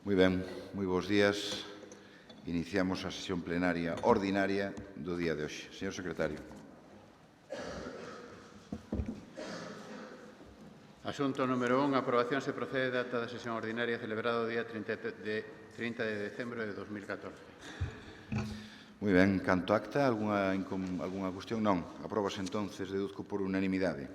Moi ben, moi bons días. Iniciamos a sesión plenaria ordinaria do día de hoxe. Señor secretario. Asunto número 1. Aprobación se procede de acta da sesión ordinaria celebrado o día 30 de decembro de 2014. Moi ben, canto acta, algunha cuestión? Non. Apróbase entonces, deduzco por unanimidade.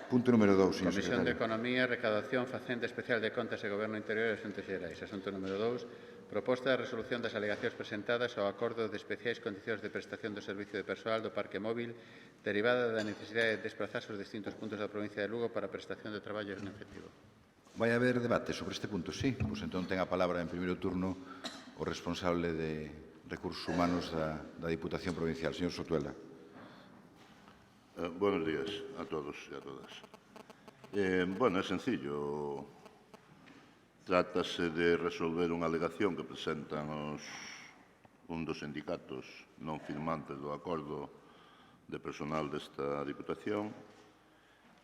Punto número 2, señor Comisión de secretario. Economía, Recaudación, Facenda Especial de Contas e Goberno Interior e Asuntos Xerais. Asunto número 2. Proposta de resolución das alegacións presentadas ao acordo de especiais condicións de prestación do servicio de persoal do Parque Móvil derivada da necesidade de desplazarse aos distintos puntos da provincia de Lugo para a prestación de traballos en efectivo. Vai haber debate sobre este punto? Sí. Pois entón ten a palabra en primeiro turno o responsable de Recursos Humanos da Diputación Provincial, señor Sotuela. Buenos días a todos e a todas. É sencillo. Trátase de resolver unha alegación que presentan un dos sindicatos non firmantes do acordo de personal desta Diputación.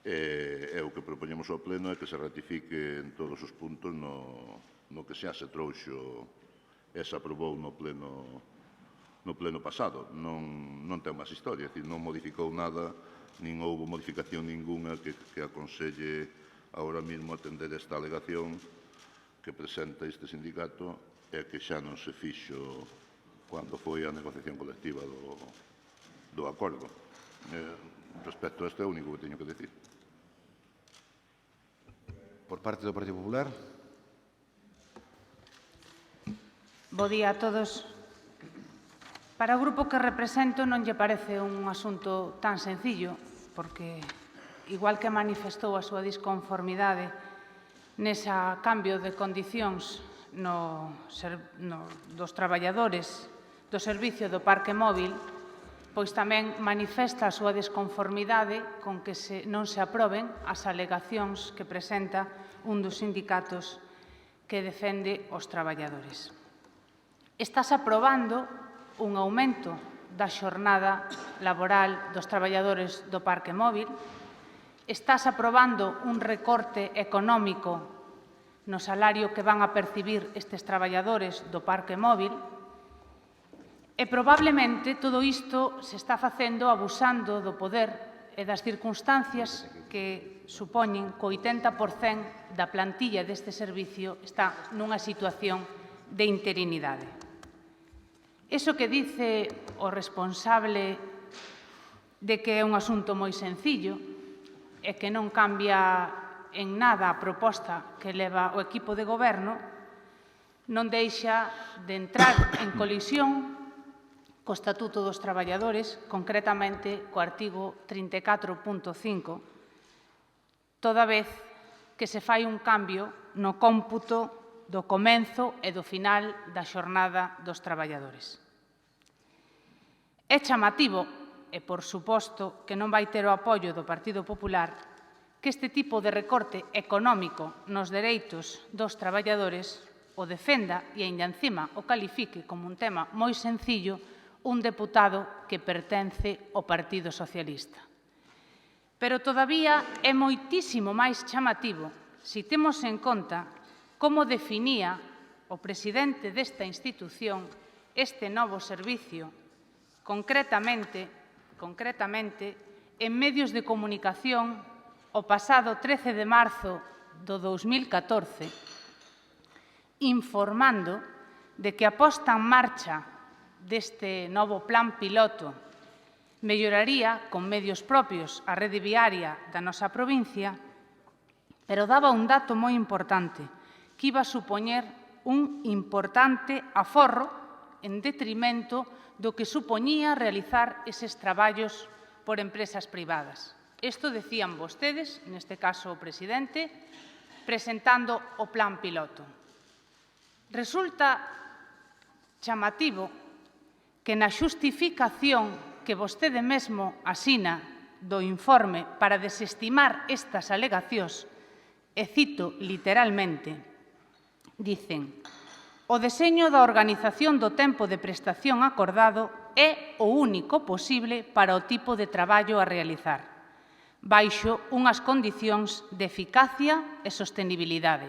E o que propoñemos ao Pleno é que se ratifique en todos os puntos no que xa se trouxo e se aprobou no pleno pasado. Non ten máis historia, é dicir, non modificou nada, nin houve modificación ninguna que aconselle ahora mesmo atender esta alegación que presenta este sindicato e que xa non se fixo cando foi a negociación colectiva do acordo. Respecto a isto é o único que teño que decir. Por parte do Partido Popular. Bo día a todos. Para o grupo que represento non lle parece un asunto tan sencillo, porque, igual que manifestou a súa disconformidade nesa cambio de condicións dos traballadores do servicio do Parque Móvil, pois tamén manifesta a súa desconformidade con que non se aproben as alegacións que presenta un dos sindicatos que defende os traballadores. Estás aprobando un aumento da xornada laboral dos traballadores do Parque Móvil, estás aprobando un recorte económico no salario que van a percibir estes traballadores do Parque Móvil e probablemente todo isto se está facendo abusando do poder e das circunstancias que supoñen que o 80% da plantilla deste servicio está nunha situación de interinidade. Iso que dice o responsable de que é un asunto moi sencillo e que non cambia en nada a proposta que leva o equipo de goberno, non deixa de entrar en colisión co Estatuto dos Traballadores, concretamente co artigo 34.5, toda vez que se fai un cambio no cómputo do comenzo e do final da xornada dos traballadores. É chamativo, e por suposto que non vai ter o apoio do Partido Popular, que este tipo de recorte económico nos dereitos dos traballadores o defenda e, aínda encima, o califique como un tema moi sencillo un deputado que pertence ao Partido Socialista. Pero todavía é moitísimo máis chamativo se temos en conta como definía o presidente desta institución este novo servicio, concretamente en medios de comunicación o pasado 13 de marzo do 2014, informando de que a posta en marcha deste novo plan piloto melloraría con medios propios a rede viaria da nosa provincia, pero daba un dato moi importante, que iba a supoñer un importante aforro en detrimento do que supoñía realizar eses traballos por empresas privadas. Isto decían vostedes, neste caso o presidente, presentando o plan piloto. Resulta chamativo que na xustificación que vostede mesmo asina do informe para desestimar estas alegacións, e cito literalmente, dicen: o deseño da organización do tempo de prestación acordado é o único posible para o tipo de traballo a realizar, baixo unhas condicións de eficacia e sostenibilidade.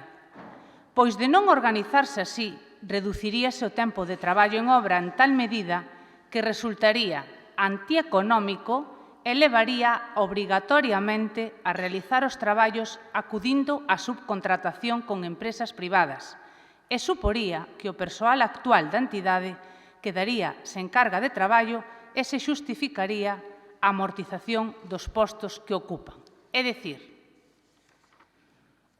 pois de non organizarse así, reduciríase o tempo de traballo en obra en tal medida que resultaría antieconómico e levaría obrigatoriamente a realizar os traballos acudindo á subcontratación con empresas privadas e suporía que o persoal actual da entidade quedaría sen carga de traballo e se xustificaría a amortización dos postos que ocupan. É dicir,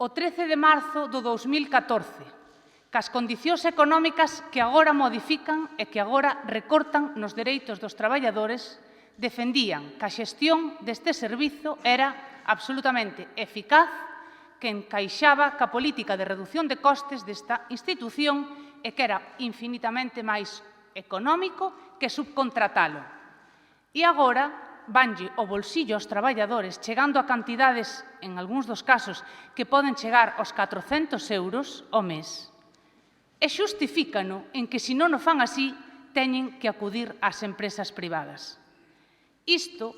o 13 de marzo do 2014, cas condicións económicas que agora modifican e que agora recortan nos dereitos dos traballadores, defendían que a xestión deste servizo era absolutamente eficaz, que encaixaba ca política de reducción de costes desta institución e que era infinitamente máis económico que subcontratalo. E agora vanlle o bolsillo aos traballadores, chegando a cantidades, en algúns dos casos, que poden chegar aos 400 euros ao mes. E xustifícano en que, se non o fan así, teñen que acudir ás empresas privadas. Isto,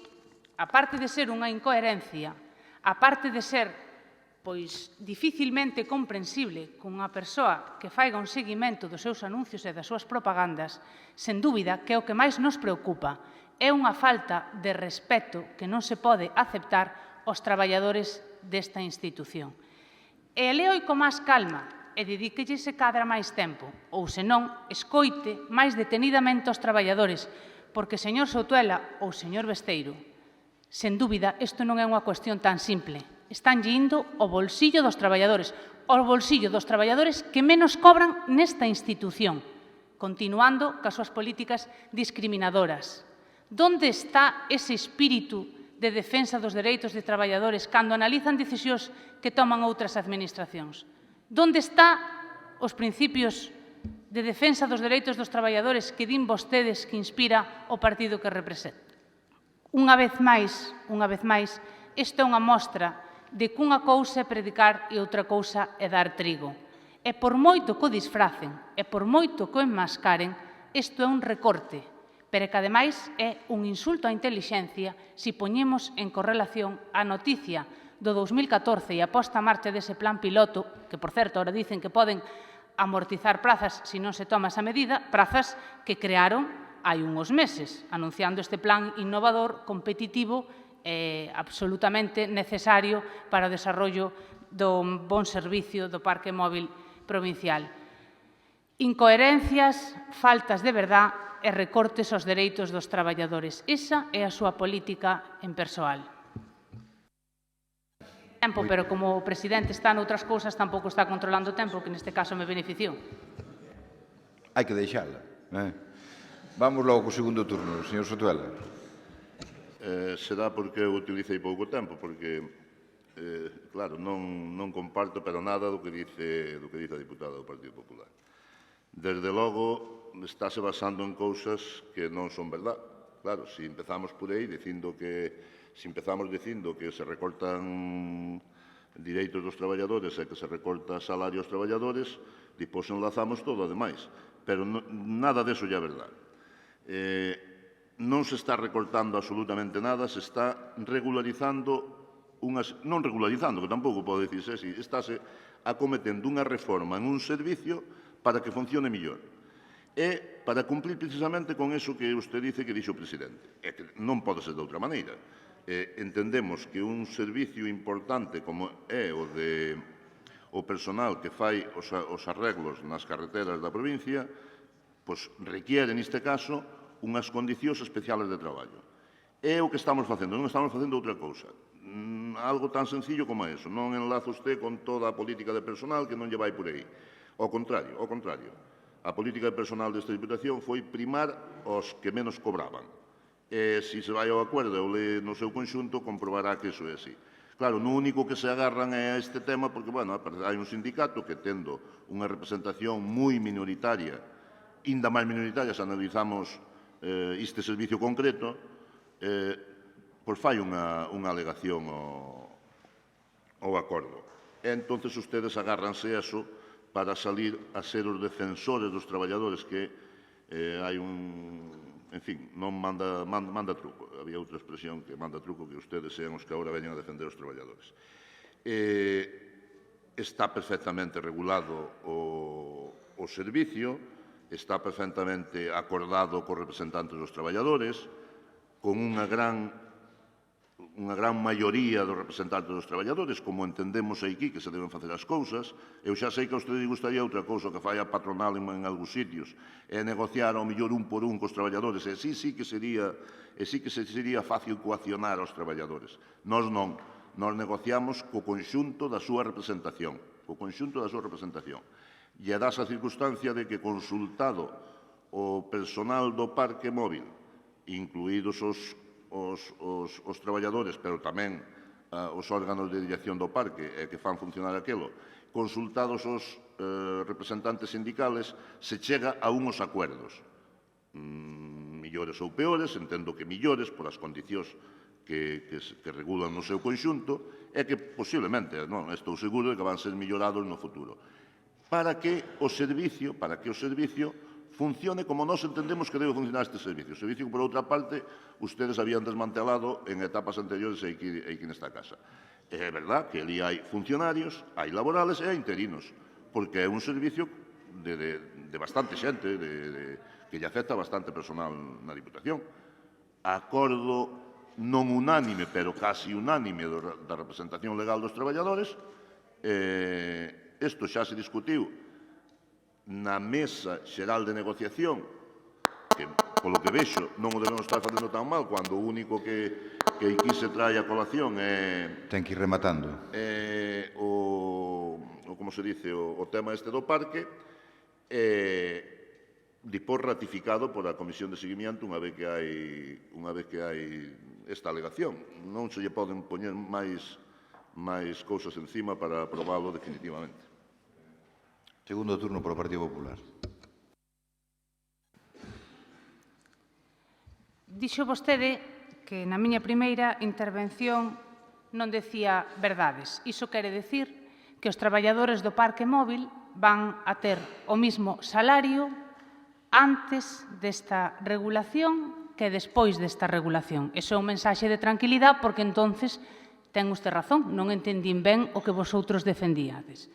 aparte de ser unha incoherencia, aparte de ser dificilmente comprensible con unha persoa que faiga un seguimento dos seus anuncios e das súas propagandas, sen dúbida que o que máis nos preocupa é unha falta de respeto que non se pode aceptar aos traballadores desta institución. E leoi con máis calma e dedíquelle se cadra máis tempo, ou senón, escoite máis detenidamente aos traballadores, porque, señor Soutuela ou señor Besteiro, sen dúbida, isto non é unha cuestión tan simple. Están indo ao bolsillo dos traballadores, ao bolsillo dos traballadores que menos cobran nesta institución, continuando cas súas políticas discriminadoras. Onde está ese espírito de defensa dos dereitos de traballadores cando analizan decisións que toman outras administracións? Onde está os principios de defensa dos dereitos dos traballadores que din vostedes que inspira o partido que representa? Unha vez máis, isto é unha mostra de que unha cousa é predicar e outra cousa é dar trigo. E por moito que o disfracen, e por moito que o enmascaren, isto é un recorte, pero que ademais é un insulto á intelixencia se poñemos en correlación a noticia do 2014 e a posta en marcha dese plan piloto, que, por certo, ahora dicen que poden amortizar prazas se non se toma esa medida, prazas que crearon hai uns meses, anunciando este plan innovador, competitivo e absolutamente necesario para o desarrollo do bon servicio do parque móvil provincial. Incoherencias, faltas de verdad e recortes aos dereitos dos traballadores. Esa é a súa política en persoal. Pero como o presidente está noutras cousas, tampouco está controlando o tempo, que neste caso me beneficiou. Hai que deixala. Vamos logo co segundo turno, señor Soutuela. Será porque eu utilicei pouco tempo, porque, claro, non comparto pero nada do que dice a diputada do Partido Popular. Desde logo, estáse basando en cousas que non son verdad. Claro, se empezamos por aí dicindo que se recortan direitos dos traballadores e que se recorta salario aos traballadores, depois enlazamos todo o demais. Pero nada deso é verdade. Non se está recortando absolutamente nada, se está regularizando non regularizando, que tampouco pode dicirse así, estáse acometendo unha reforma en un servicio para que funcione mellor. E para cumplir precisamente con eso que usted dice que dixo o presidente. É que non pode ser de outra maneira. Entendemos que un servicio importante como é o personal que fai os arreglos nas carreteras da provincia, pois requiere, neste caso, unhas condicións especiales de traballo. É o que estamos facendo, non estamos facendo outra cousa. Algo tan sencillo como eso. Non enlaza usted con toda a política de personal que non lle vai por aí. Ao contrario. A política de personal desta Diputación foi primar os que menos cobraban. E se se vai ao acordo ou le no seu conxunto, comprobará que iso é así. Claro, no único que se agarran é a este tema porque, bueno, hai un sindicato que tendo unha representación moi minoritaria, inda máis minoritaria se analizamos este servicio concreto, pois fai unha alegación ao acordo. E entón, ustedes agárranse a eso para salir a ser os defensores dos traballadores que hai un... En fin, non manda truco. Había outra expresión que manda truco que ustedes sean os que agora veñen a defender os traballadores. está perfectamente regulado o servicio, está perfectamente acordado cos representantes dos traballadores, con unha gran maioría dos representantes dos traballadores, como entendemos aquí que se deben facer as cousas. Eu xa sei que a usted gustaría outra cousa que fai a patronal en algúns sitios, é negociar ao mellor un por un cos traballadores, e sí que sería fácil coaccionar aos traballadores. Nós non. Nós negociamos co conxunto da súa representación. E é dasa circunstancia de que, consultado o personal do parque móvil, incluídos os traballadores, pero tamén os órganos de dirección do parque que fan funcionar aquilo, consultados os representantes sindicales, se chega a unhos acuerdos. Millores ou peores, entendo que millores, por as condicións que regulan no seu conxunto, e que posiblemente, non estou seguro de que van ser mellorados no futuro, para que o servicio funcione como nós entendemos que debe funcionar este servicio. O servicio que, por outra parte, ustedes habían desmantelado en etapas anteriores aquí nesta casa. É verdad que ali hai funcionarios, hai laborales e hai interinos, porque é un servicio de bastante xente, que lle afecta a bastante personal na Diputación. Acordo non unánime, pero casi unánime da representación legal dos traballadores. Isto xa se discutiu na Mesa Xeral de Negociación, que, polo que vexo, non o debemos estar facendo tan mal, cando o único que aquí se trae a colación é... Ten que ir rematando. Como se dice, o tema este do parque, dipor ratificado por a Comisión de Seguimiento unha vez que hai esta alegación. Non se lle poden poñer máis cousas encima para aprobalo definitivamente. Segundo turno polo Partido Popular. Dixo vostede que na miña primeira intervención non decía verdades. Iso quere decir que os traballadores do parque móvil van a ter o mismo salario antes desta regulación que despois desta regulación. Iso é un mensaxe de tranquilidade porque entonces ten usted razón, non entendín ben o que vosotros defendíades.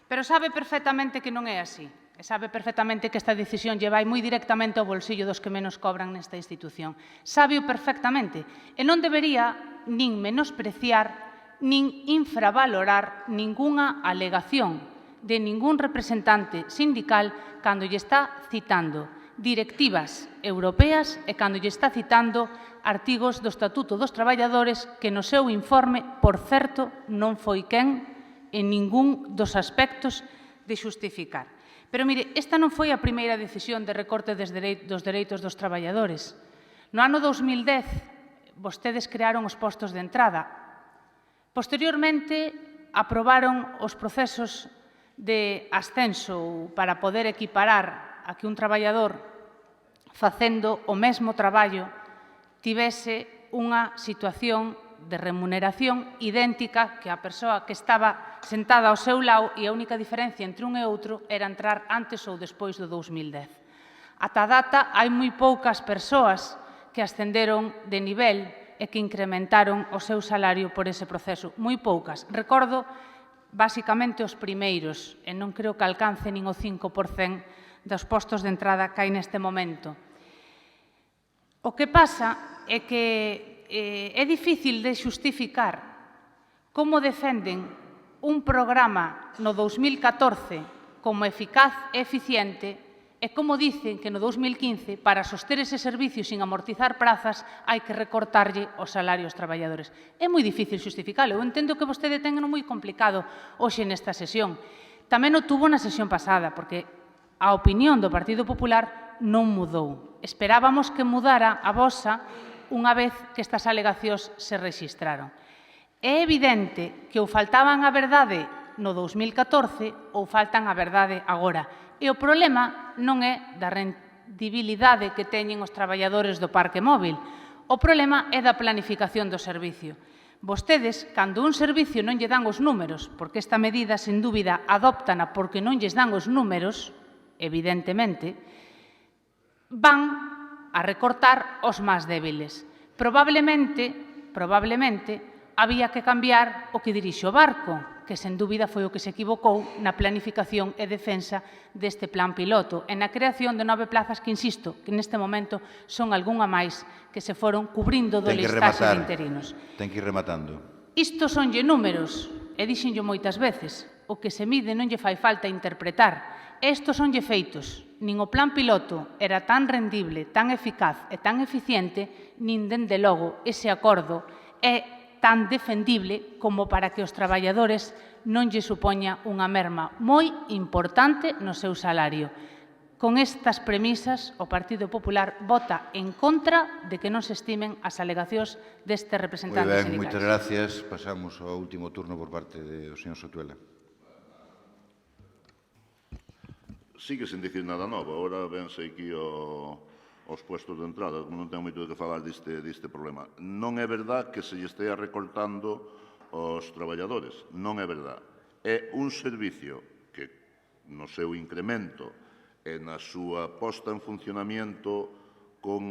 Pero sabe perfectamente que non é así. E sabe perfectamente que esta decisión lle vai moi directamente ao bolsillo dos que menos cobran nesta institución. Sábeo perfectamente. E non debería nin menospreciar nin infravalorar ningunha alegación de ningún representante sindical cando lle está citando directivas europeas e cando lle está citando artigos do Estatuto dos Traballadores que no seu informe, por certo, non foi quen en ningún dos aspectos de xustificar. Pero, mire, esta non foi a primeira decisión de recorte dos dereitos dos traballadores. No ano 2010, vostedes crearon os postos de entrada. Posteriormente, aprobaron os procesos de ascenso para poder equiparar a que un traballador facendo o mesmo traballo tivese unha situación de remuneración idéntica que a persoa que estaba sentada ao seu lado e a única diferencia entre un e outro era entrar antes ou despois do 2010. Ata a data hai moi poucas persoas que ascenderon de nivel e que incrementaron o seu salario por ese proceso. Moi poucas. Recordo basicamente os primeiros, e non creo que alcance nin o 5% dos postos de entrada que hai neste momento. O que pasa é que é difícil de xustificar como defenden un programa no 2014 como eficaz e eficiente e como dicen que no 2015, para soster ese servicio sin amortizar prazas, hai que recortarlle os salarios aos traballadores. É moi difícil xustificalo. Eu entendo que vostede ten moi complicado hoxe nesta sesión. Tamén o tuvo na sesión pasada, porque a opinión do Partido Popular non mudou. Esperábamos que mudara a vosa unha vez que estas alegacións se rexistraron. É evidente que ou faltaban a verdade no 2014 ou faltan a verdade agora. E o problema non é da rendibilidade que teñen os traballadores do parque móvil. O problema é da planificación do servicio. Vostedes, cando un servicio non lle dan os números, porque esta medida, sen dúbida, adóptana porque non lles dan os números, evidentemente, van a recortar os máis débiles. Probablemente, había que cambiar o que dirixe o barco, que sen dúbida foi o que se equivocou na planificación e defensa deste plan piloto e na creación de 9 plazas que, insisto, que neste momento son algunha máis que se foron cubrindo do listaxe de interinos. Ten que ir rematando. Isto sonlle números, e dixenllo moitas veces. O que se mide non lle fai falta interpretar. Estos sonlle feitos. Nin o plan piloto era tan rendible, tan eficaz e tan eficiente, nin, dende logo, ese acordo é tan defendible como para que os traballadores non lle supoña unha merma moi importante no seu salario. Con estas premisas, o Partido Popular vota en contra de que non se estimen as alegacións destes representantes sindicais. Moitas gracias. Pasamos ao último turno por parte do señor Sotuela. Sigue sen dicir nada novo. Agora vense aquí aos puestos de entrada, non ten moito de que falar deste problema. Non é verdad que se lle estea recortando aos traballadores. Non é verdad. É un servicio que, no seu incremento e na súa posta en funcionamiento con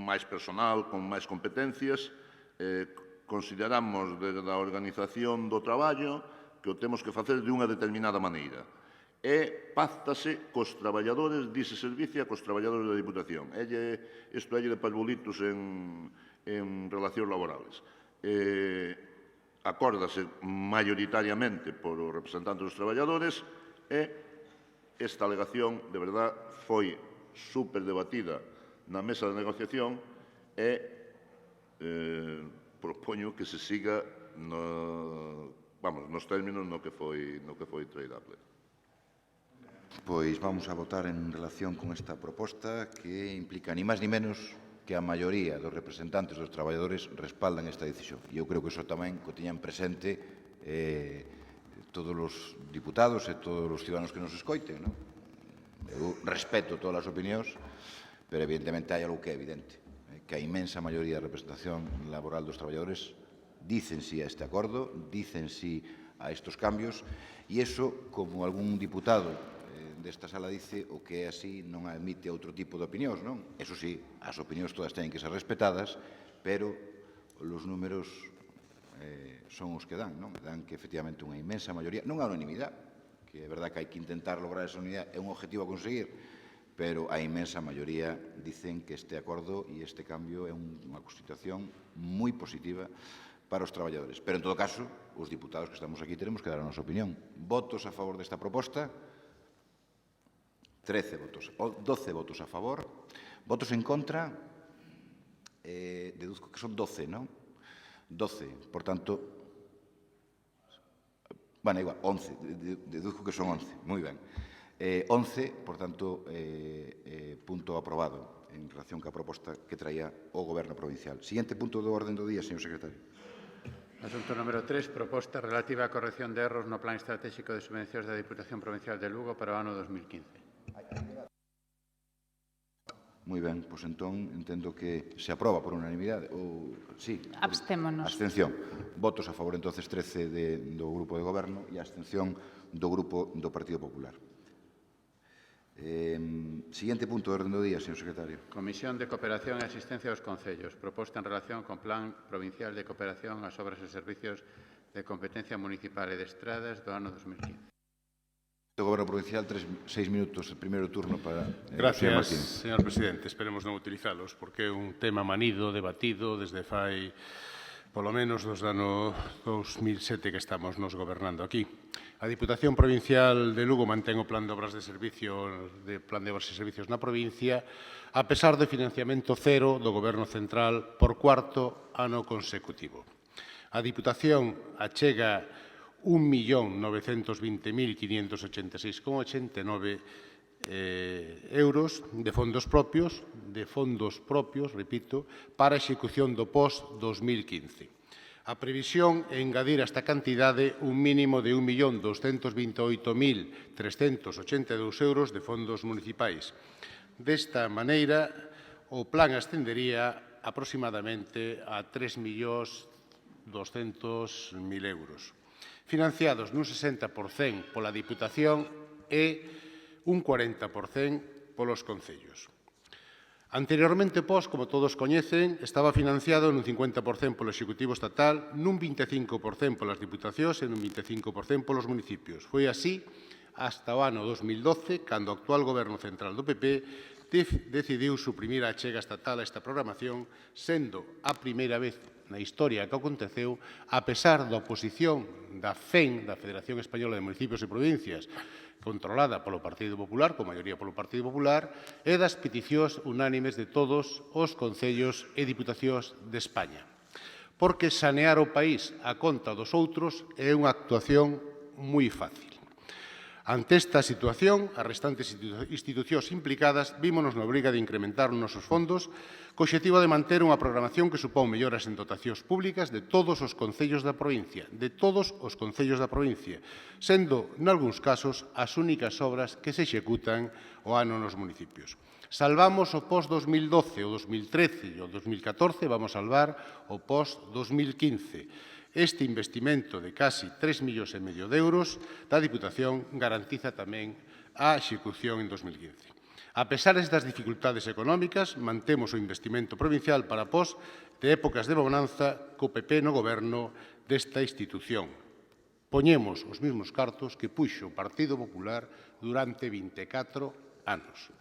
máis personal, con máis competencias, consideramos desde a organización do traballo que o temos que facer de unha determinada maneira. E pactase cos traballadores dese servicio e cos traballadores da Diputación. Isto é de pasbolitos en relacións laborales. Acórdase maioritariamente por os representantes dos traballadores e esta alegación, de verdad, foi superdebatida na mesa de negociación e propoño que se siga nos términos no que foi traidable. Pois vamos a votar en relación con esta proposta que implica ni máis ni menos que a maioría dos representantes dos traballadores respaldan esta decisión. E eu creo que iso tamén o tiñan presente todos os diputados e todos os ciudadanos que nos escoiten. Eu respeto todas as opinións, pero evidentemente hai algo que é evidente, que a inmensa maioría da representación laboral dos traballadores dicen sí a este acordo, dicen sí a estes cambios, e iso, como algún diputado desta sala dice, o que é así non admite outro tipo de opinións, non? Eso sí, as opinións todas teñen que ser respetadas, pero os números son os que dan, non? Dan que, efectivamente, unha inmensa maioría, non a unanimidade, que é verdad que hai que intentar lograr esa unidade, é un objetivo a conseguir, pero a inmensa maioría dicen que este acordo e este cambio é unha constitución moi positiva para os traballadores. Pero, en todo caso, os diputados que estamos aquí teremos que dar a nosa opinión. Votos a favor desta proposta? 13 votos, 12 votos a favor. Votos en contra, deduzco que son 12, non? 12, por tanto, bueno, igual, 11, deduzco que son 11, moi ben. 11, por tanto, punto aprobado en relación ca proposta que traía o Goberno provincial. Siguiente punto do orden do día, señor secretario. Asunto número 3, proposta relativa á corrección de erros no Plan Estratégico de Subvencións da Diputación Provincial de Lugo para o ano 2015. Moi ben, pois entón entendo que se aproba por unanimidade. Sí. Abstémonos. Abstención. Votos a favor, entonces, 13 do Grupo de Goberno e a abstención do Grupo do Partido Popular. Siguiente punto do orden do día, señor secretario. Comisión de Cooperación e Asistencia aos Concellos. Proposta en relación con Plan Provincial de Cooperación ás obras e servicios de competencia municipal e de estradas do ano 2015. O Goberno Provincial, 6 minutos, el primeiro turno para Gracias, señor presidente. Esperemos non utilizalos, porque é un tema manido, debatido, desde fai, polo menos, dos ano 2007 que estamos nos gobernando aquí. A Diputación Provincial de Lugo mantén o plan de obras e servicios na provincia, a pesar do financiamento cero do Goberno Central por cuarto ano consecutivo. A Diputación achega 1.920.586,89 euros de fondos propios, repito, para a execución do post-2015. A previsión é engadir a esta cantidade un mínimo de 1.228.382 euros de fondos municipais. Desta maneira, o plan ascendería aproximadamente a 3.200.000 euros, financiados nun 60% pola Diputación e un 40% polos concellos. Anteriormente, POS, como todos coñecen, estaba financiado nun 50% polo Executivo Estatal, nun 25% polas Diputacións e nun 25% polos municipios. Foi así hasta o ano 2012, cando o actual Goberno Central do PP decidiu suprimir a achega estatal a esta programación, sendo a primeira vez na historia que aconteceu, a pesar da oposición da FEN, da Federación Española de Municipios e Provincias, controlada polo Partido Popular, con maioría polo Partido Popular, e das peticións unánimes de todos os concellos e diputacións de España. Porque sanear o país a conta dos outros é unha actuación moi fácil. Ante esta situación, as restantes institucións implicadas vímonos na obriga de incrementar os nosos fondos co obxectivo de manter unha programación que supón melloras en dotacións públicas de todos os concellos da provincia, sendo, nalgúns casos, as únicas obras que se executan o ano nos municipios. Salvamos o post-2012, o 2013 e o 2014, vamos salvar o post-2015. Este investimento de casi 3,5 millóns de euros da Diputación garantiza tamén a execución en 2015. A pesar destas dificultades económicas, mantemos o investimento provincial para POS de épocas de bonanza co PP no goberno desta institución. Poñemos os mesmos cartos que puxo o Partido Popular durante 24 anos.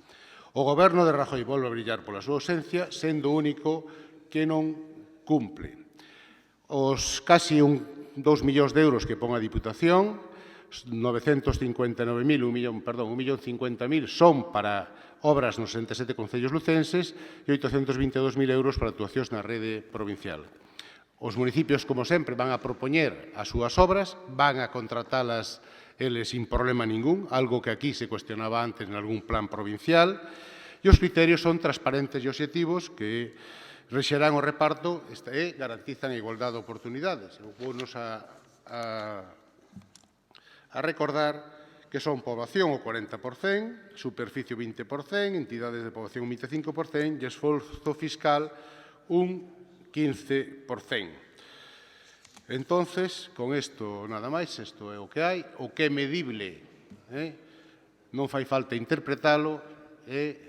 O goberno de Rajoy volve a brillar pola súa ausencia, sendo o único que non cumple. Os casi 2 millóns de euros que pon a Diputación, 959.000, 1.050.000 son para obras nos 67 concellos lucenses e 822.000 euros para actuacións na rede provincial. Os municipios, como sempre, van a propoñer as súas obras, van a contratalas eles sin problema ningún, algo que aquí se cuestionaba antes en algún plan provincial, e os criterios son transparentes e obxectivos que rexerán o reparto e garantizan a igualdade de oportunidades. Vounos a recordar que son poboación o 40%, superficie o 20%, entidades de poboación o 25% e esforzo fiscal un 15%. Entonces, con isto nada máis, isto é o que hai, o que é medible, non fai falta interpretalo e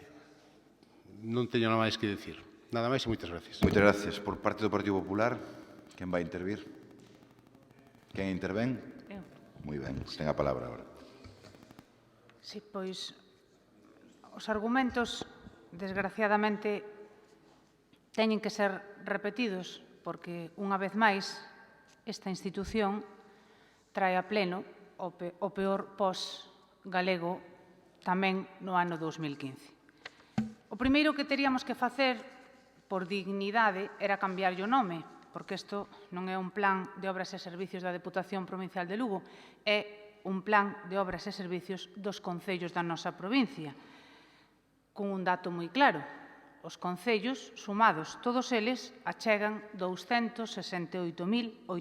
non teño nada máis que dicir. Nada máis e moitas gracias. Moitas gracias. Por parte do Partido Popular, quen vai intervir? Quen intervén? Eu. Moi ben, ten a palabra agora. Sí, pois os argumentos, desgraciadamente, teñen que ser repetidos, porque, unha vez máis, esta institución trae a pleno o peor POS galego tamén no ano 2015. O primeiro que teríamos que facer, por dignidade, era cambiarlle o nome, porque isto non é un plan de obras e servicios da Deputación Provincial de Lugo, é un plan de obras e servicios dos concellos da nosa provincia, con un dato moi claro. Os concellos, sumados todos eles, achegan 268.853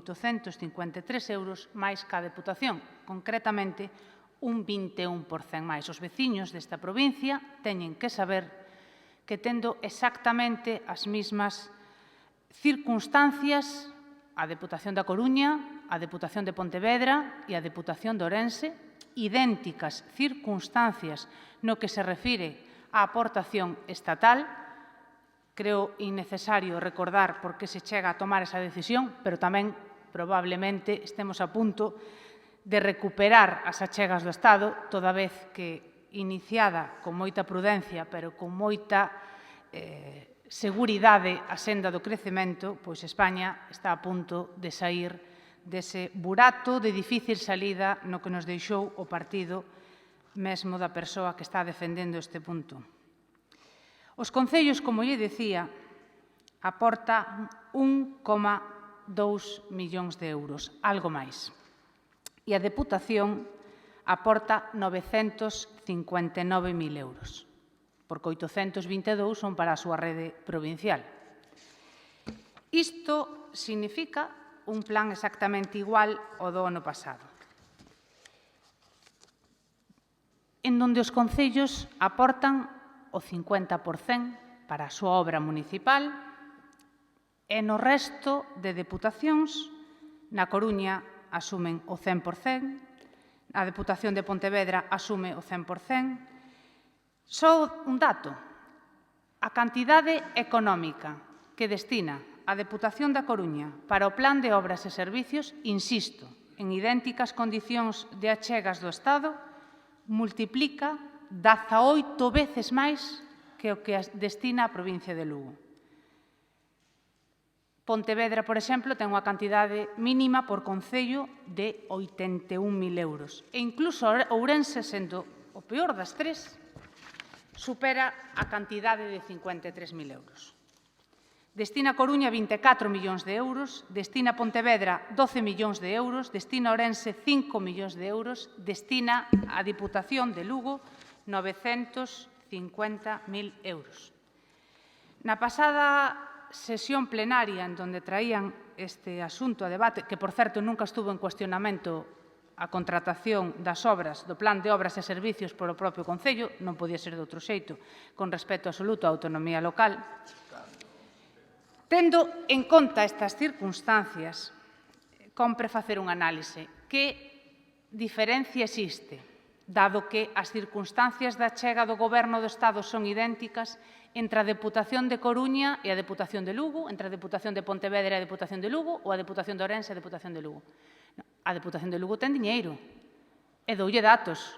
euros máis ca Deputación, concretamente un 21% máis. Os veciños desta provincia teñen que saber que tendo exactamente as mesmas circunstancias a Deputación da Coruña, a Deputación de Pontevedra e a Deputación de Ourense, idénticas circunstancias no que se refire á aportación estatal. Creo innecesario recordar por que se chega a tomar esa decisión, pero tamén probablemente estemos a punto de recuperar as achegas do Estado, toda vez que iniciada con moita prudencia, pero con moita seguridade a senda do crecemento, pois España está a punto de saír dese burato de difícil salida no que nos deixou o partido mesmo da persoa que está defendendo este punto. Os concellos, como lle decía, aporta 1,2 millóns de euros, algo máis. E a Deputación aporta 959.000 euros, porque 822 son para a súa rede provincial. Isto significa un plan exactamente igual ao do ano pasado, en donde os concellos aportan o 50% para a súa obra municipal e no resto de deputacións, na Coruña asumen o 100%, a Deputación de Pontevedra asume o 100%. Só un dato. A cantidade económica que destina a Deputación da Coruña para o Plan de Obras e Servicios, insisto, en idénticas condicións de achegas do Estado, multiplica 18 veces máis que o que destina a provincia de Lugo. Pontevedra, por exemplo, ten unha cantidade mínima por concello de 81.000 euros. E incluso Ourense, sendo o peor das tres, supera a cantidade de 53.000 euros. Destina a Coruña 24 millóns de euros, destina a Pontevedra 12 millóns de euros, destina a Ourense 5 millóns de euros, destina a Diputación de Lugo 950.000 euros. Na pasada sesión plenaria en donde traían este asunto a debate, que, por certo, nunca estuvo en cuestionamento a contratación das obras do Plan de Obras e Servicios por o propio Concello, non podía ser de outro xeito, con respeto absoluto á autonomía local. Tendo en conta estas circunstancias, compre facer un análise. Que diferencia existe, dado que as circunstancias da chega do Goberno do Estado son idénticas entre a Deputación de Coruña e a Deputación de Lugo, entre a Deputación de Pontevedra e a Deputación de Lugo, ou a Deputación de Ourense e a Deputación de Lugo? A Deputación de Lugo ten diñeiro. E doulle datos.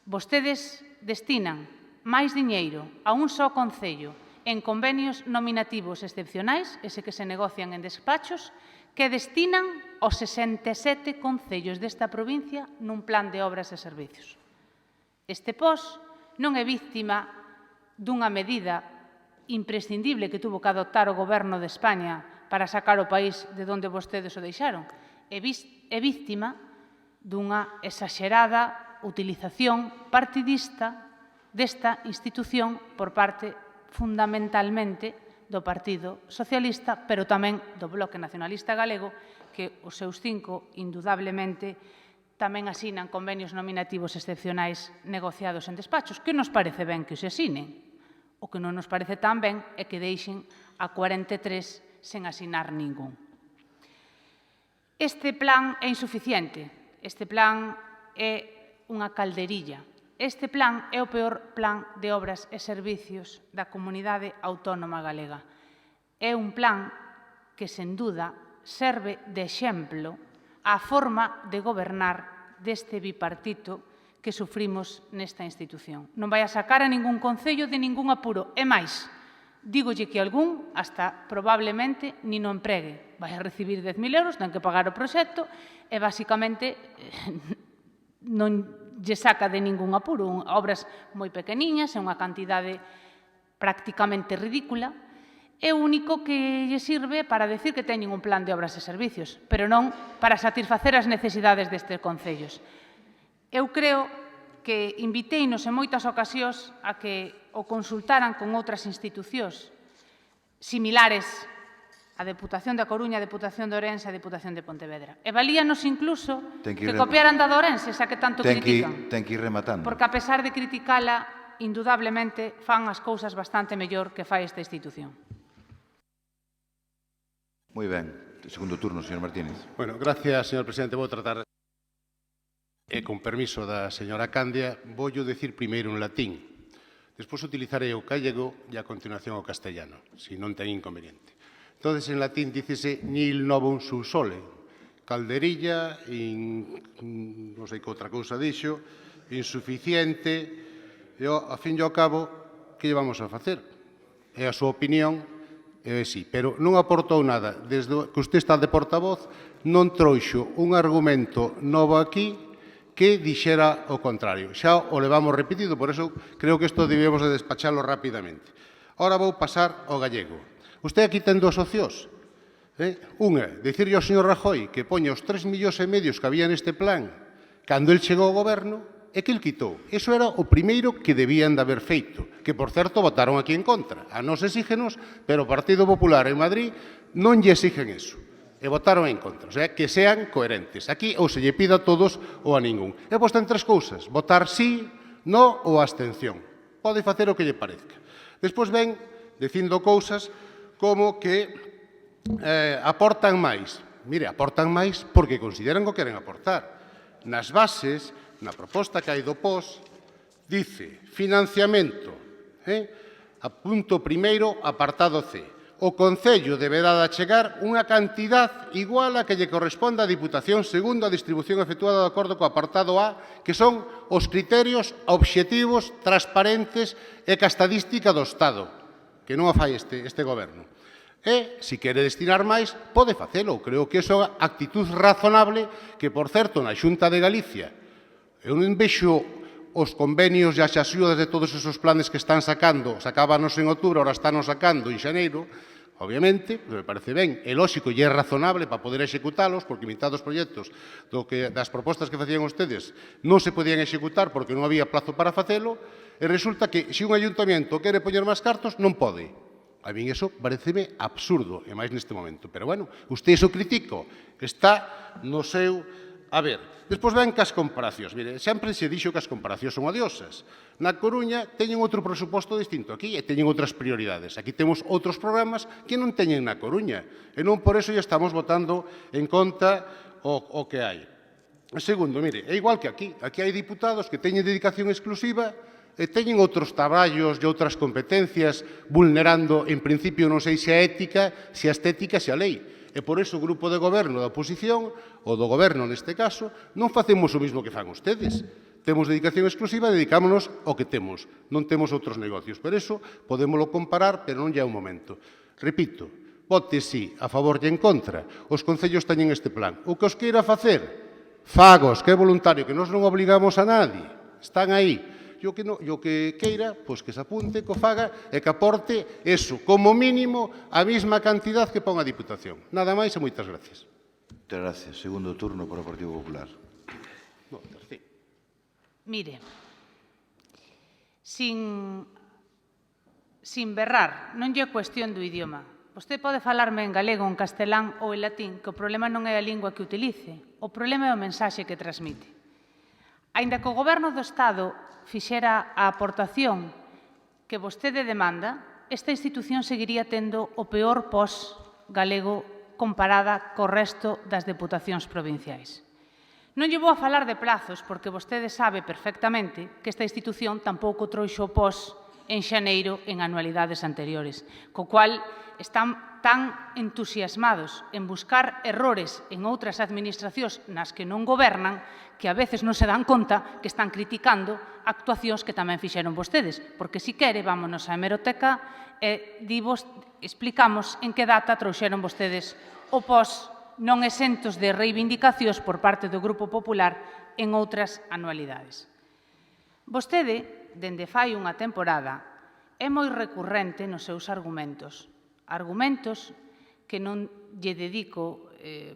Vostedes destinan máis diñeiro a un só concello en convenios nominativos excepcionais, ese que se negocian en despachos, que destinan os 67 concellos desta provincia nun plan de obras e servicios. Este POS non é víctima dunha medida imprescindible que tuvo que adoptar o Goberno de España para sacar o país de onde vostedes o deixaron. É víctima dunha exaxerada utilización partidista desta institución por parte fundamentalmente do Partido Socialista, pero tamén do Bloque Nacionalista Galego, que os seus 5, indudablemente, tamén asinan convenios nominativos excepcionais negociados en despachos, que nos parece ben que se asinen. O que non nos parece tan ben é que deixen a 43 sen asinar ningún. Este plan é insuficiente, este plan é unha calderilla. Este plan é o peor plan de obras e servicios da comunidade autónoma galega. É un plan que, sen duda, serve de exemplo á forma de gobernar deste bipartito que sufrimos nesta institución. Non vai a sacar a ningún concello de ningún apuro. É máis, dígolle que algún, hasta probablemente, nin o empregue. Vai a recibir 10.000 euros, ten que pagar o proxecto e, basicamente, non lle saca de ningún apuro. Obras moi pequeniñas, é unha cantidade prácticamente ridícula, é o único que lle sirve para decir que teñen un plan de obras e servicios, pero non para satisfacer as necesidades destes concellos. Eu creo que inviteinos en moitas ocasións a que o consultaran con outras institucións similares a Deputación da Coruña, a Deputación de Ourense e a Deputación de Pontevedra. E valíanos incluso que copiaran da de Ourense, xa que tanto critican. Ten que ir rematando. Porque, a pesar de criticala, indudablemente fan as cousas bastante mellor que fai esta institución. Moi ben. Segundo turno, señor Martínez. Bueno, gracias, señor presidente. Vou tratar, con permiso da señora Candia, voullo decir primeiro en latín. Despois utilizarei o gallego e a continuación o castellano, se non ten inconveniente. Entonces, en latín, dícese nil novum sub sole. Calderilla, non sei que outra cousa dixo, insuficiente, e, a fin e ao cabo, que lle vamos a facer? É a súa opinión, sí, pero non aportou nada. Desde que usted está de portavoz, non trouxo un argumento novo aquí que dixera o contrario. Xa o levamos repetido, por eso creo que isto debemos de despachalo rapidamente. Ahora vou pasar ao gallego. Usted aquí ten dúas opcións. Unha, dicirlle ao señor Rajoy que poña os 3,5 millóns que había neste plan cando el chegou ao goberno e que el quitou. Iso era o primeiro que debían de haber feito, que, por certo, votaron aquí en contra. A nos exígenos, pero o Partido Popular en Madrid non lle exigen eso. E votaron en contra. O sea, que sean coherentes. Aquí ou se lle pida a todos ou a ningún. E pois ten tres cousas. Votar sí, no ou abstención. Pode facer o que lle parezca. Despois ven dicindo cousas como que aportan máis. Mire, aportan máis porque consideran que o queren aportar. Nas bases, na proposta que hai do POS, dice financiamento punto primeiro, apartado C. O Concello deberá de achegar unha cantidad igual a que lle corresponda á Diputación segundo a distribución efectuada de acordo co apartado A, que son os criterios obxectivos, transparentes e ca estadística do Estado, que non a fai este Goberno. E, se quere destinar máis, pode facelo. Creo que iso é unha actitud razonable que, por certo, na Xunta de Galicia, eu non vexo os convenios e as axudas de todos esos planes que están sacando, sacábanos en outubro, ahora están sacando en xaneiro, obviamente, me parece ben, é lóxico e é razonable para poder executalos, porque mitad dos proxectos das propostas que facían ustedes non se podían executar porque non había plazo para facelo, e resulta que se un ayuntamiento quere poñer máis cartos, non pode. A min iso pareceme absurdo, e máis neste momento. Pero, bueno, usted iso critico, está no seu... A ver, despois ven cas comparacións. Mire, sempre se dixo que as comparacións son odiosas. Na Coruña teñen outro presuposto distinto aquí e teñen outras prioridades. Aquí temos outros programas que non teñen na Coruña. E non por eso ya estamos votando en conta o que hai. Segundo, mire, é igual que aquí. Aquí hai diputados que teñen dedicación exclusiva e teñen outros traballos e outras competencias vulnerando, en principio, non sei se a ética, se a estética, se a lei. E por iso o grupo de goberno da oposición, ou do goberno neste caso, non facemos o mismo que fan ustedes. Temos dedicación exclusiva e dedicámonos ao que temos. Non temos outros negocios. Por iso, podémolo comparar, pero non lle é un momento. Repito, vote sí, a favor e en contra. Os concellos teñen este plan. O que os queira facer, fagos, que é voluntario, que nós non obligamos a nadie. Están aí. E o que queira, pois que se apunte, que o faga e que aporte eso, como mínimo, a mesma cantidad que pon a Diputación. Nada máis e moitas gracias. Moitas gracias. Segundo turno para o Partido Popular. No, terceiro. Mire, sin berrar, non lle cuestión do idioma. Vostede pode falarme en galego, en castelán ou en latín, que o problema non é a lingua que utilice, o problema é o mensaxe que transmite. Aínda que o Goberno do Estado fixera a aportación que vostede demanda, esta institución seguiría tendo o peor pos galego comparada co resto das deputacións provinciais. Non lle vou a falar de plazos, porque vostede sabe perfectamente que esta institución tampouco trouxo o pos en xaneiro en anualidades anteriores, co cual están tan entusiasmados en buscar errores en outras administracións nas que non gobernan que a veces non se dan conta que están criticando actuacións que tamén fixeron vostedes. Porque, si quere, vámonos á hemeroteca e explicamos en que data trouxeron vostedes o pos non exentos de reivindicacións por parte do Grupo Popular en outras anualidades. Vostede, dende fai unha temporada, é moi recurrente nos seus argumentos. Argumentos que non lle dedico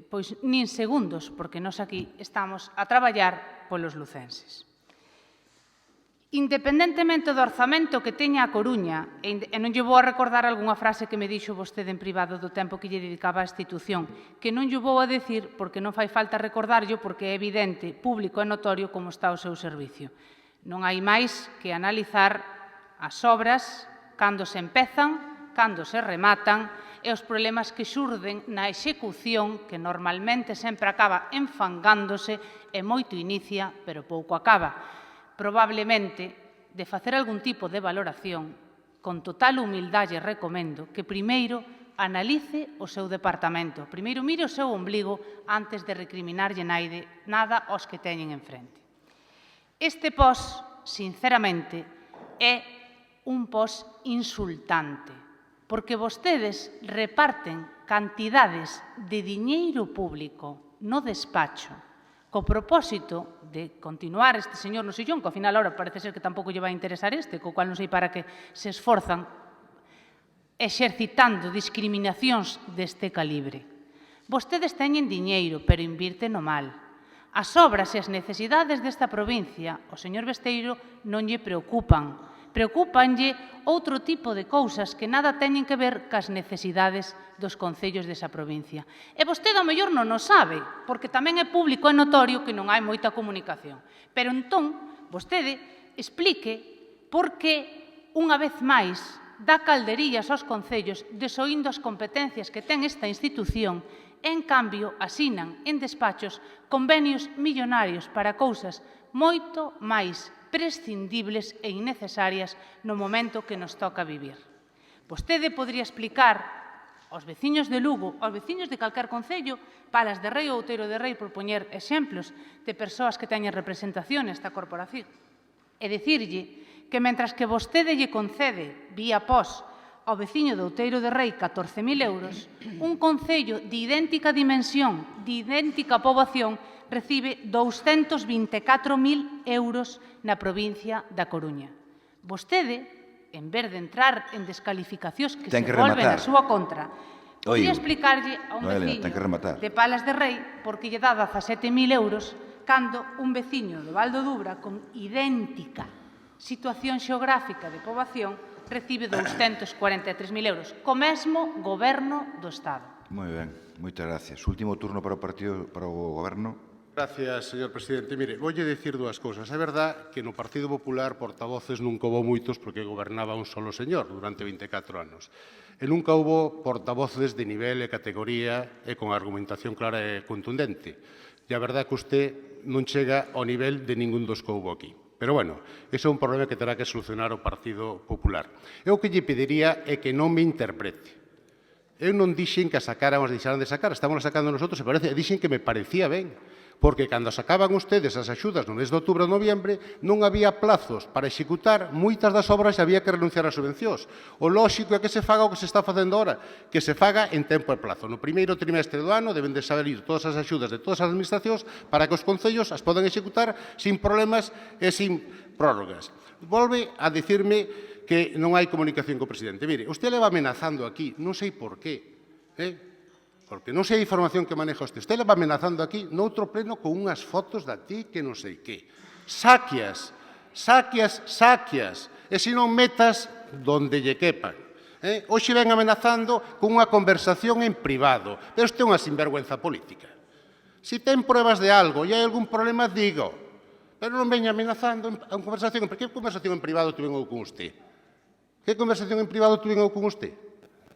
pois nin segundos, porque nós aquí estamos a traballar polos lucenses. Independentemente do orzamento que teña a Coruña, e non lle vou a recordar algunha frase que me dixo vostede en privado do tempo que lle dedicaba á institución, que non lle vou a decir porque non fai falta recordarllo, porque é evidente, público e notorio como está o seu servicio. Non hai máis que analizar as obras, cando se empezan, cando se rematan, e os problemas que xurden na execución, que normalmente sempre acaba enfangándose e moito inicia, pero pouco acaba. Probablemente, de facer algún tipo de valoración, con total humildade recomendo que primeiro analice o seu departamento. Primeiro mire o seu ombligo antes de recriminarlle nada aos que teñen enfrente. Este pos, sinceramente, é un pos insultante, porque vostedes reparten cantidades de diñeiro público no despacho co propósito de continuar este señor no sillón, que ao final ahora parece ser que tampouco lle vai interesar co cual non sei para que se esforzan exercitando discriminacións deste calibre. Vostedes teñen diñeiro, pero invirten no mal. As obras e as necesidades desta provincia, o señor Besteiro, non lle preocupan. Preocúpanlle outro tipo de cousas que nada teñen que ver cas necesidades dos concellos desa provincia. E vostede, ao mellor, non o sabe, porque tamén é público e notorio que non hai moita comunicación. Pero, entón, vostede explique por que, unha vez máis, dá calderillas aos concellos desoíndo as competencias que ten esta institución e, en cambio, asinan en despachos convenios millonarios para cousas moito máis prescindibles e innecesarias no momento que nos toca vivir. Vostede podría explicar aos veciños de Lugo, aos veciños de calquer concello, Palas de Rei ou Outeiro de Rei, por poñer exemplos de persoas que teñen representación nesta corporación, e dicirlle que, mentras que vostede lle concede, vía POS, ao veciño de Outeiro de Rei 14.000 euros, un concello de idéntica dimensión, de idéntica poboación, recibe 224.000 euros na provincia da Coruña. Vostede, en vez de entrar en descalificacións que se volven na súa contra, podría explicarlle a un veciño de Palas de Rei por que lle dá 17.000 euros cando un veciño de Val do Dubra con idéntica situación xeográfica de poboación recibe 243.000 euros, co mesmo goberno do Estado. Moi ben, moitas gracias. Último turno para o goberno. Gracias, señor presidente. Mire, voulle dicir dúas cousas. É verdad que no Partido Popular portavoces nunca houve moitos porque gobernaba un solo señor durante 24 anos. E nunca houve portavoces de nivel e categoría e con argumentación clara e contundente. E a verdad é que usted non chega ao nivel de ningún dos que houve aquí. Pero, bueno, ese é un problema que terá que solucionar o Partido Popular. Eu o que lle pediría é que non me interprete. Eu non dixen que a sacáramos, deixaran de sacar, estamos sacando nosotros, e dixen que me parecía ben. Porque cando sacaban ustedes as axudas no mes de outubro ou noviembre non había plazos para executar moitas das obras e había que renunciar ás subvencións. O lóxico é que se faga o que se está facendo ahora, que se faga en tempo e plazo. No primeiro trimestre do ano deben de salir todas as axudas de todas as administracións para que os concellos as podan executar sin problemas e sin prórrogas. Volve a dicirme que non hai comunicación co presidente. Mire, usted leva amenazando aquí, non sei por qué, porque non sei a información que maneja usted. Usted leva amenazando aquí noutro pleno con unhas fotos da ti que non sei que. Saquias, saquias, saquias. E se non metas donde lle quepan. Hoxe ven amenazando con unha conversación en privado. Pero isto é unha sinvergüenza política. Se ten pruebas de algo e hai algún problema, digo. Pero non veña amenazando a conversación. Que conversación en privado tuven eu con usted? Que conversación en privado tuven eu con usted?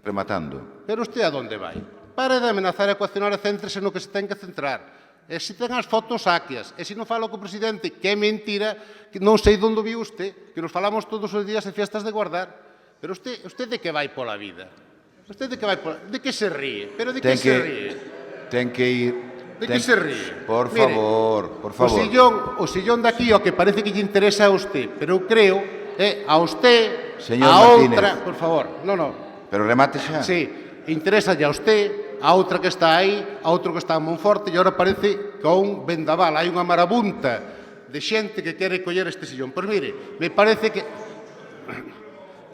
Rematando. Pero usted a donde vai? Pare de amenazar e coaccionar e céntrese no que se ten que centrar. E se ten as fotos saquias, e se non falo co presidente, que é mentira, que non sei onde viu usted, que nos falamos todos os días en fiestas de guardar. Pero usted de que vai pola vida? Usted de que vai pola... De que se ríe? Pero de que se ríe? Ten que ir... De que se ríe? Por favor, por favor. O sillón daqui, o que parece que lle interesa a usted, pero eu creo, a usted, Señor a Martínez. outra... Por favor, non. Pero remate xa. Sí, interesa a usted, a outra que está aí, a outro que está en Monforte, e agora parece que a un vendaval. Hai unha marabunta de xente que quere coller este sillón. Pois mire, me parece que...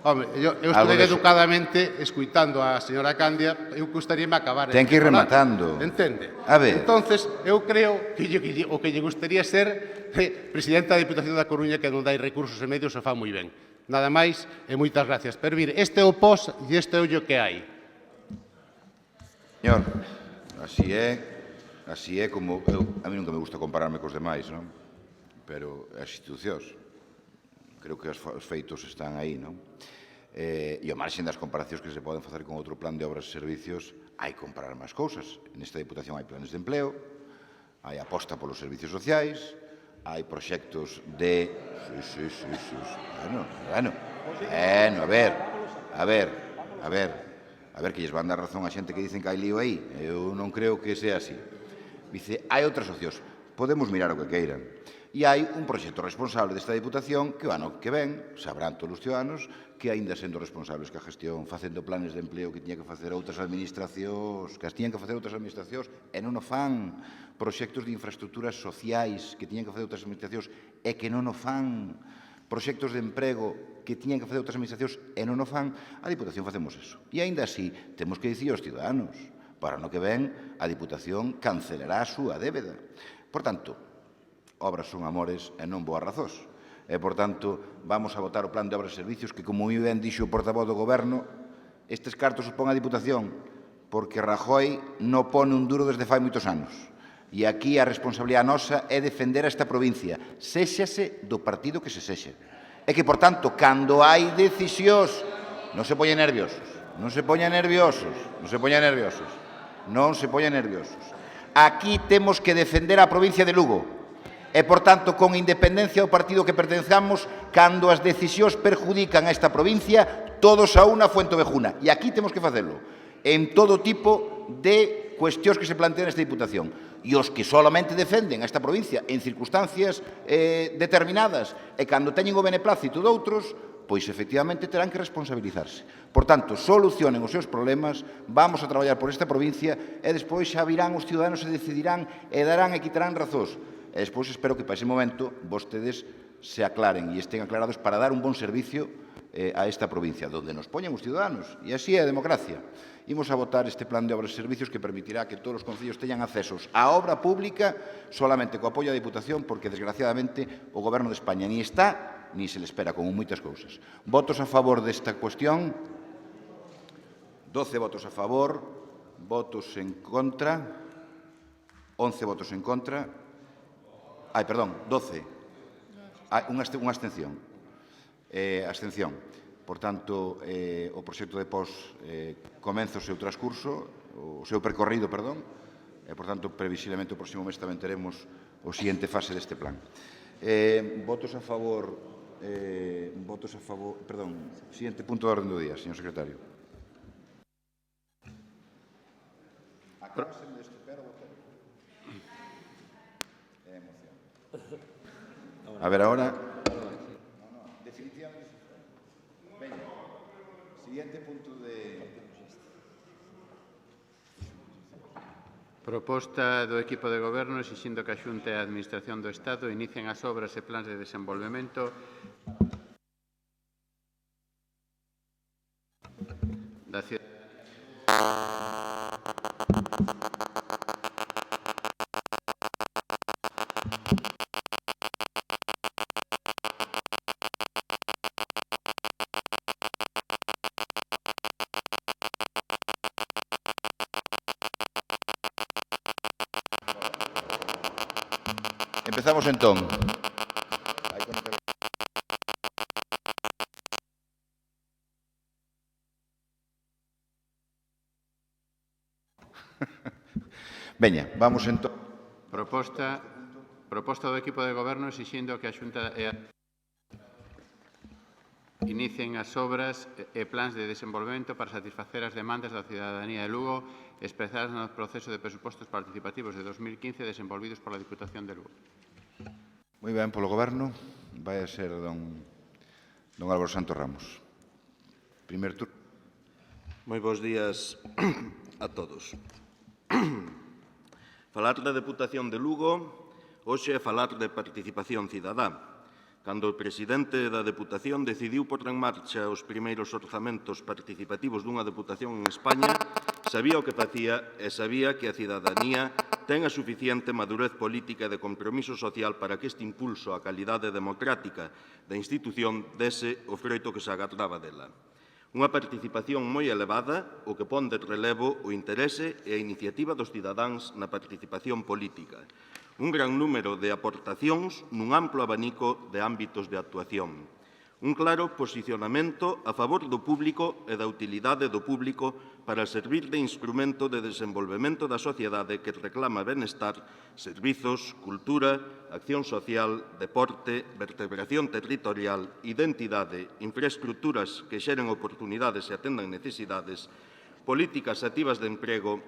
Home, eu estou educadamente escuitando a señora Candia, eu gustaríame acabar... Ten que ir rematando. Entende? A ver. Entonces, eu creo que o que lle gustaría ser presidenta da Diputación da Coruña, que non dai recursos e medios, se fa moi ben. Nada máis e moitas gracias. Pero mire, este é o pos e este é o que hai. Señor, así é como... a mí nunca me gusta compararme cos demais, non? Pero as institucións, creo que os feitos están aí, non? E ao marxen das comparacións que se poden facer con outro plan de obras e servicios, hai que comparar máis cousas. Nesta Diputación hai planes de empleo, hai aposta polos servicios sociais, hai proxectos de... Sí. Bueno, a ver, que lles van dar razón a xente que dicen que hai lío aí. Eu non creo que sea así. Dice, hai outras opcións. Podemos mirar o que queiran. E hai un proxecto responsable desta Diputación que o ano que ven, sabrán todos os ciudadanos, que aínda sendo responsables que a gestión, facendo planes de empleo que tiña que facer outras administracións, que as tiñan que facer outras administracións, e non o fan, proxectos de infraestructuras sociais que tiñan que facer outras administracións e que non o fan, proxectos de emprego que tiñan que facer outras administracións e non o fan, a Diputación facemos eso. E aínda así, temos que dicir aos ciudadanos, para no que ven, a Diputación cancelará a súa débeda. Por tanto, obras son amores e non boas razóns. E, por tanto, vamos a votar o plan de obras e servicios que, como moi ben dixo o portavoz do Goberno, estes cartos os pon a Diputación porque Rajoy non pone un duro desde fai moitos anos. E aquí a responsabilidade nosa é defender esta provincia, séxase do partido que se sexe. E que, por tanto, cando hai decisións, non se poñen nerviosos. Aquí temos que defender a provincia de Lugo. e, por tanto, con independencia do partido que pertenzamos, cando as decisións perjudican a esta provincia, todos a unha Fuentovejuna. E aquí temos que facelo, en todo tipo de cuestións que se plantean nesta Diputación. E os que solamente defenden a esta provincia en circunstancias determinadas e cando teñen o beneplácito de outros, pois efectivamente terán que responsabilizarse. Por tanto, solucionen os seus problemas, vamos a traballar por esta provincia e despois xa virán os ciudadanos e decidirán e darán e quitarán razóns. E despois espero que para ese momento vostedes se aclaren e estén aclarados para dar un bon servicio a esta provincia, donde nos poñen os ciudadanos. E así é a democracia. Imos a votar este plan de obras e servicios que permitirá que todos os concellos teñan accesos á obra pública solamente co apoio da Diputación, porque, desgraciadamente, o Goberno de España ni está ni se le espera, como moitas cousas. Votos a favor desta cuestión? 12 votos a favor, votos en contra, 11 votos en contra, 12. Unha abstención. Abstención. Por tanto, o proxecto de pos comeza o seu transcurso, o seu percorrido, perdón, e, por tanto, previsiblemente o próximo mes tamén teremos o siguiente fase deste plan. Votos a favor, perdón, siguiente punto de orden do día, señor secretario. Acábase de estupar o votar. É emoción. A ver, agora... Definitivamente... Veña, siguiente punto de... Proposta do equipo de goberno exixindo que a Xunta e a Administración do Estado inicien as obras e plans de desenvolvemento da cidade. Empezamos entón. Veña, vamos entón. Proposta do equipo de goberno exixindo que a Xunta inicien as obras e plans de desenvolvemento para satisfacer as demandas da cidadanía de Lugo expresadas no proceso de presupostos participativos de 2015 desenvolvidos pola Diputación de Lugo. Moi ben, polo Goberno, vai a ser don Álvaro Santos Ramos. Primer turno. Moi bons días a todos. Falar da Deputación de Lugo hoxe é falar de participación cidadá. Cando o presidente da Deputación decidiu pôr en marcha os primeiros orzamentos participativos dunha Deputación en España, sabía o que facía e sabía que a cidadanía ten a suficiente madurez política e de compromiso social para que este impulso á calidade democrática da institución dese o froito que se agardaba dela. Unha participación moi elevada, o que pon de relevo o interese e a iniciativa dos cidadáns na participación política. Un gran número de aportacións nun amplo abanico de ámbitos de actuación. Un claro posicionamento a favor do público e da utilidade do público para servir de instrumento de desenvolvemento da sociedade que reclama benestar, servizos, cultura, acción social, deporte, vertebración territorial, identidade, infraestructuras que xeren oportunidades e atendan necesidades, políticas activas de emprego,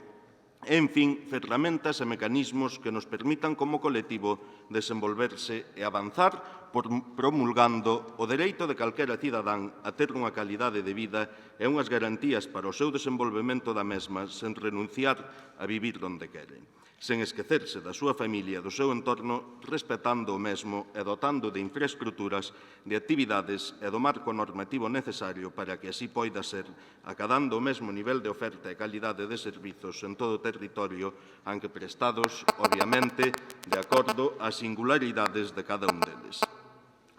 en fin, ferramentas e mecanismos que nos permitan como colectivo desenvolverse e avanzar promulgando o dereito de calquera cidadán a ter unha calidade de vida e unhas garantías para o seu desenvolvemento da mesma sen renunciar a vivir onde quere, sen esquecerse da súa familia e do seu entorno, respetando o mesmo e dotando de infraestructuras, de actividades e do marco normativo necesario para que así poida ser, acadando o mesmo nivel de oferta e calidade de servizos en todo o territorio, aunque prestados, obviamente, de acordo ás singularidades de cada un deles.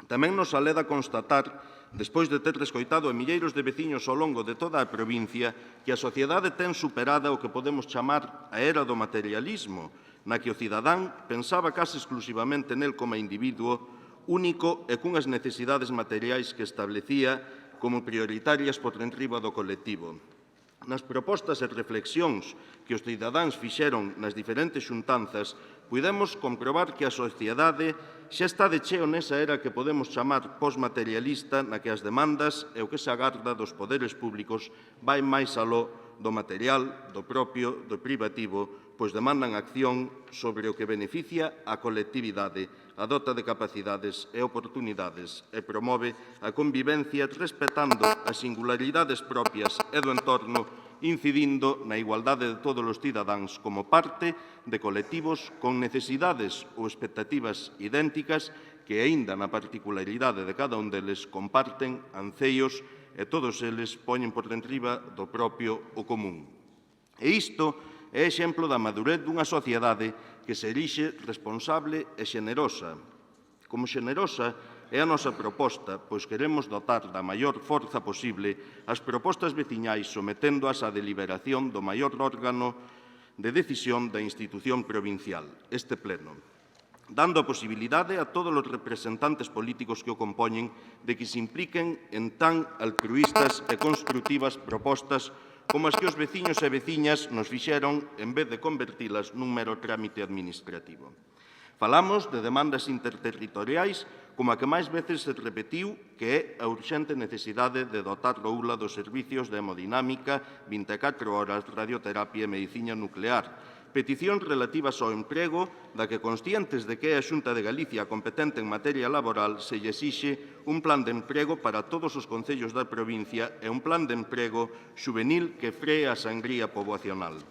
Tamén nos aleda constatar, despois de ter escoitado a milleiros de veciños ao longo de toda a provincia, que a sociedade ten superada o que podemos chamar a era do materialismo, na que o cidadán pensaba case exclusivamente nel como individuo único e cunhas necesidades materiais que establecía como prioritarias por enriba do colectivo. Nas propostas e reflexións que os cidadáns fixeron nas diferentes xuntanzas, puidemos comprobar que a sociedade xa está de cheo nesa era que podemos chamar posmaterialista na que as demandas e o que se agarda dos poderes públicos vai máis aló do material, do propio, do privativo, pois demandan acción sobre o que beneficia a colectividade, a dota de capacidades e oportunidades e promove a convivencia respetando as singularidades propias e do entorno, incidindo na igualdade de todos os cidadáns como parte de colectivos con necesidades ou expectativas idénticas que, aínda na particularidade de cada un deles, comparten ancellos e todos eles poñen por enriba do propio o común. E isto é exemplo da madurez dunha sociedade que se erixe responsable e xenerosa. Como xenerosa é a nosa proposta, pois queremos dotar da maior forza posible as propostas veciñais someténdoas á deliberación do maior órgano de decisión da institución provincial, este pleno, dando a posibilidade a todos os representantes políticos que o compoñen de que se impliquen en tan altruístas e construtivas propostas como as que os veciños e veciñas nos fixeron en vez de convertilas nun mero trámite administrativo. Falamos de demandas interterritoriais como a que máis veces se repetiu, que é a urxente necesidade de dotar o ULA dos servicios de hemodinámica, 24 horas, radioterapia e medicina nuclear. Peticións relativas ao emprego, da que, conscientes de que é a Xunta de Galicia competente en materia laboral, se lle exixe un plan de emprego para todos os concellos da provincia e un plan de emprego xuvenil que free a sangría poboacional.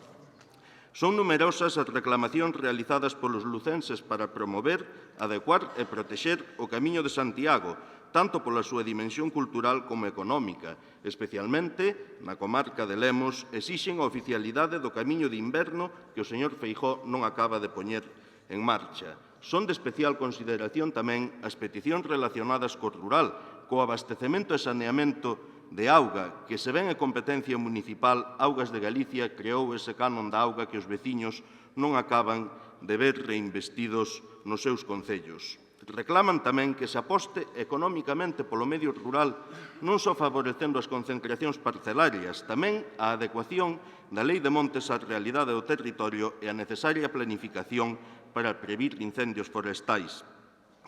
Son numerosas as reclamacións realizadas polos lucenses para promover, adecuar e protexer o Camiño de Santiago, tanto pola súa dimensión cultural como económica. Especialmente, na comarca de Lemos, exixen a oficialidade do Camiño de Inverno que o señor Feijóo non acaba de poñer en marcha. Son de especial consideración tamén as peticións relacionadas co rural, co abastecemento e saneamento de auga, que se ven en competencia municipal, Augas de Galicia creou ese canon da auga que os veciños non acaban de ver reinvestidos nos seus concellos. Reclaman tamén que se aposte económicamente polo medio rural, non só favorecendo as concentracións parcelarias, tamén a adecuación da Lei de Montes á realidade do territorio e a necesaria planificación para previr incendios forestais.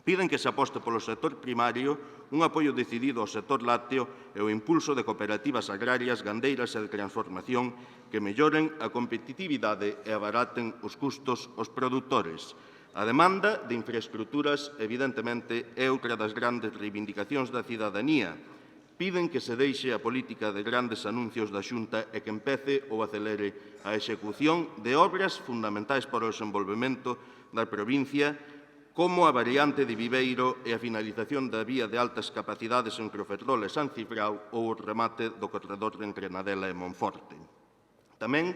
Piden que se aposte polo sector primario, un apoio decidido ao sector lácteo e o impulso de cooperativas agrarias, gandeiras e de transformación que melloren a competitividade e abaraten os custos aos produtores. A demanda de infraestructuras, evidentemente, é outra das grandes reivindicacións da cidadanía. Piden que se deixe a política de grandes anuncios da Xunta e que empece ou acelere a execución de obras fundamentais para o desenvolvemento da provincia, como a variante de Viveiro e a finalización da vía de altas capacidades entre Ferrol e San Cibrao ou o remate do corredor entre Nadela e Monforte. Tamén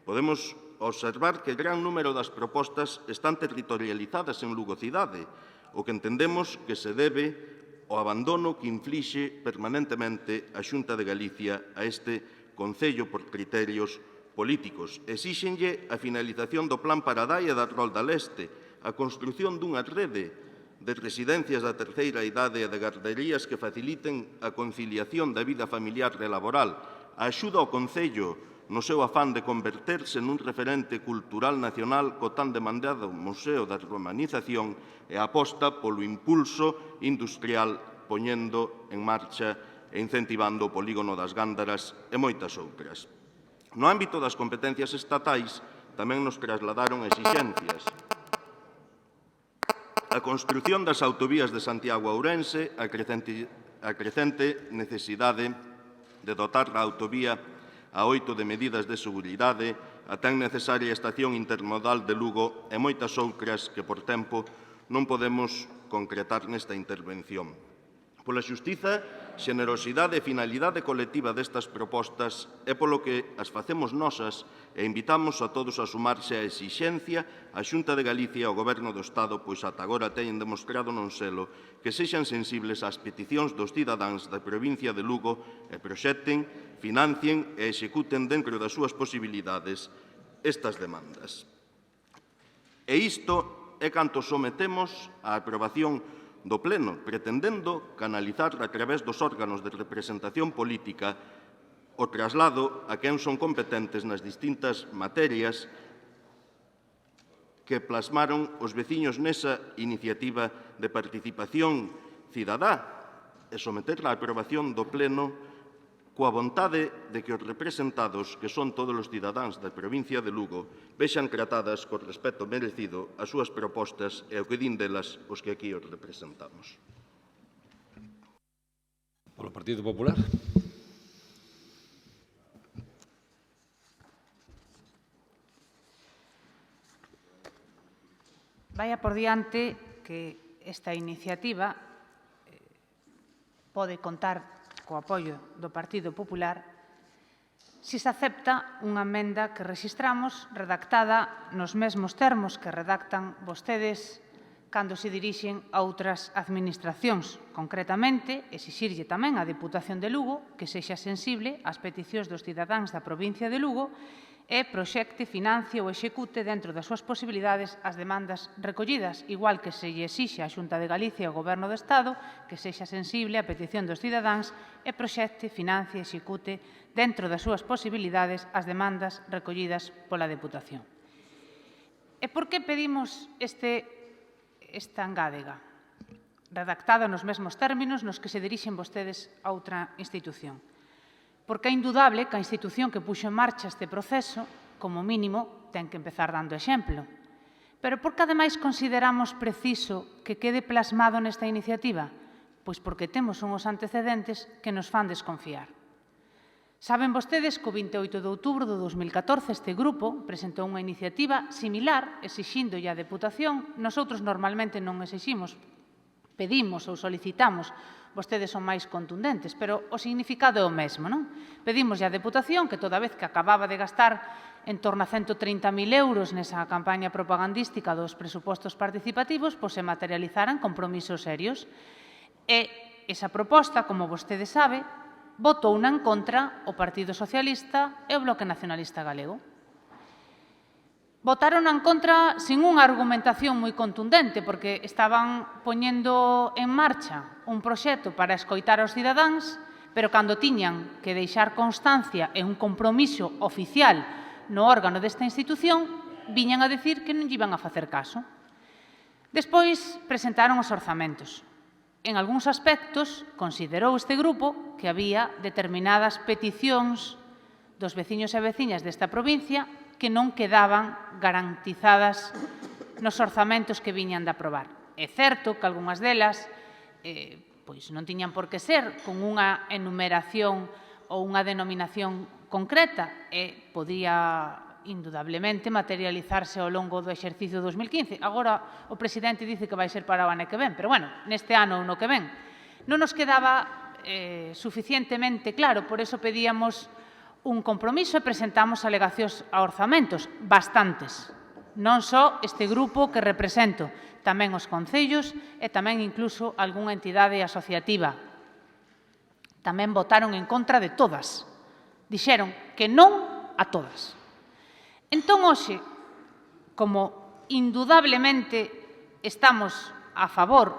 podemos observar que gran número das propostas están territorializadas en Lugo cidade, o que entendemos que se debe ao abandono que inflixe permanentemente a Xunta de Galicia a este concello por criterios políticos. Exíxenlle a finalización do Plan Paradai e da Rolda Leste, a construción dunha rede de residencias da terceira idade e de garderías que faciliten a conciliación da vida familiar e laboral, a axuda ao Concello no seu afán de converterse nun referente cultural nacional co tan demandado Museo da Romanización e a aposta polo impulso industrial poñendo en marcha e incentivando o polígono das Gándaras e moitas outras. No ámbito das competencias estatais tamén nos trasladaron exixencias. A construción das autovías de Santiago a Ourense, a crecente necesidade de dotar a autovía A8 de medidas de seguridade, a tan necesaria estación intermodal de Lugo e moitas outras que, por tempo, non podemos concretar nesta intervención. Pola xustiza, xenerosidade e finalidade colectiva destas propostas é polo que as facemos nosas e invitamos a todos a sumarse á exixencia a Xunta de Galicia e ao Goberno do Estado, pois ata agora teñen demostrado non selo, que sexan sensibles ás peticións dos cidadáns da provincia de Lugo e proxecten, financien e executen dentro das súas posibilidades estas demandas. E isto é canto sometemos á aprobación do Pleno, pretendendo canalizar a través dos órganos de representación política o traslado a quen son competentes nas distintas materias que plasmaron os veciños nesa iniciativa de participación cidadá e someterla á aprobación do Pleno coa vontade de que os representados, que son todos os cidadáns da provincia de Lugo, vexan tratadas co respeto merecido as súas propostas e o que din delas os que aquí os representamos. Polo Partido Popular. Vaya por diante que esta iniciativa pode contar co apoio do Partido Popular se se acepta unha emenda que rexistramos redactada nos mesmos termos que redactan vostedes cando se dirixen a outras administracións. Concretamente, exixirlle tamén á Deputación de Lugo que sexa sensible ás peticións dos cidadáns da provincia de Lugo e proxecte, financie ou execute dentro das súas posibilidades as demandas recollidas, igual que se lle exixe á Xunta de Galicia e ao Goberno do Estado que sexa sensible á petición dos cidadáns e proxecte, financie e execute dentro das súas posibilidades as demandas recollidas pola Deputación. E por que pedimos esta engádega, redactada nos mesmos términos nos que se dirixen vostedes a outra institución? Porque é indudable que a institución que puxo en marcha este proceso, como mínimo, ten que empezar dando exemplo. Pero por que, ademais, consideramos preciso que quede plasmado nesta iniciativa? Pois porque temos uns antecedentes que nos fan desconfiar. Saben vostedes que o 28 de outubro de 2014 este grupo presentou unha iniciativa similar exixíndolle á Deputación. Nosotros normalmente non exiximos, pedimos ou solicitamos, vostedes son máis contundentes, pero o significado é o mesmo, non? Pedimos á Deputación que toda vez que acababa de gastar en torno a 130.000 euros nesa campaña propagandística dos presupostos participativos, pois se materializaran compromisos serios. E esa proposta, como vostede sabe, votou en contra o Partido Socialista e o Bloque Nacionalista Galego. Votaron en contra sin unha argumentación moi contundente, porque estaban poñendo en marcha un proxecto para escoitar aos cidadáns, pero cando tiñan que deixar constancia e un compromiso oficial no órgano desta institución, viñan a decir que non lle iban a facer caso. Despois presentaron os orzamentos. En algúns aspectos, considerou este grupo que había determinadas peticións dos veciños e veciñas desta provincia que non quedaban garantizadas nos orzamentos que viñan de aprobar. É certo que algunhas delas pois non tiñan por que ser con unha enumeración ou unha denominación concreta e podía indudablemente materializarse ao longo do exercicio 2015. Agora o presidente dice que vai ser para o ano que ven, pero bueno, neste ano ou no que ven. Non nos quedaba suficientemente claro, por eso pedíamos un compromiso e presentamos alegacións a orzamentos, bastantes. Non só este grupo que represento, tamén os concellos e tamén incluso algunha entidade asociativa. Tamén votaron en contra de todas. Dixeron que non a todas. Entón, hoxe, como indudablemente estamos a favor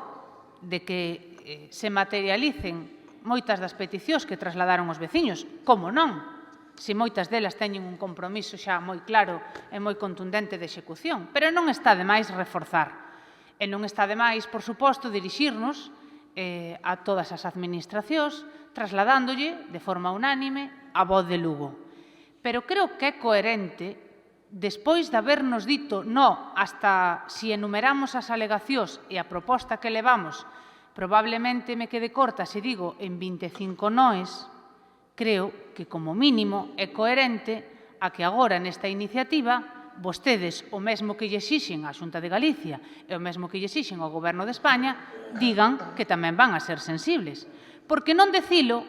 de que se materialicen moitas das peticións que trasladaron os veciños, como non, se moitas delas teñen un compromiso xa moi claro e moi contundente de execución, pero non está de máis reforzar. E non está de máis, por suposto, dirixirnos a todas as administracións, trasladándolle de forma unánime a voz de Lugo. Pero creo que é coherente, despois de habernos dito no hasta si enumeramos as alegacións e a proposta que levamos, probablemente me quede corta se digo en 25 noes, creo que como mínimo é coherente a que agora nesta iniciativa vostedes o mesmo que lle exixen á Xunta de Galicia e o mesmo que lle exixen ao Goberno de España digan que tamén van a ser sensibles. Porque non dicilo,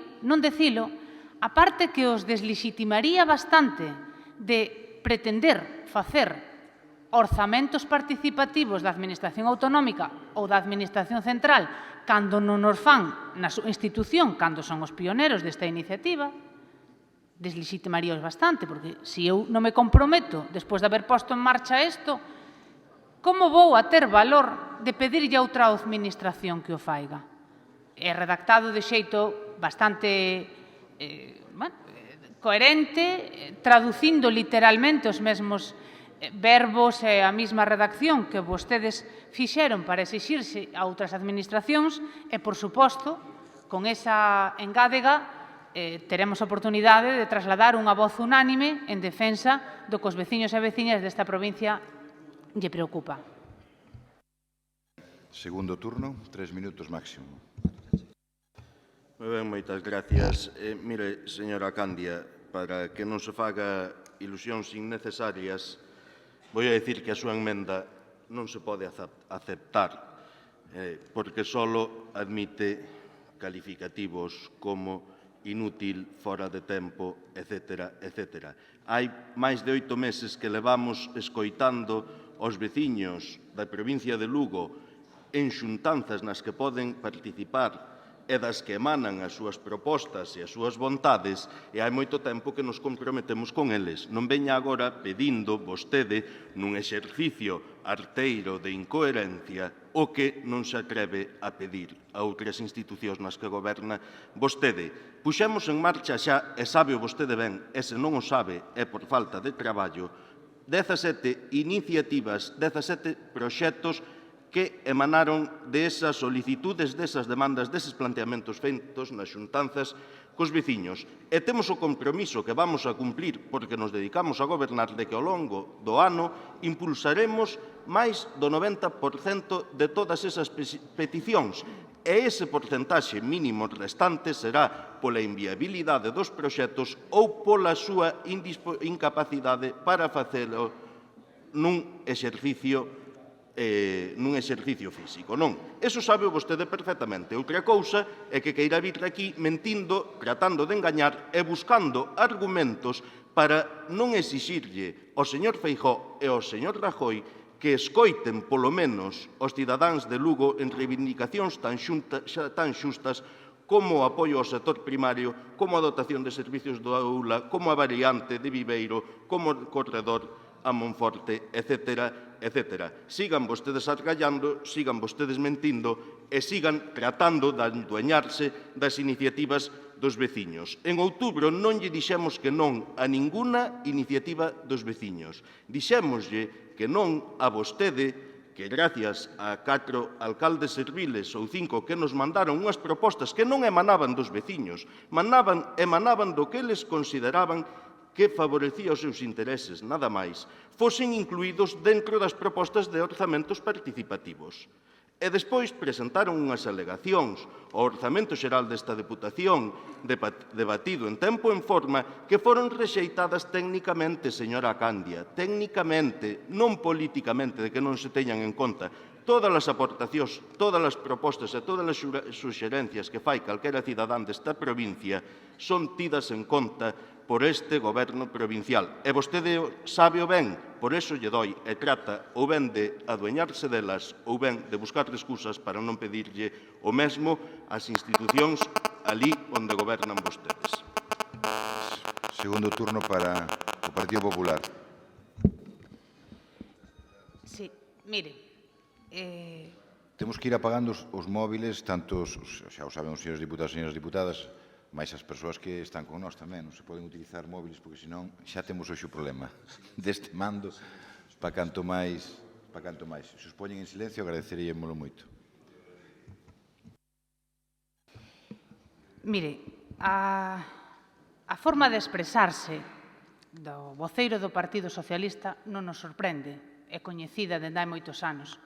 aparte que os deslegitimaría bastante de pretender facer orzamentos participativos da Administración Autonómica ou da Administración Central cando non nos fan na súa institución, cando son os pioneros desta iniciativa, deslegitimaríos bastante, porque se eu non me comprometo, despois de haber posto en marcha isto, como vou a ter valor de pedirlle a outra administración que o faiga? É redactado de xeito bastante coherente, traducindo literalmente os mesmos verbos e a mesma redacción que vostedes fixeron para exixirse a outras administracións e, por suposto, con esa engádega teremos oportunidade de trasladar unha voz unánime en defensa do que os veciños e veciñas desta provincia lle preocupa. Segundo turno, 3 minutos máximo. Moi ben, moitas gracias. Mire, señora Candia, para que non se faga ilusións innecesarias, vou a dicir que a súa emenda non se pode aceptar porque só admite calificativos como inútil, fora de tempo, etc. etc. Hai máis de 8 meses que levamos escoitando aos veciños da provincia de Lugo en xuntanzas nas que poden participar e das que emanan as súas propostas e as súas vontades, e hai moito tempo que nos comprometemos con eles. Non veña agora pedindo vostede nun exercicio arteiro de incoherencia o que non se atreve a pedir a outras institucións nas que goberna vostede. Puxemos en marcha xa, e sabe vostede ben, e se non o sabe é por falta de traballo, 17 iniciativas, 17 proxectos que emanaron desas solicitudes, desas demandas, deses planteamentos feitos nas xuntanzas cos veciños. E temos o compromiso que vamos a cumplir, porque nos dedicamos a gobernar, de que ao longo do ano impulsaremos máis do 90% de todas esas peticións. E ese porcentaxe mínimo restante será pola inviabilidade dos proxectos ou pola súa incapacidade para facelo nun exercicio físico. Non, eso sabe vostede perfectamente. Outra cousa é que queira vir aquí mentindo, tratando de engañar e buscando argumentos para non exixirlle ao señor Feijóo e ao señor Rajoy que escoiten, polo menos, os cidadáns de Lugo en reivindicacións tan xustas como o apoio ao sector primario, como a dotación de servicios do aula, como a variante de Viveiro, como o corredor a Monforte, etc. etc. Sigan vostedes argallando, sigan vostedes mentindo e sigan tratando de adueñarse das iniciativas dos veciños. En outubro non lle dixemos que non a ninguna iniciativa dos veciños. Dixémoslle que non a vostede, que gracias a 4 alcaldes serviles ou 5 que nos mandaron unhas propostas que non emanaban dos veciños, emanaban do que eles consideraban que favorecía os seus intereses, nada máis, fosen incluídos dentro das propostas de orzamentos participativos. E despois presentaron unhas alegacións ao Orzamento Xeral desta Deputación debatido en tempo e en forma que foron rexeitadas técnicamente, señora Candia, técnicamente, non políticamente, de que non se teñan en conta. Todas as aportacións, todas as propostas e todas as suxerencias que fai calquera cidadán desta provincia son tidas en conta por este goberno provincial. E vostede sabe o ben, por eso lle doi e trata ou ben de adueñarse delas ou ben de buscar excusas para non pedirlle o mesmo ás institucións ali onde gobernan vostedes. Segundo turno para o Partido Popular. Sí, mire, temos que ir apagando os móviles, tantos, xa o saben os señores diputados e señoras diputadas, máis as persoas que están con nós tamén. Non se poden utilizar móviles porque senón xa temos hoxe o problema deste mando para canto máis. Se os poñen en silencio agradeceríamolo moito. mire, a forma de expresarse do voceiro do Partido Socialista non nos sorprende, é coñecida dende hai moitos anos.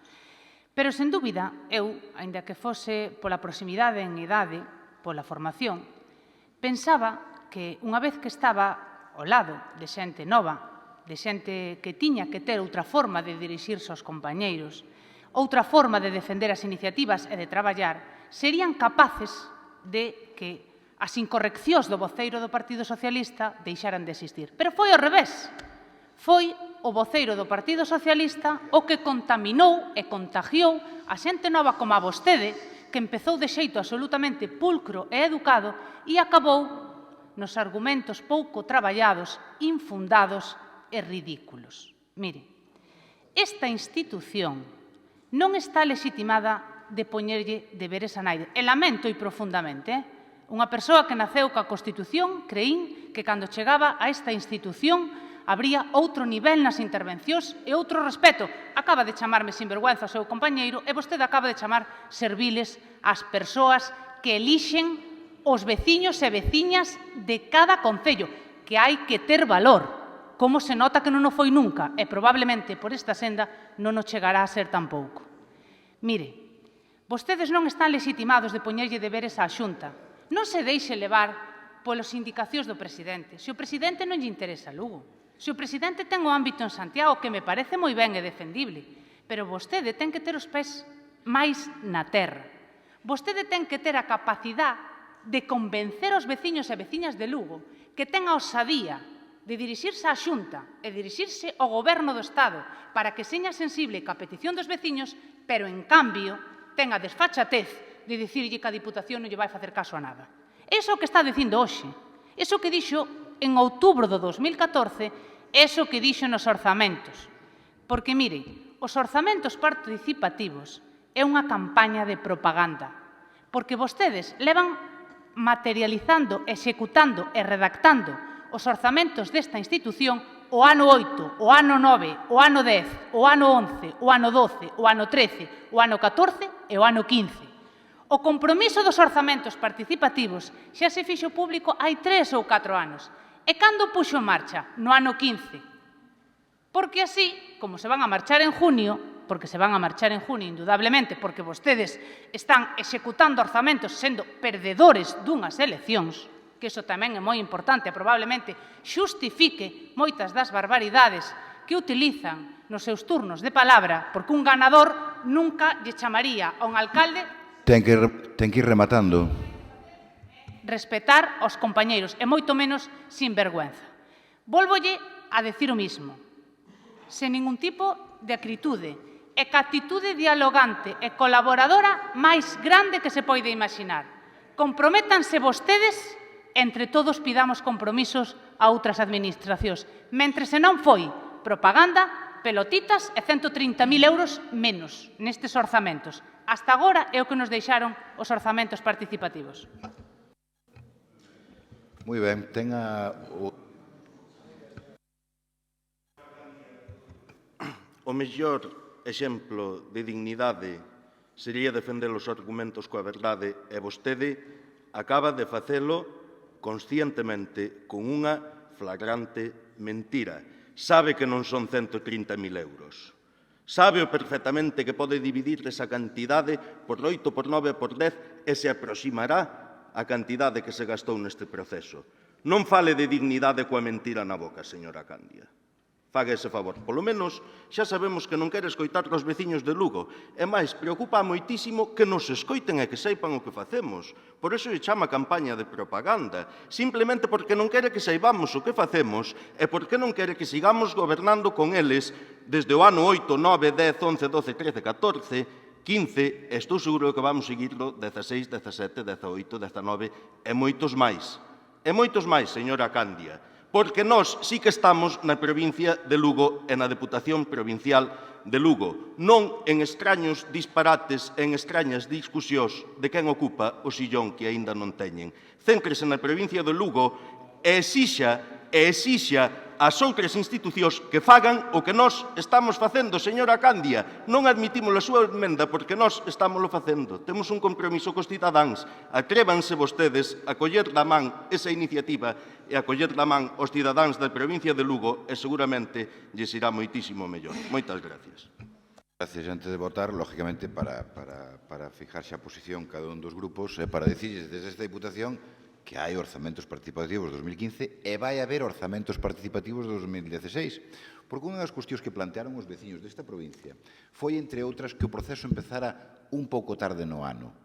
Pero, sen dúbida, eu, aínda que fose pola proximidade en idade, pola formación, pensaba que, unha vez que estaba ao lado de xente nova, de xente que tiña que ter outra forma de dirixirse aos compañeiros, outra forma de defender as iniciativas e de traballar, serían capaces de que as incorreccións do voceiro do Partido Socialista deixaran de existir. Pero foi ao revés. Foi o voceiro do Partido Socialista o que contaminou e contagiou a xente nova como a vostede, que empezou de xeito absolutamente pulcro e educado e acabou nos argumentos pouco traballados, infundados e ridículos. Mire, esta institución non está legitimada de poñerlle deberes a naide. E lamento profundamente, unha persoa que naceu coa Constitución, creín que cando chegaba a esta institución habría outro nivel nas intervencións e outro respeto. Acaba de chamarme sinvergüenza o seu compañeiro e vostede acaba de chamar serviles ás persoas que elixen os veciños e veciñas de cada concello, que hai que ter valor. Como se nota que non o foi nunca e probablemente por esta senda non o chegará a ser tampouco. Mire, vostedes non están legitimados de poñerlle deberes á Xunta. Non se deixe levar polas indicacións do presidente. Se o presidente non lle interesa Lugo, se o presidente ten o ámbito en Santiago, que me parece moi ben e defendible, pero vostede ten que ter os pés máis na terra. Vostede ten que ter a capacidade de convencer os veciños e veciñas de Lugo que ten a osadía de dirixirse á Xunta e dirixirse ao Goberno do Estado para que seña sensible ca petición dos veciños, pero, en cambio, ten a desfachatez de dicirlle que a Diputación non lle vai facer caso a nada. Iso que está dicindo hoxe, iso que dixo en outubro do 2014, iso que dixo nos orzamentos. Porque, mire, os orzamentos participativos é unha campaña de propaganda, porque vostedes levan materializando, executando e redactando os orzamentos desta institución o ano 8, o ano 9, o ano 10, o ano 11, o ano 12, o ano 13, o ano 14 e o ano 15. O compromiso dos orzamentos participativos xa se fixo público hai 3 ou 4 anos. E cando puxo en marcha? No ano 15. Porque así, como se van a marchar en junio, indudablemente, porque vostedes están executando orzamentos sendo perdedores dunhas eleccións, que iso tamén é moi importante e probablemente xustifique moitas das barbaridades que utilizan nos seus turnos de palabra, porque un ganador nunca lle chamaría a un alcalde. Ten que ir rematando. Respetar aos compañeiros e moito menos sinvergüenza. Vólvolle a decir o mismo, sen ningún tipo de acritude e ca actitude dialogante e colaboradora máis grande que se poide imaginar. Comprométanse vostedes, entre todos pidamos compromisos a outras administracións, mentre se non foi propaganda, pelotitas e 130.000 euros menos nestes orzamentos. Hasta agora é o que nos deixaron os orzamentos participativos. Moi ben, O mellor exemplo de dignidade sería defender os argumentos coa verdade e vostede acaba de facelo conscientemente con unha flagrante mentira. Sabe que non son 130.000 euros. Sábeo perfectamente que pode dividir esa cantidade por 8, por 9, por 10 e se aproximará a cantidade que se gastou neste proceso. Non fale de dignidade coa mentira na boca, señora Candia. Faga ese favor. Polo menos xa sabemos que non quere escoitar os veciños de Lugo. E máis, preocupa moitísimo que nos escoiten e que saipan o que facemos. Por iso lle chama campaña de propaganda. Simplemente porque non quere que saibamos o que facemos e porque non quere que sigamos gobernando con eles desde o ano 8, 9, 10, 11, 12, 13, 14, 15, estou seguro que vamos seguirlo 16, 17, 18, 19 e moitos máis. E moitos máis, señora Candia. Porque nós sí que estamos na provincia de Lugo e na Deputación Provincial de Lugo, non en extraños disparates, en extrañas discusións de quen ocupa o sillón que aínda non teñen. Céntrese na provincia de Lugo e exixa ás outras institucións que fagan o que nós estamos facendo, señora Candia. Non admitimos a súa emenda porque nós estámoslo facendo. Temos un compromiso cos cidadáns. Atrévanse vostedes a coller da man esa iniciativa e a coller da man os cidadáns da provincia de Lugo e seguramente lles irá moitísimo mellor. Moitas gracias. Gracias. Antes de votar, lógicamente, para fijarse a posición cada un dos grupos, para dicirles desde esta Diputación que hai orzamentos participativos de 2015 e vai haber orzamentos participativos de 2016. Porque unha das cuestións que plantearon os veciños desta provincia foi, entre outras, que o proceso empezara un pouco tarde no ano.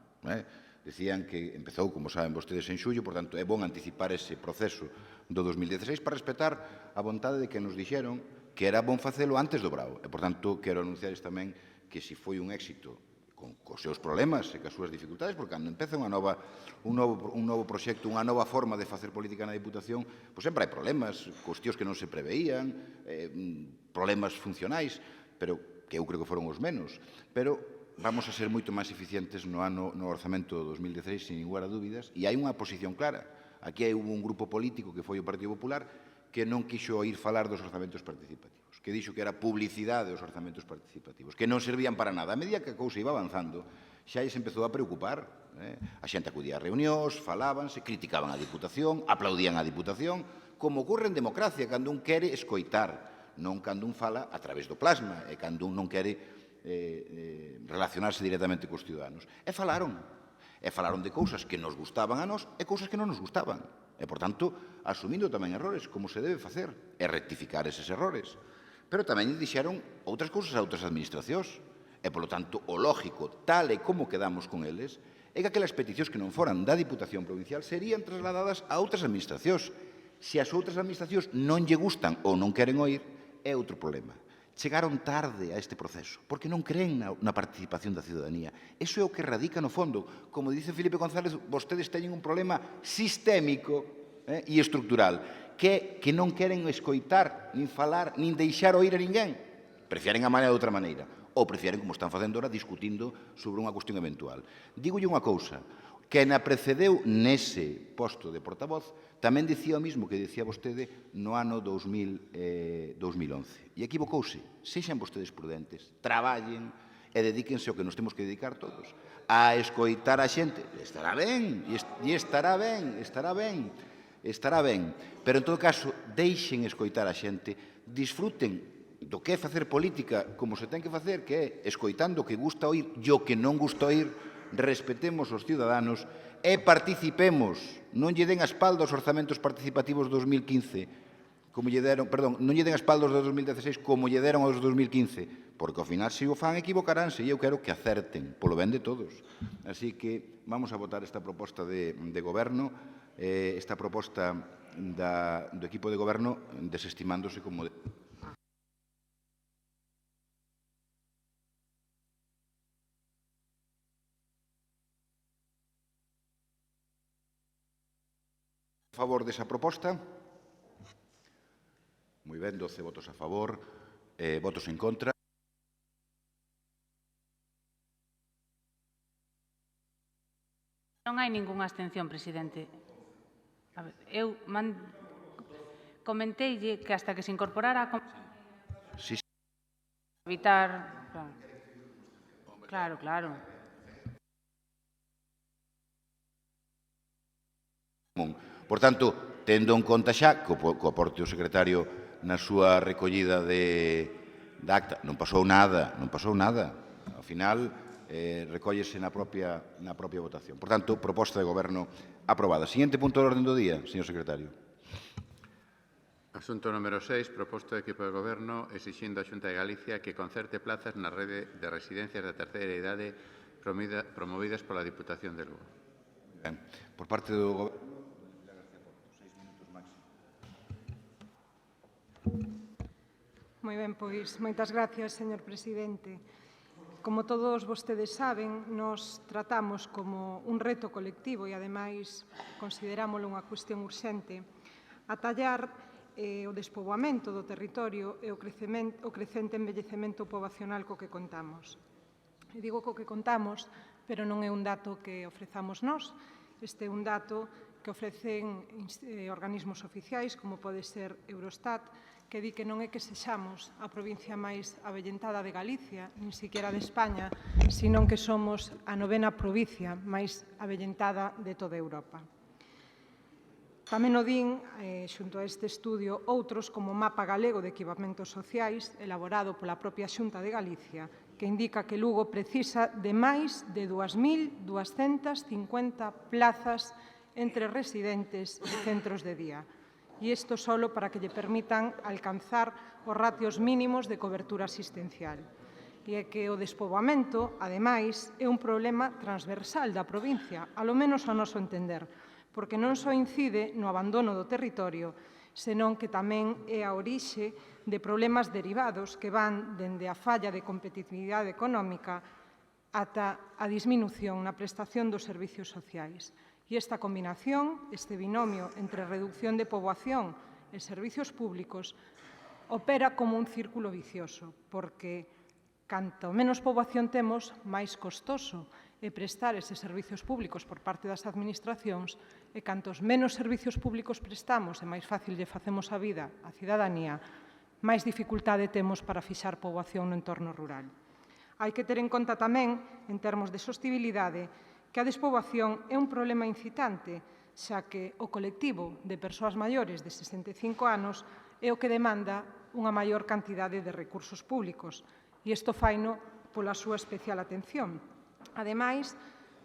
Decían que empezou, como saben vostedes, en xullo, por tanto, é bon anticipar ese proceso do 2016 para respetar a vontade de que nos dixeron que era bon facelo antes do brao. E, por tanto, quero anunciarles tamén que se foi un éxito cos seus problemas e cas súas dificultades, porque cando empeza un novo proxecto, unha nova forma de facer política na Diputación, pois sempre hai problemas, cuestións que non se preveían, problemas funcionais, pero que eu creo que foron os menos. Pero vamos a ser moito máis eficientes no orzamento do 2016, sin ninguna dúbidas, e hai unha posición clara. Aquí hai un grupo político que foi o Partido Popular que non quixo oír falar dos orzamentos participativos, que dixo que era publicidade os orzamentos participativos, que non servían para nada. A medida que a cousa iba avanzando, xa lles empezou a preocupar. A xente acudía a reunións, falábanse, criticaban a Diputación, aplaudían a Diputación, como ocorre en democracia, cando un quere escoitar, non cando un fala a través do plasma, e cando un non quere relacionarse directamente cos ciudadanos. E falaron de cousas que nos gustaban a nós e cousas que non nos gustaban. E, por tanto, asumindo tamén errores, como se debe facer, e rectificar eses errores. Pero tamén dixeron outras cousas a outras administracións. E, polo tanto, o lógico, tal e como quedamos con eles, é que aquelas peticións que non foran da Diputación Provincial serían trasladadas a outras administracións. Se as outras administracións non lle gustan ou non queren oír, é outro problema. Chegaron tarde a este proceso, porque non creen na participación da ciudadanía. Iso é o que radica no fondo. Como dice Felipe González, vostedes teñen un problema sistémico e estructural, que non queren escoitar, nin falar, nin deixar oír a ninguén. Prefieren a maneira de outra maneira. Ou prefieren, como están facendo ahora, discutindo sobre unha cuestión eventual. Dígolle unha cousa, que na precedeu nese posto de portavoz tamén dicía o mismo que dicía vostede no ano 2011. E equivocouse. Sexan vostedes prudentes, traballen e dedíquense ao que nos temos que dedicar todos. A escoitar a xente. Estará ben, e estará ben, estará ben, estará ben. Pero, en todo caso, deixen escoitar a xente, disfruten do que é facer política como se ten que facer, que é escoitando o que gusta oír e o que non gusta oír, respetemos os ciudadanos e participemos. Non lle den a espalda aos orzamentos participativos de 2015, como lle deron, perdón, non lle den a espalda aos de 2016 como lle deron aos de 2015, porque ao final se o fan equivocaránse e eu quero que acerten, polo ben de todos. Así que vamos a votar esta proposta de goberno, esta proposta do equipo de goberno desestimándose como... A favor desa proposta. Moi ben, 12 votos a favor, votos en contra. Non hai ningunha abstención, presidente. A ver, eu comenteille que hasta que se incorporara Sí, sí. evitar... Claro, claro. Por tanto, tendo en conta xa, co aporte do secretario na súa recollida da acta, non pasou nada, non pasou nada. Ao final, recóllese na propia votación. Por tanto, proposta de goberno aprobada. Siguiente punto de orden do día, señor secretario. Asunto número 6, proposta do equipo de goberno exixindo á Xunta de Galicia que concerte plazas na rede de residencias da terceira idade promovidas pola Diputación de Lugo. Ben, por parte do goberno... Moi ben, pois, moitas gracias, señor presidente. Como todos vostedes saben, nos tratamos como un reto colectivo e, ademais, considerámoslo unha cuestión urxente, atallar o despoboamento do territorio e o crecente envellecemento poboacional co que contamos. E digo co que contamos, pero non é un dato que ofrezamos nós. Este é un dato que ofrecen organismos oficiais, como pode ser Eurostat, que di que non é que sexamos a provincia máis avellentada de Galicia, nin siquiera de España, sino que somos a 9ª provincia máis avellentada de toda Europa. Tamén o din, xunto a este estudio, outros como o Mapa Galego de Equipamentos Sociais, elaborado pola propia Xunta de Galicia, que indica que Lugo precisa de máis de 2.250 plazas entre residentes e centros de día. E isto solo para que lle permitan alcanzar os ratios mínimos de cobertura asistencial. E é que o despoboamento, ademais, é un problema transversal da provincia, alo menos ao noso entender, porque non só incide no abandono do territorio, senón que tamén é a orixe de problemas derivados que van dende a falla de competitividade económica ata a disminución na prestación dos servicios sociais. E esta combinación, este binomio entre reducción de poboación e servicios públicos, opera como un círculo vicioso, porque Canto menos poboación temos, máis costoso é prestar eses servizos públicos por parte das administracións e cantos menos servizos públicos prestamos e máis fácil lle facemos a vida á cidadanía, máis dificultade temos para fixar poboación no entorno rural. Hai que ter en conta tamén, en termos de sostibilidade, que a despoboación é un problema incitante, xa que o colectivo de persoas maiores de 65 anos é o que demanda unha maior cantidade de recursos públicos, e isto faino pola súa especial atención. Ademais,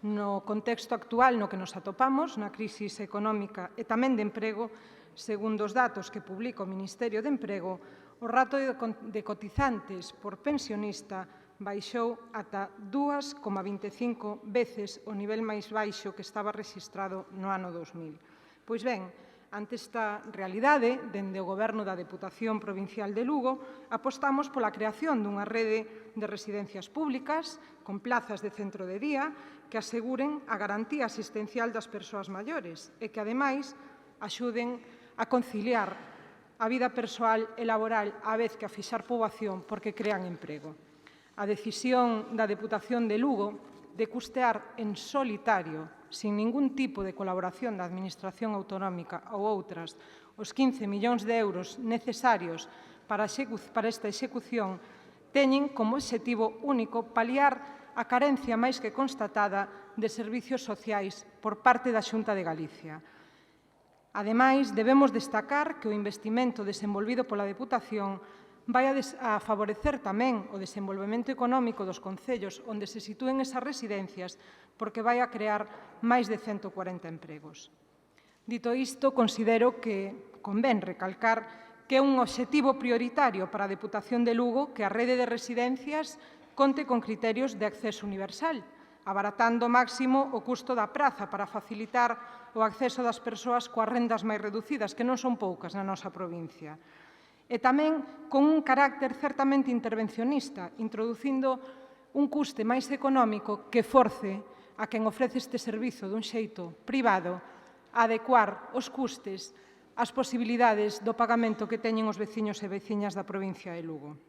no contexto actual no que nos atopamos, na crisis económica e tamén de emprego, segundo os datos que publica o Ministerio de Emprego, o rato de cotizantes por pensionista baixou ata 2,25 veces o nivel máis baixo que estaba rexistrado no ano 2000. Pois ben, ante esta realidade, dende o Goberno da Deputación Provincial de Lugo, apostamos pola creación dunha rede de residencias públicas con plazas de centro de día que aseguren a garantía asistencial das persoas maiores e que, ademais, axuden a conciliar a vida persoal e laboral á vez que a fixar poboación porque crean emprego. A decisión da Deputación de Lugo de custear en solitario, sin ningún tipo de colaboración da Administración autonómica ou outras, os 15 millóns de euros necesarios para esta execución, teñen como obxectivo único paliar a carencia máis que constatada de servizos sociais por parte da Xunta de Galicia. Ademais, debemos destacar que o investimento desenvolvido pola Deputación vai a favorecer tamén o desenvolvemento económico dos concellos onde se sitúen esas residencias porque vai a crear máis de 140 empregos. Dito isto, considero que convén recalcar que é un obxectivo prioritario para a Deputación de Lugo que a rede de residencias conte con criterios de acceso universal, abaratando ao máximo o custo da praza para facilitar o acceso das persoas coas rendas máis reducidas, que non son poucas na nosa provincia. E tamén con un carácter certamente intervencionista, introducindo un custe máis económico que force a quen ofrece este servizo dun xeito privado a adecuar os custes ás posibilidades do pagamento que teñen os veciños e veciñas da provincia de Lugo.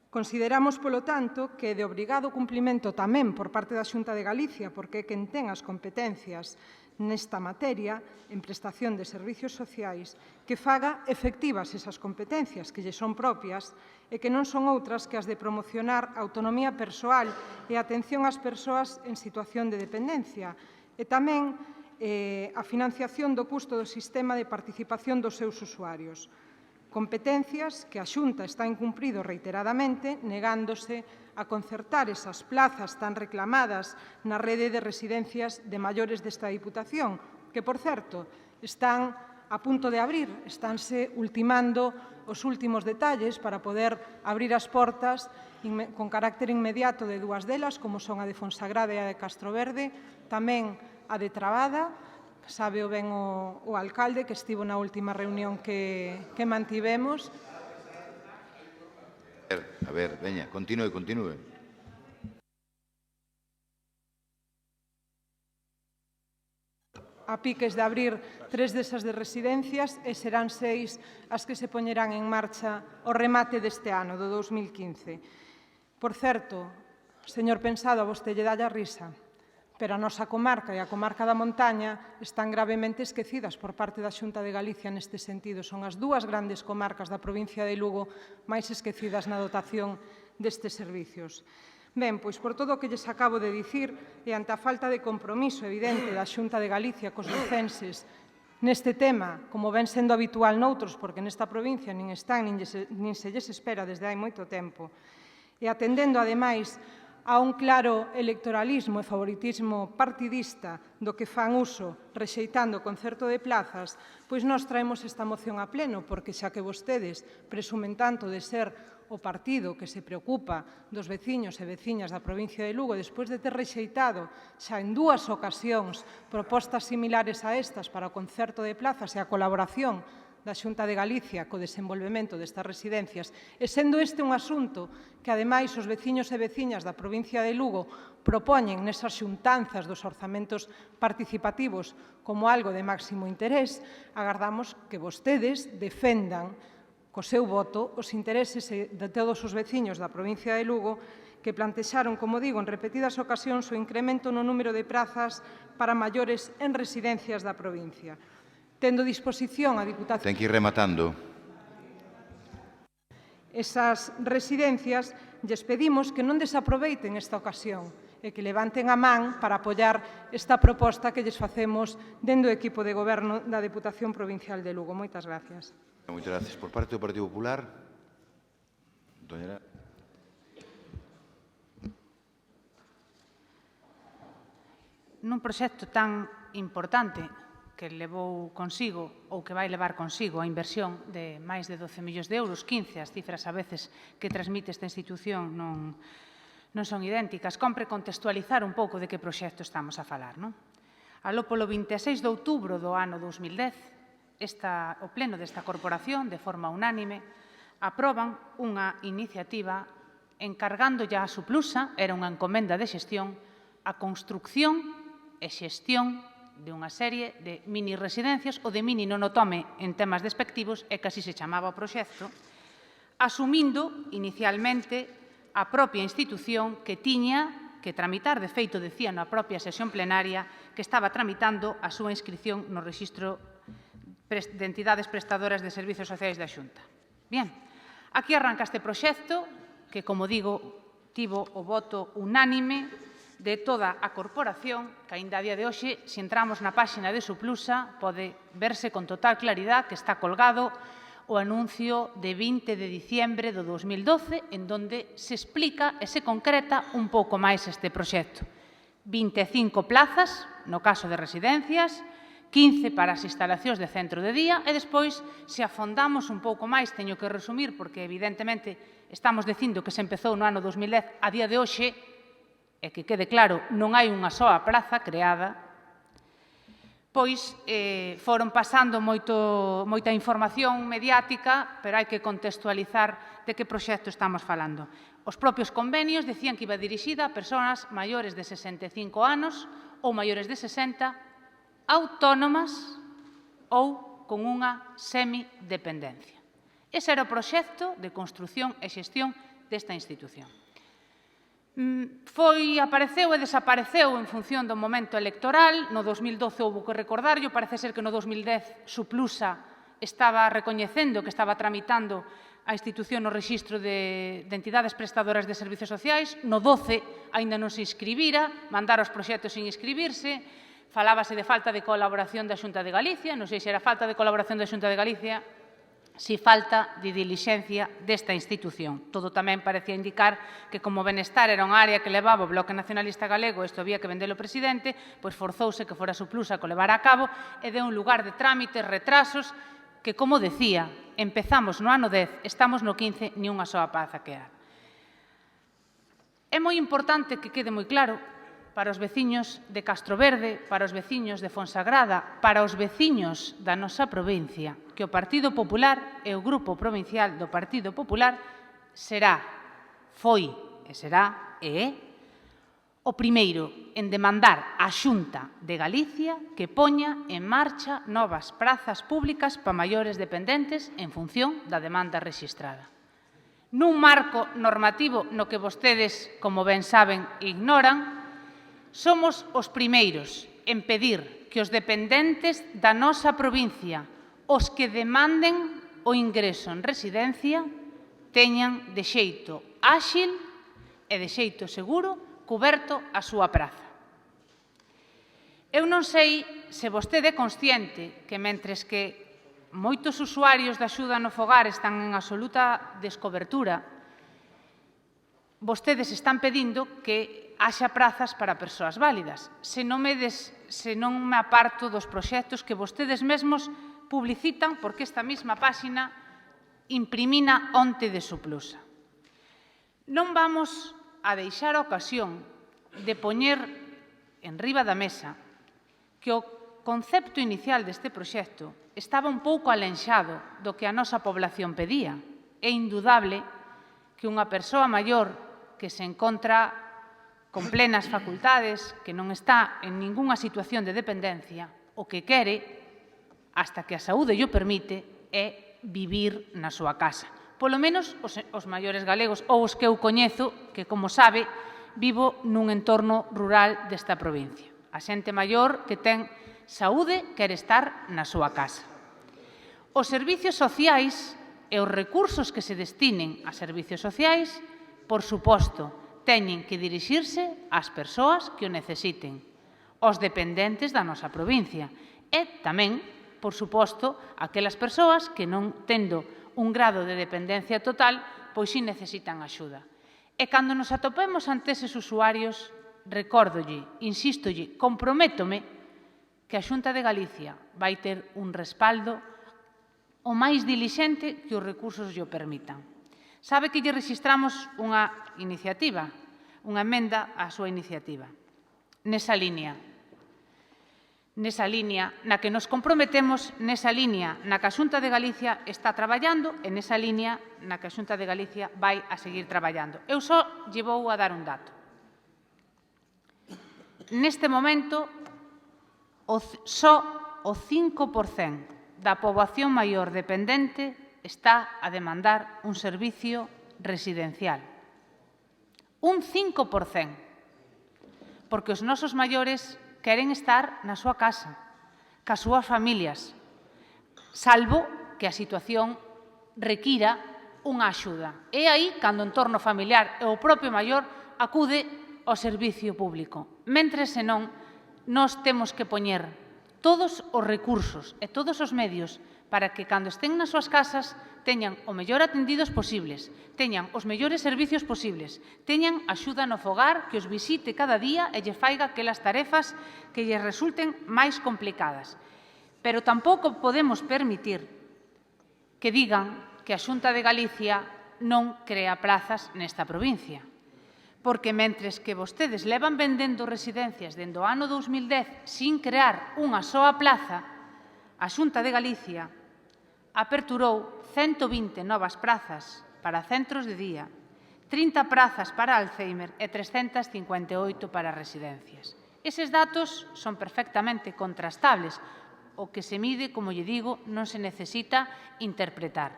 Consideramos, polo tanto, que é de obrigado cumprimento tamén por parte da Xunta de Galicia, porque é quen ten as competencias nesta materia, en prestación de servizos sociais, que faga efectivas esas competencias que lle son propias e que non son outras que as de promocionar a autonomía persoal e a atención ás persoas en situación de dependencia e tamén a financiación do custo do sistema de participación dos seus usuarios. Competencias que a Xunta está incumprido reiteradamente, negándose a concertar esas plazas tan reclamadas na rede de residencias de maiores desta Diputación, que, por certo, están a punto de abrir, estánse ultimando os últimos detalles para poder abrir as portas con carácter inmediato de dúas delas, como son a de Fonsagrada e a de Castroverde, tamén a de Trabada. Sabe o ben o alcalde que estivo na última reunión que mantivemos. A ver, veña, continúe. A piques de abrir 3 desas de residencias e serán 6 as que se poñerán en marcha o remate deste ano, do 2015. Por certo, señor Pensado, a vostede dalle a risa, pero a nosa comarca e a comarca da Montaña están gravemente esquecidas por parte da Xunta de Galicia neste sentido. Son as dúas grandes comarcas da provincia de Lugo máis esquecidas na dotación destes servizos. Ben, pois por todo o que lles acabo de dicir e ante a falta de compromiso evidente da Xunta de Galicia cos lucenses neste tema, como ven sendo habitual noutros, porque nesta provincia nin están nin se lles espera desde hai moito tempo, e atendendo, ademais, a un claro electoralismo e favoritismo partidista do que fan uso rexeitando o concerto de plazas, pois nós traemos esta moción a pleno, porque xa que vostedes presumen tanto de ser o partido que se preocupa dos veciños e veciñas da provincia de Lugo, despois de ter rexeitado xa en 2 ocasións propostas similares a estas para o concerto de plazas e a colaboración da Xunta de Galicia co desenvolvemento destas residencias, e sendo este un asunto que, ademais, os veciños e veciñas da provincia de Lugo propoñen nesas xuntanzas dos orzamentos participativos como algo de máximo interés, agardamos que vostedes defendan co seu voto, os intereses de todos os veciños da provincia de Lugo que plantexaron, como digo, en repetidas ocasións o incremento no número de prazas para maiores en residencias da provincia. Tendo disposición a Diputación... Ten que ir rematando. Esas residencias, lles pedimos que non desaproveiten esta ocasión e que levanten a man para apoiar esta proposta que lles facemos dende o equipo de goberno da Deputación Provincial de Lugo. Moitas gracias. Moitas gracias. Por parte do Partido Popular, doña... Nun proxecto tan importante que levou consigo ou que vai levar consigo a inversión de máis de 12 millóns de euros, 15, as cifras a veces que transmite esta institución non son idénticas. Compre contextualizar un pouco de que proxecto estamos a falar. Aló polo 26 de outubro do ano 2010, o pleno desta corporación, de forma unánime, aproban unha iniciativa encargando ya a Suplusa, era unha encomenda de xestión, a construcción e xestión de unha serie de mini-residencias, o de mini non o tome en temas despectivos, e que así se chamaba o proxecto, asumindo inicialmente a propia institución que tiña que tramitar, de feito, decía na propia sesión plenaria, que estaba tramitando a súa inscripción no Rexistro de Entidades Prestadoras de Servizos Sociais da Xunta. Bien, aquí arranca este proxecto que, como digo, tivo o voto unánime de toda a corporación, que aínda a día de hoxe, se entramos na páxina de Suplusa, pode verse con total claridad que está colgado o anuncio de 20 de diciembre do 2012, en donde se explica e se concreta un pouco máis este proxecto. 25 plazas, no caso de residencias, 15 para as instalacións de centro de día, e despois, se afondamos un pouco máis, teño que resumir, porque evidentemente estamos dicindo que se empezou no ano 2010, a día de hoxe, e que quede claro, non hai unha soa praza creada, pois foron pasando moita información mediática, pero hai que contextualizar de que proxecto estamos falando. Os propios convenios decían que iba dirixida a persoas maiores de 65 anos ou maiores de 60, autónomas ou con unha semidependencia. Ese era o proxecto de construción e xestión desta institución. Apareceu e desapareceu en función do momento electoral. No 2012 houve que recordarlo, parece ser que no 2010 Suplusa estaba recoñecendo que estaba tramitando a institución no Rexistro de Entidades Prestadoras de Servizos Sociais. No 12 aínda non se inscribira, mandara os proxectos sin inscribirse, falábase de falta de colaboración da Xunta de Galicia, non sei se era falta de colaboración da Xunta de Galicia, si falta de dilixencia desta institución. Todo tamén parecía indicar que, como benestar era unha área que levaba o Bloque Nacionalista Galego, isto había que vendelo ao presidente, pois forzouse que fora Suplusa que o levara a cabo e deu un lugar de trámites, retrasos, que, como decía, empezamos no ano 10, estamos no 15, ni unha soa praza que há. É moi importante que quede moi claro para os veciños de Castroverde, para os veciños de Fonsagrada, para os veciños da nosa provincia, que o Partido Popular e o Grupo Provincial do Partido Popular foi e será o primeiro en demandar á Xunta de Galicia que poña en marcha novas prazas públicas para maiores dependentes en función da demanda rexistrada. Nun marco normativo no que vostedes, como ben saben, ignoran, somos os primeiros en pedir que os dependentes da nosa provincia, os que demanden o ingreso en residencia, teñan de xeito áxil e de xeito seguro cuberto a súa praza. Eu non sei se vostede é consciente que, mentres que moitos usuarios da axuda no fogar están en absoluta descobertura, vostedes están pedindo que haxa prazas para persoas válidas. Se non me aparto dos proxectos que vostedes mesmos publicitan, porque esta mesma páxina imprimina onte de Suplusa. Non vamos a deixar a ocasión de poñer en riba da mesa que o concepto inicial deste proxecto estaba un pouco alenxado do que a nosa población pedía. É indudable que unha persoa maior que se encontra con plenas facultades, que non está en ningunha situación de dependencia, o que quere, hasta que a saúde llo permite, é vivir na súa casa. Polo menos os maiores galegos ou os que eu coñezo, que, como sabe, vivo nun entorno rural desta provincia. A xente maior que ten saúde quere estar na súa casa. Os servicios sociais e os recursos que se destinen a servicios sociais, por suposto, teñen que dirixirse ás persoas que o necesiten, aos dependentes da nosa provincia e tamén, por suposto, aquelas persoas que non tendo un grado de dependencia total, pois si necesitan axuda. E cando nos atopemos ante eses usuarios, recórdolle, insístolle, comprométome que a Xunta de Galicia vai ter un respaldo o máis dilixente que os recursos lle permitan. Sabe que lle rexistramos unha iniciativa, unha emenda á súa iniciativa. Nesa línea na que nos comprometemos, nesa línea na que a Xunta de Galicia está traballando e nesa línea na que a Xunta de Galicia vai a seguir traballando. Eu só lle vou a dar un dato. Neste momento, só o 5% da poboación maior dependente está a demandar un servicio residencial. Un 5%. Porque os nosos maiores queren estar na súa casa, cas súas familias, salvo que a situación requira unha axuda. E aí, cando o entorno familiar e o propio maior acude ao servicio público. Mentres, senón, nós temos que poñer todos os recursos e todos os medios para que, cando estén nas súas casas, teñan o mellor atendidos posibles, teñan os mellores servicios posibles, teñan axuda no fogar que os visite cada día e lle faiga aquelas tarefas que lles resulten máis complicadas. Pero tampouco podemos permitir que digan que a Xunta de Galicia non crea plazas nesta provincia. Porque mentres que vostedes levan vendendo residencias dende o ano 2010 sin crear unha soa plaza, a Xunta de Galicia aperturou 120 novas prazas para centros de día, 30 prazas para Alzheimer e 358 para residencias. Eses datos son perfectamente contrastables. O que se mide, como lle digo, non se necesita interpretar.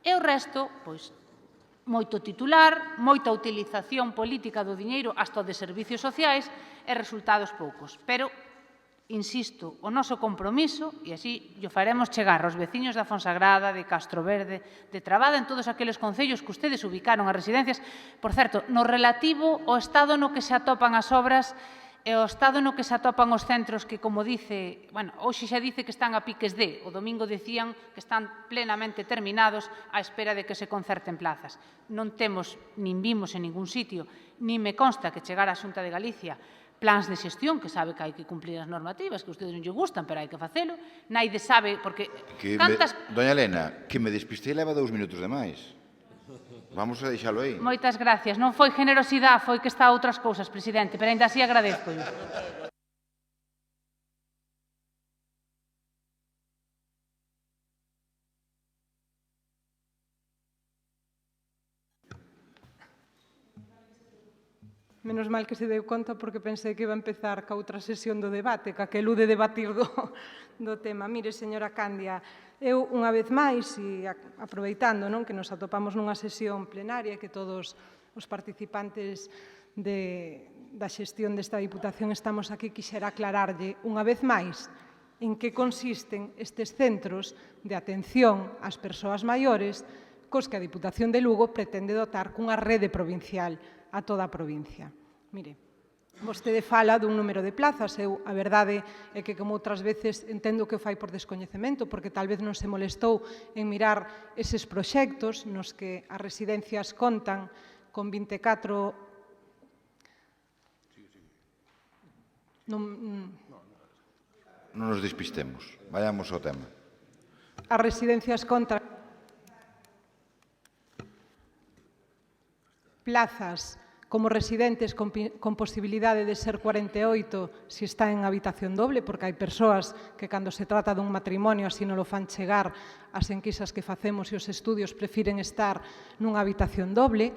E o resto, pois, moito titular, moita utilización política do diñeiro hasta de servicios sociais e resultados poucos. Pero, insisto, o noso compromiso, e así o faremos chegar aos veciños da Fonsagrada, de Castroverde, de Trabada, en todos aqueles concellos que ustedes ubicaron as residencias. Por certo, no relativo ao estado no que se atopan as obras e o estado no que se atopan os centros que, como dice, bueno, hoxe xa dice que están a piques de, o domingo decían que están plenamente terminados á espera de que se concerten plazas. Non temos, nin vimos en ningún sitio, nin me consta que chegara a Xunta de Galicia plans de xestión, que sabe que hai que cumplir as normativas, que a ustedes non lle gustan, pero hai que facelo. Naide sabe, porque cantas... Doña Elena, que me despistei leva 2 minutos de máis. Vamos a deixalo aí. Moitas gracias. Non foi generosidade, foi que está a outras cousas, presidente, pero ainda así agradezco. Menos mal que se deu conta porque pensei que iba a empezar ca outra sesión do debate, ca que elude debatir do tema. Mire, señora Candia, eu unha vez máis, e aproveitando que nos atopamos nunha sesión plenaria que todos os participantes da xestión desta Diputación estamos aquí, quixera aclararlle unha vez máis en que consisten estes centros de atención ás persoas maiores cos que a Diputación de Lugo pretende dotar cunha rede provincial a toda a provincia. Mire, vostede fala dun número de plazas. Eu, a verdade é que, como outras veces, entendo que o fai por descoñecemento, porque tal vez non se molestou en mirar eses proxectos nos que as residencias contan con 24... Non nos despistemos. Vayamos ao tema. As residencias contan plazas como residentes con posibilidade de ser 48 se está en habitación doble, porque hai persoas que, cando se trata dun matrimonio, así non lo fan chegar as enquisas que facemos e os estudios, prefiren estar nunha habitación doble.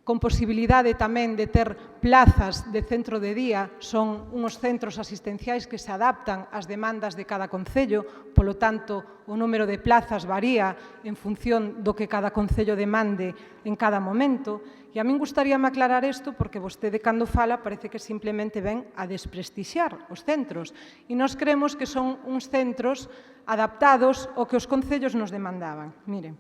con posibilidade tamén de ter plazas de centro de día, son uns centros asistenciais que se adaptan ás demandas de cada concello, polo tanto, o número de plazas varía en función do que cada concello demande en cada momento. E a min gustaríame aclarar isto porque vostede, cando fala, parece que simplemente ven a desprestixiar os centros. E nós creemos que son uns centros adaptados ao que os concellos nos demandaban. Miren,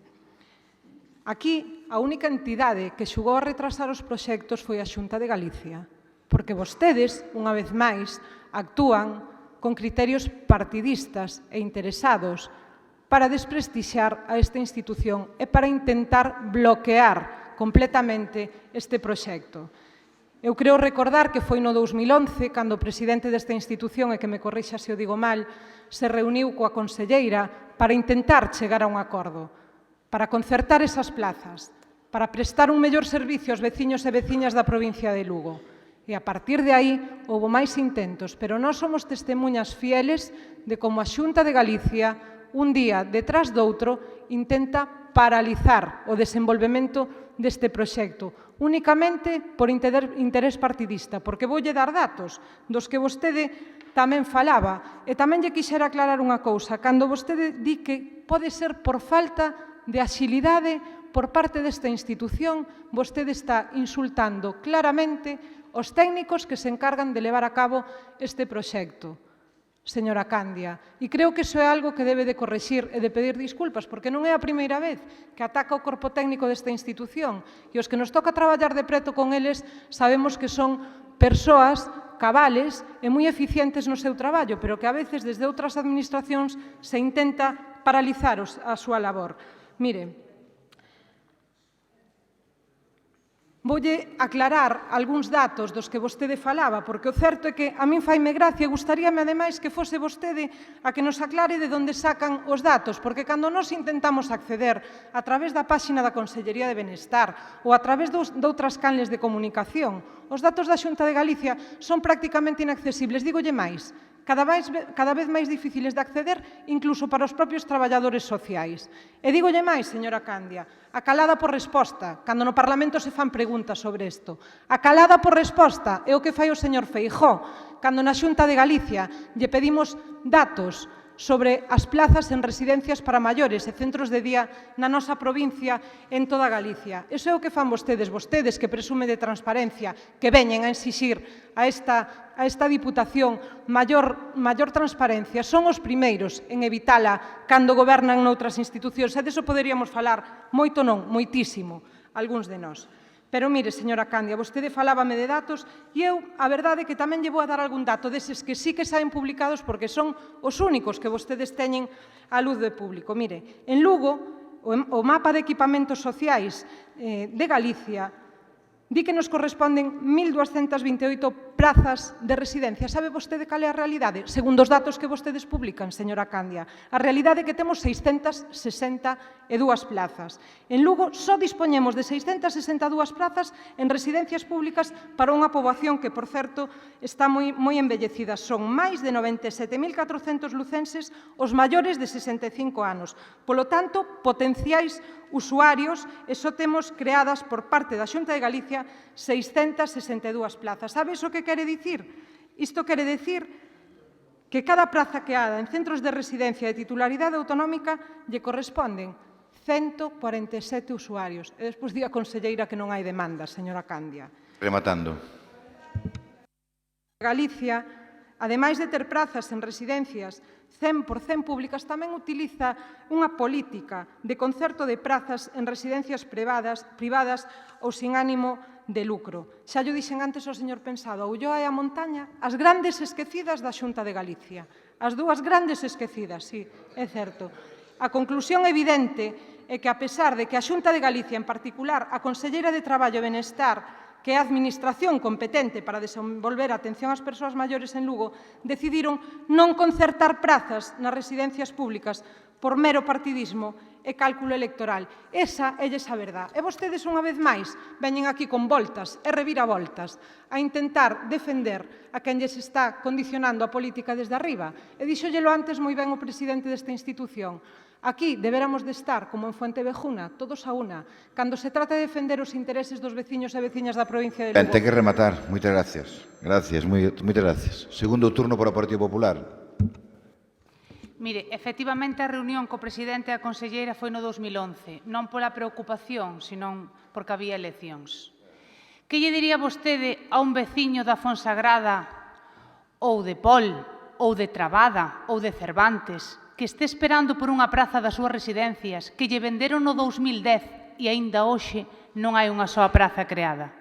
aquí, a única entidade que xugou a retrasar os proxectos foi a Xunta de Galicia, porque vostedes, unha vez máis, actúan con criterios partidistas e interesados para desprestixiar a esta institución e para intentar bloquear completamente este proxecto. Eu creo recordar que foi no 2011, cando o presidente desta institución, e que me corrixa se o digo mal, se reuniu coa conselleira para intentar chegar a un acordo, para concertar esas plazas, para prestar un mellor servicio aos veciños e veciñas da provincia de Lugo. E a partir de aí houve máis intentos, pero nós somos testemunhas fieles de como a Xunta de Galicia, un día detrás doutro, intenta paralizar o desenvolvemento deste proxecto, únicamente por interés partidista, porque voulle dar datos dos que vostede tamén falaba. E tamén lle quixera aclarar unha cousa, cando vostede di que pode ser por falta de axilidade por parte desta institución, vostede está insultando claramente os técnicos que se encargan de levar a cabo este proxecto, señora Candia. E creo que iso é algo que debe de corrixir e de pedir disculpas, porque non é a primeira vez que ataca o corpo técnico desta institución. E os que nos toca traballar de preto con eles sabemos que son persoas cabales e moi eficientes no seu traballo, pero que a veces desde outras administracións se intenta paralizar a súa labor. Mire, voulle aclarar algúns datos dos que vostede falaba, porque o certo é que a min faime gracia e gustaríame, ademais, que fose vostede a que nos aclare de onde sacan os datos, porque cando nos intentamos acceder a través da páxina da Consellería de Benestar ou a través de outras canles de comunicación, os datos da Xunta de Galicia son prácticamente inaccesibles. Dígolle máis, cada vez máis difíciles de acceder, incluso para os propios traballadores sociais. E dígolle máis, señora Candia, a calada por resposta, cando no Parlamento se fan preguntas sobre isto. A calada por resposta é o que fai o señor Feijóo, cando na Xunta de Galicia lle pedimos datos sobre as plazas en residencias para maiores e centros de día na nosa provincia en toda Galicia. Iso é o que fan vostedes que presume de transparencia, que veñen a exixir a esta Diputación maior transparencia. Son os primeiros en evitala cando gobernan noutras institucións, e deso poderíamos falar moito non, moitísimo, algúns de nós. Pero mire, señora Candia, vostede falábame de datos e eu, a verdade, que tamén lle vou a dar algún dato deses que sí que saen publicados porque son os únicos que vostedes teñen á luz de público. Mire, en Lugo, o mapa de equipamentos sociais de Galicia di que nos corresponden 1.228 prazas de residencia. Sabe vostede cal é a realidade? Segundo os datos que vostedes publican, señora Candia, a realidade é que temos 662 plazas. En Lugo só dispoñemos de 662 plazas en residencias públicas para unha poboación que, por certo, está moi embellecida. Son máis de 97.400 lucenses os maiores de 65 anos. Polo tanto, potenciais usuarios, e só temos creadas por parte da Xunta de Galicia 662 plazas. Sabe iso que quere dicir? Isto quere dicir que cada praza creada en centros de residencia de titularidade autonómica lle corresponden 147 usuarios. E despois di a conselleira que non hai demanda, señora Candia. Rematando. Galicia, ademais de ter prazas en residencias 100% públicas, tamén utiliza unha política de concerto de prazas en residencias privadas ou sin ánimo de lucro. Xa llo dixen antes ao señor Pensado, a Ulloa e a Montaña, as grandes esquecidas da Xunta de Galicia. As dúas grandes esquecidas, sí, é certo. A conclusión evidente é que, a pesar de que a Xunta de Galicia, en particular a Conselleira de Traballo e Benestar, que é a administración competente para desenvolver a atención ás persoas maiores en Lugo, decidiron non concertar prazas nas residencias públicas por mero partidismo e cálculo electoral. Esa é a verdade. E vostedes, unha vez máis, veñen aquí con voltas e reviravoltas a intentar defender a quen lles está condicionando a política desde arriba. E díxollelo antes moi ben o presidente desta institución. Aquí deberamos de estar, como en Fuentevejuna, todos a una, cando se trata de defender os intereses dos veciños e veciñas da provincia de Lugo. Ten que rematar. Moitas gracias. Gracias, moitas gracias. Segundo turno para o Partido Popular. Mire, efectivamente a reunión co presidente e a conselleira foi no 2011, non pola preocupación, senón porque había eleccións. Que lle diría vostede a un veciño da Fonsagrada ou de Pol, ou de Trabada, ou de Cervantes, que este esperando por unha praza das súas residencias, que lle venderon no 2010 e aínda hoxe non hai unha soa praza creada?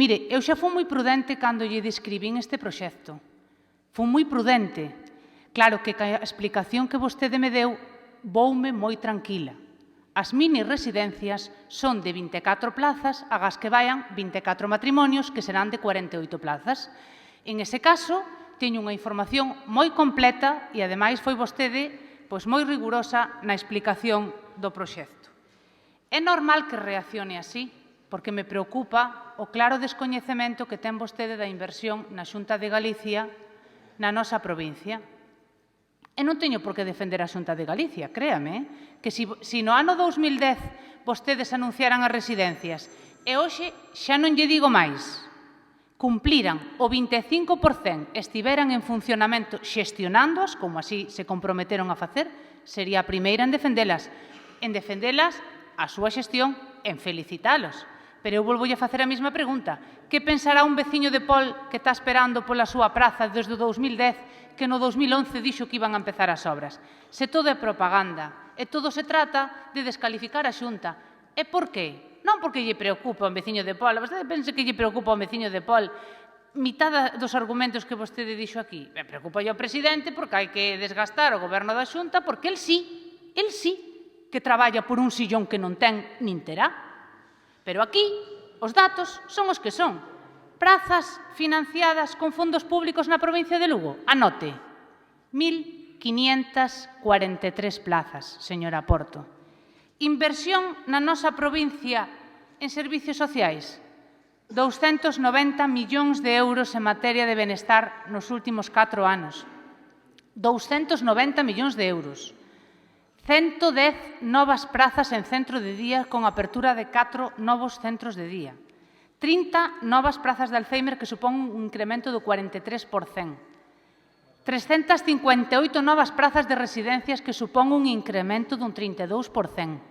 Mire, eu xa fui moi prudente cando lle describín este proxecto. Fui moi prudente. Claro que a explicación que vostede me deu voume moi tranquila. As mini residencias son de 24 plazas, agas que vayan 24 matrimonios, que serán de 48 plazas. En ese caso, teño unha información moi completa e, ademais, foi vostede moi rigurosa na explicación do proxecto. É normal que reaccione así, porque me preocupa o claro descoñecemento que ten vostede da inversión na Xunta de Galicia na nosa provincia. E non teño por que defender a Xunta de Galicia, créame, que se no ano 2010 vostedes anunciaran as residencias e hoxe xa non lle digo máis, cumpliran o 25%, estiveran en funcionamento xestionándoas, como así se comprometeron a facer, sería a primeira en defendelas a súa xestión, en felicitalos. Pero eu volvo a facer a mesma pregunta. Que pensará un veciño de Pol que está esperando pola súa praza desde o 2010 que no 2011 dixo que iban a empezar as obras? Se todo é propaganda e todo se trata de descalificar a Xunta. E por qué? Non porque lle preocupa un veciño de Pol. Vostede pense que lle preocupa un veciño de Pol mitad dos argumentos que vostede dixo aquí. Preocupa ao presidente porque hai que desgastar o goberno da Xunta porque el sí que traballa por un sillón que non ten nin terá. Pero aquí os datos son os que son. Prazas financiadas con fondos públicos na provincia de Lugo. Anote, 1.543 plazas, señora Porto. Inversión na nosa provincia en servicios sociais, 290 millóns de euros en materia de benestar nos últimos 4 anos. 290 millóns de euros. 110 novas prazas en centro de día con apertura de 4 novos centros de día. 30 novas prazas de Alzheimer que supón un incremento do 43%. 358 novas prazas de residencias que supón un incremento dun 32%.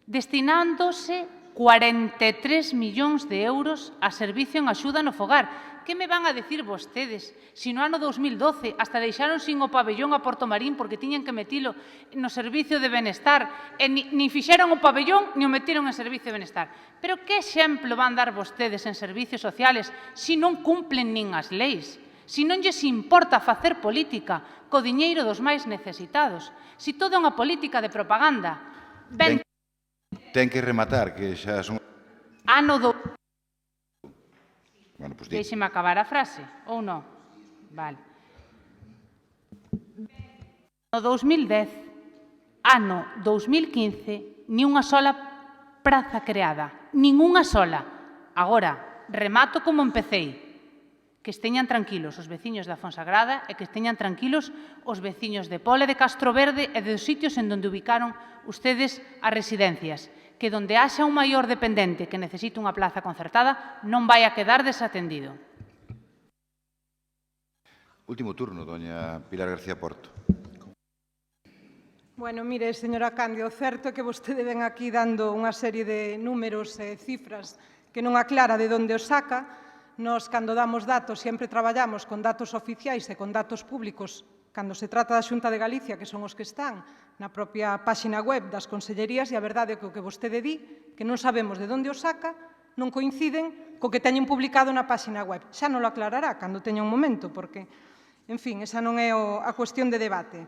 Destinándose 43 millóns de euros a servicio en axuda no fogar. Que me van a decir vostedes se no ano 2012 hasta deixaron sin o pabellón a Portomarín porque tiñan que metilo no servicio de benestar e nin fixeron o pabellón ni o meteron en servicio de benestar? Pero que exemplo van dar vostedes en servicios sociales se non cumplen nin as leis? Se non lles importa facer política co diñeiro dos máis necesitados? Se todo é unha política de propaganda? Ten que rematar, que xa son... Ano do... Bueno, pues Deixeme acabar a frase, ou non? Vale. No 2010, ano 2015, ni unha sola praza creada. Nin unha sola. Agora, remato como empecéi. Que esteñan tranquilos os veciños da Fonsagrada e que esteñan tranquilos os veciños de Pole, de Castro Verde e dos sitios en donde ubicaron ustedes as residencias. Que donde haxa un maior dependente que necesite unha plaza concertada non vai a quedar desatendido. Último turno, doña Pilar García Porto. Bueno, mire, señora Candia, o certo é que vostede ven aquí dando unha serie de números e cifras que non aclara de onde os saca. Nos, cando damos datos, sempre traballamos con datos oficiais e con datos públicos cando se trata da Xunta de Galicia, que son os que están na propia páxina web das consellerías, e a verdade é que o que vostede di, que non sabemos de onde os saca, non coinciden co que teñen publicado na páxina web. Xa non lo aclarará cando teña un momento, porque, en fin, esa non é a cuestión de debate.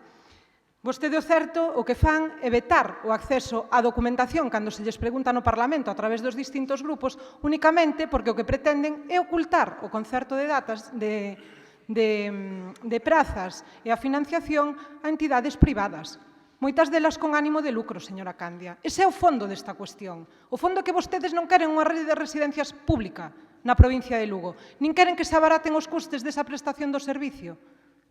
Vostede, o certo, o que fan é vetar o acceso á documentación cando se lles pregunta no Parlamento a través dos distintos grupos únicamente porque o que pretenden é ocultar o concerto de datas de prazas e a financiación a entidades privadas. Moitas delas con ánimo de lucro, señora Candia. Ese é o fondo desta cuestión. O fondo é que vostedes non queren unha rede de residencias pública na provincia de Lugo, nin queren que se abaraten os custes desa prestación do servicio.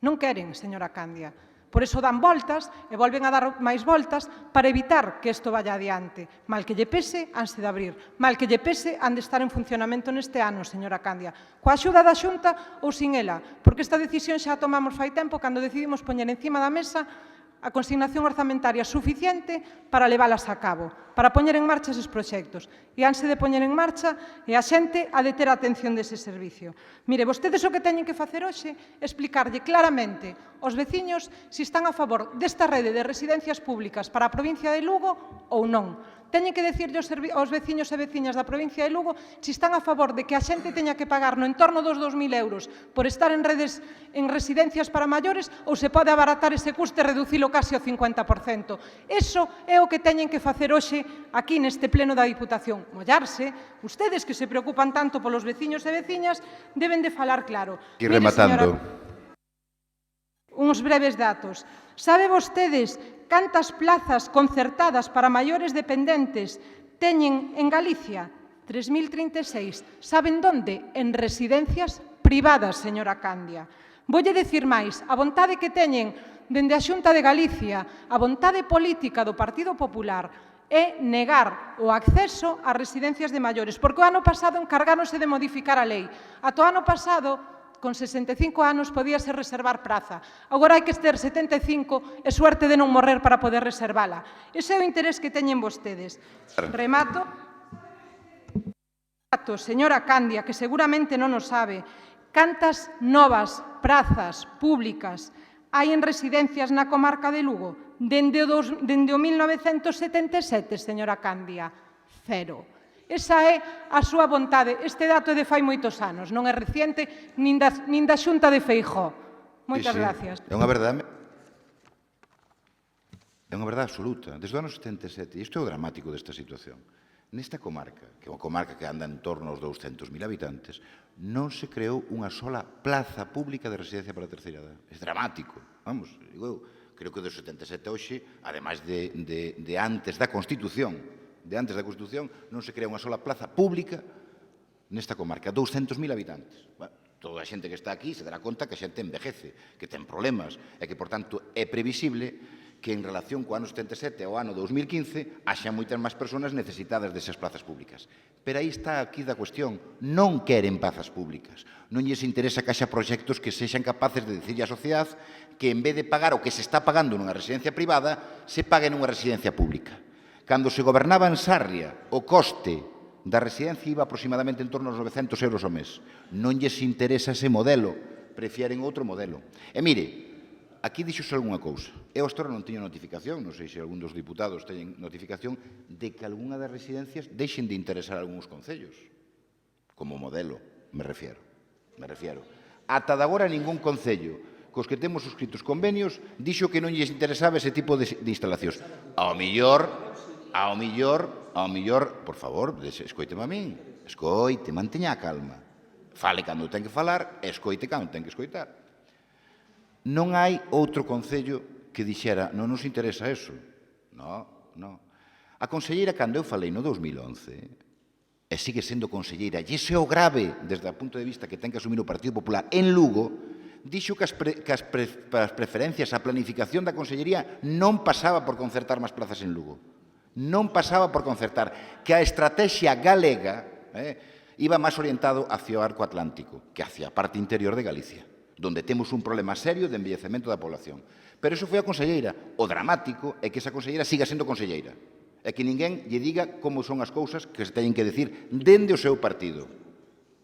Non queren, señora Candia. Por iso dan voltas e volven a dar máis voltas para evitar que isto vaya adiante. Mal que lle pese, hanse de abrir. Mal que lle pese, han de estar en funcionamento neste ano, señora Candia. Coa axuda da Xunta ou sin ela, porque esta decisión xa a tomamos fai tempo cando decidimos poñer encima da mesa a consignación orzamentaria suficiente para leválas a cabo, para poñer en marcha eses proxectos. E hanse de poñer en marcha e a xente ha de ter a atención dese servicio. Mire, vostedes o que teñen que facer hoxe é explicarlle claramente aos veciños se están a favor desta rede de residencias públicas para a provincia de Lugo ou non. Teñen que decirlle aos veciños e veciñas da provincia de Lugo se están a favor de que a xente teña que pagar no entorno dos 2.000 euros por estar en residencias para maiores ou se pode abaratar ese custe e reducilo case ao 50%. Iso é o que teñen que facer hoxe aquí neste pleno da Diputación. Mollarse, ustedes que se preocupan tanto polos veciños e veciñas deben de falar claro. E rematando. Uns breves datos. Sabe vostedes cantas plazas concertadas para maiores dependentes teñen en Galicia? 3.036. Saben onde? En residencias privadas, señora Candia. Voulle dicir máis, a vontade que teñen dende a Xunta de Galicia, a vontade política do Partido Popular é negar o acceso ás residencias de maiores, porque o ano pasado encargáronse de modificar a lei. Ata o ano pasado, con 65 anos podíase reservar praza. Agora hai que ter 75 e suerte de non morrer para poder reservala. Ese é o interés que teñen vostedes. Remato. Señora Candia, que seguramente non o sabe, cantas novas prazas públicas hai en residencias na comarca de Lugo? Dende o 1977, señora Candia, 0. Esa é a súa vontade. Este dato é de fai moitos anos, non é reciente nin da Xunta de Feijóo. Moitas gracias. É unha verdade absoluta. Desde o ano 77, isto é o dramático desta situación. Nesta comarca, que é unha comarca que anda en torno aos 200.000 habitantes, non se creou unha sola plaza pública de residencia para a terceira edad. É dramático. Vamos, eu creo que do 77 hoxe, ademais de antes da Constitución, non se crea unha sola plaza pública nesta comarca. 200.000 habitantes. Toda a xente que está aquí se dará conta que a xente envejece, que ten problemas, e que, por tanto, é previsible que en relación co ano 77 ao ano 2015 haxa moitas máis persoas necesitadas desas plazas públicas. Pero aí está aquí da cuestión. Non queren plazas públicas. Non lles interesa que haxa proxectos que sexan capaces de dicirlle á sociedade que en vez de pagar o que se está pagando nunha residencia privada, se pague nunha residencia pública. Cando se gobernaba en Sarria, o coste da residencia iba aproximadamente en torno aos 900 euros ao mes. Non lles interesa ese modelo, prefieren outro modelo. E mire, aquí dixose algunha cousa. Eu hasta ahora non teño notificación, non sei se algún dos diputados teñen notificación, de que algunha das residencias deixen de interesar a algúns concellos. Como modelo, me refiero. Ata de agora ningún concello cos que temos suscritos convenios dixo que non lles interesaba ese tipo de instalacións. Ao millor, por favor, escoíteme a min, manteña a calma. Fale cando ten que falar, escoite cando ten que escoitar. Non hai outro concello que dixera non nos interesa eso. Non. A conselleira, cando eu falei no 2011, e sigue sendo conselleira, e ese é o grave desde o punto de vista que ten que asumir o Partido Popular en Lugo, dixo que as preferencias, a planificación da consellería non pasaba por concertar máis plazas en Lugo. Non pasaba por concertar. Que a estrategia galega iba máis orientado hacia o arco atlántico que hacia a parte interior de Galicia, donde temos un problema serio de envellecemento da población. Pero iso foi a conselleira. O dramático é que esa conselleira siga sendo conselleira. E que ninguén lle diga como son as cousas que se teñen que decir dende o seu partido.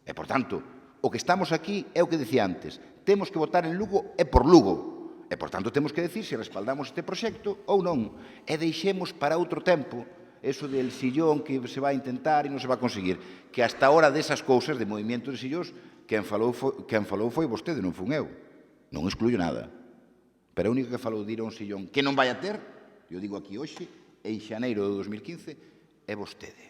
E, por tanto, o que estamos aquí é o que dicía antes. Temos que votar en Lugo e por Lugo. E, por tanto, temos que decir se respaldamos este proxecto ou non. E deixemos para outro tempo eso del sillón que se vai a intentar e non se vai a conseguir. Que hasta ahora desas cousas, de movimento de sillóns, quen falou foi vostede, non fun eu. Non excluyo nada. Pero o único que falou de ir a un sillón que non vai a ter, eu digo aquí hoxe, en xaneiro de 2015, é vostede.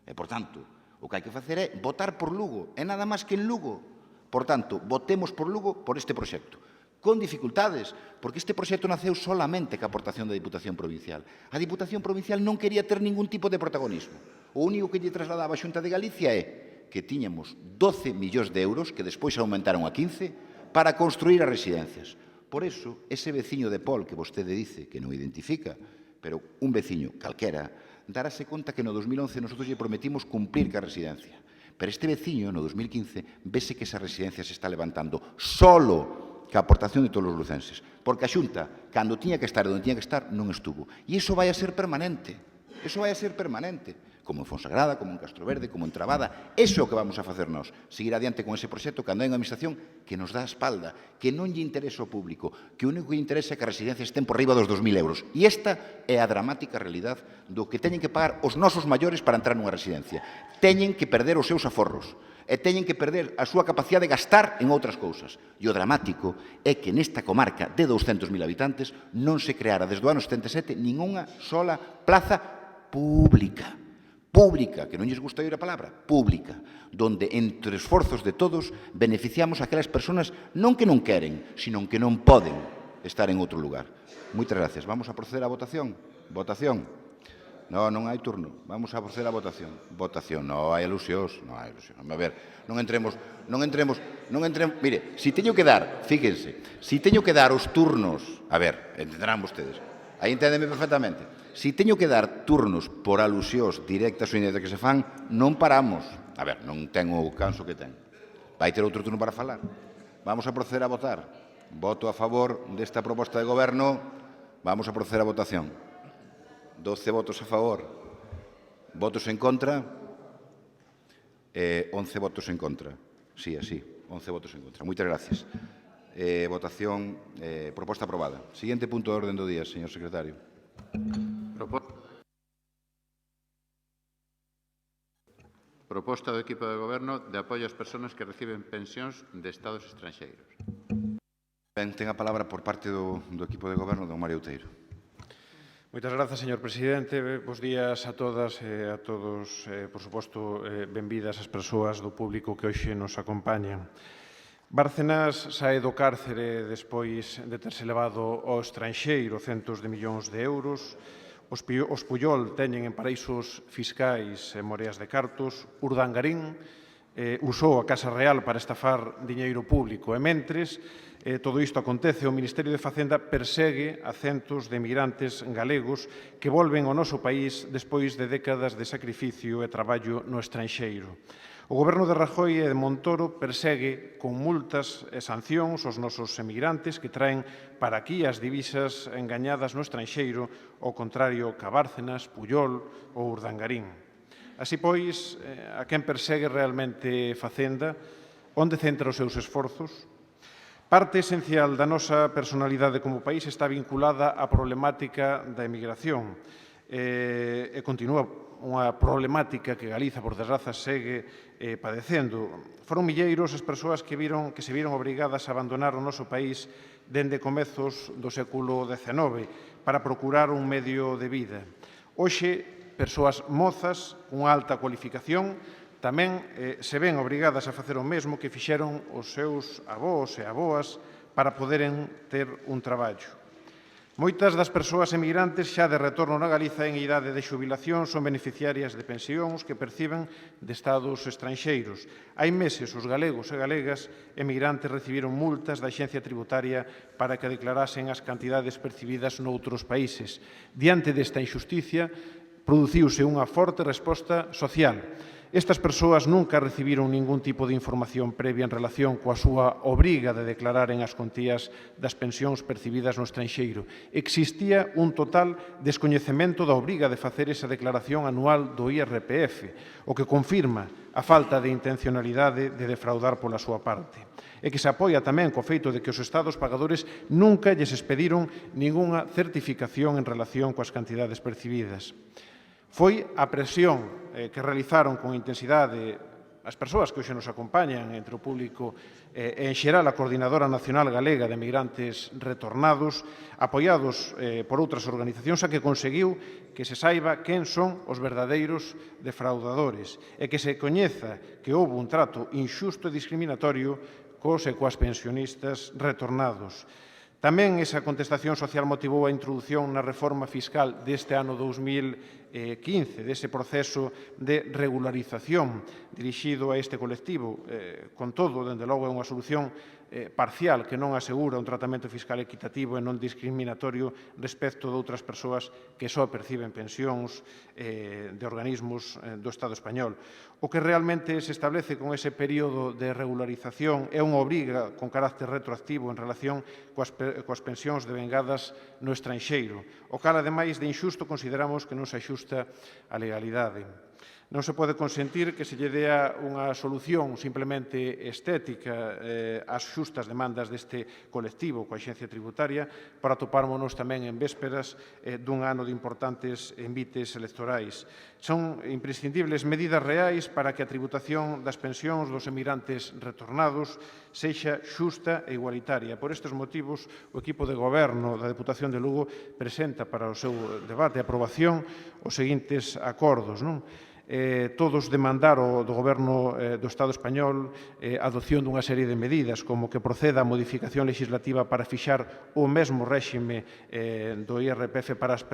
E, por tanto, o que hai que facer é votar por Lugo, é nada máis que en Lugo. Por tanto, votemos por Lugo por este proxecto. Con dificultades, porque este proxecto naceu solamente ca aportación da Diputación Provincial. A Diputación Provincial non quería ter ningún tipo de protagonismo. O único que lle trasladaba a Xunta de Galicia é que tiñamos 12 millóns de euros, que despois aumentaron a 15, para construir as residencias. Por eso, ese veciño de Pol que vostede dice que non identifica, pero un veciño calquera, darase conta que no 2011 nosotros lle prometimos cumplir ca residencia. Pero este veciño, no 2015, vese que esa residencia se está levantando solo ca aportación de todos os lucenses. Porque a Xunta, cando tiña que estar e onde tiña que estar, non estuvo. E iso vai a ser permanente. Iso vai a ser permanente. Como en Fonsagrada, como en Castroverde, como en Trabada. Iso é o que vamos a facer nós. Seguir adiante con ese proxecto cando hai unha administración que nos dá a espalda, que non lle interesa ao público, que o único que lle interesa é que as residencias estén por riba dos 2.000 euros. E esta é a dramática realidade do que teñen que pagar os nosos maiores para entrar nunha residencia. Teñen que perder os seus aforros e teñen que perder a súa capacidade de gastar en outras cousas. E o dramático é que nesta comarca de 200.000 habitantes non se creara desde o ano 77 ningunha sola plaza pública, que non lles gusta oír a palabra, pública, donde entre esforzos de todos beneficiamos a aquelas persoas non que non queren, sino que non poden estar en outro lugar. Moitas gracias. Vamos a proceder á votación. Votación. Non hai turno. Vamos a proceder á votación. Votación. Non hai alusións. Non hai alusións. A ver, non entremos. Mire, si teño que dar, fíjense, si teño que dar os turnos, a ver, entenderán vostedes. Aí enténdeme perfectamente. Si teño que dar turnos por alusións directas ou indirectas que se fan, non paramos. A ver, non ten o canso que ten. Vai ter outro turno para falar. Vamos a proceder a votar. Voto a favor desta proposta de goberno. Vamos a proceder a votación. 12 votos a favor. Votos en contra. 11 votos en contra. Sí, así. 11 votos en contra. Moitas gracias. Votación. Proposta aprobada. Siguiente punto de orden do día, señor secretario. Proposta do equipo de goberno de apoio ás persoas que reciben pensións de estados estranxeiros. Ben, ten a palabra por parte do equipo de goberno, don Mario Outeiro. Moitas grazas, señor presidente. Bos días a todas e a todos. Por suposto, benvidas as persoas do público que hoxe nos acompañan. Bárcenas sae do cárcere despois de terse levado ao estranxeiro centos de millóns de euros. Os Puyol teñen en paraísos fiscais e moreas de cartos. Urdangarín usou a Casa Real para estafar diñeiro público. E mentres todo isto acontece, o Ministerio de Facenda persegue a centos de emigrantes galegos que volven ao noso país despois de décadas de sacrificio e traballo no estranxeiro. O Goberno de Rajoy e de Montoro persegue con multas e sancións os nosos emigrantes que traen para aquí as divisas engañadas no estranxeiro, ao contrario que a Bárcenas, Puyol ou Urdangarín. Así pois, a quen persegue realmente Facenda, onde centra os seus esforzos? Parte esencial da nosa personalidade como país está vinculada á problemática da emigración e continúa unha problemática que Galiza, por desgraza, segue padecendo. Foron milleiros as persoas que se viron obrigadas a abandonar o noso país dende comezos do século XIX para procurar un medio de vida. Hoxe, persoas mozas, con alta cualificación, tamén se ven obrigadas a facer o mesmo que fixeron os seus avós e avoas para poderen ter un traballo. Moitas das persoas emigrantes xa de retorno na Galiza en idade de xubilación son beneficiarias de pensións que perciben de estados estranxeiros. Hai meses os galegos e galegas emigrantes recibiron multas da Axencia Tributaria para que declarasen as cantidades percibidas noutros países. Diante desta injusticia, produciuse unha forte resposta social. Estas persoas nunca recibiron ningún tipo de información previa en relación coa súa obriga de declararen as contías das pensións percibidas no estranxeiro. Existía un total descoñecemento da obriga de facer esa declaración anual do IRPF, o que confirma a falta de intencionalidade de defraudar pola súa parte. E que se apoia tamén co feito de que os estados pagadores nunca lles expediron ningunha certificación en relación coas cantidades percibidas. Foi a presión que realizaron con intensidade as persoas que hoxe nos acompañan entre o público e en xeral a Coordinadora Nacional Galega de Emigrantes Retornados, apoiados por outras organizacións, a que conseguiu que se saiba quen son os verdadeiros defraudadores e que se coñeza que houve un trato inxusto e discriminatorio cos e coas pensionistas retornados. Tamén esa contestación social motivou a introdución na reforma fiscal deste ano 2017 15 dese proceso de regularización dirixido a este colectivo. Con todo, dende logo, é unha solución parcial que non asegura un tratamento fiscal equitativo e non discriminatorio respecto de outras persoas que só perciben pensións de organismos do Estado español. O que realmente se establece con ese período de regularización é unha obriga con carácter retroactivo en relación coas pensións devengadas no estranxeiro, o cal, ademais de inxusto, consideramos que non se axusta á legalidade. Non se pode consentir que se lle dea unha solución simplemente estética ás xustas demandas deste colectivo coa Axencia Tributaria para topármonos tamén en vésperas dun ano de importantes envites electorais. Son imprescindibles medidas reais para que a tributación das pensións dos emigrantes retornados sexa xusta e igualitaria. Por estes motivos, o equipo de goberno da Deputación de Lugo presenta para o seu debate e aprobación os seguintes acordos, todos demandaron do Goberno do Estado español a adopción dunha serie de medidas, como que proceda a modificación legislativa para fixar o mesmo réxime do IRPF para as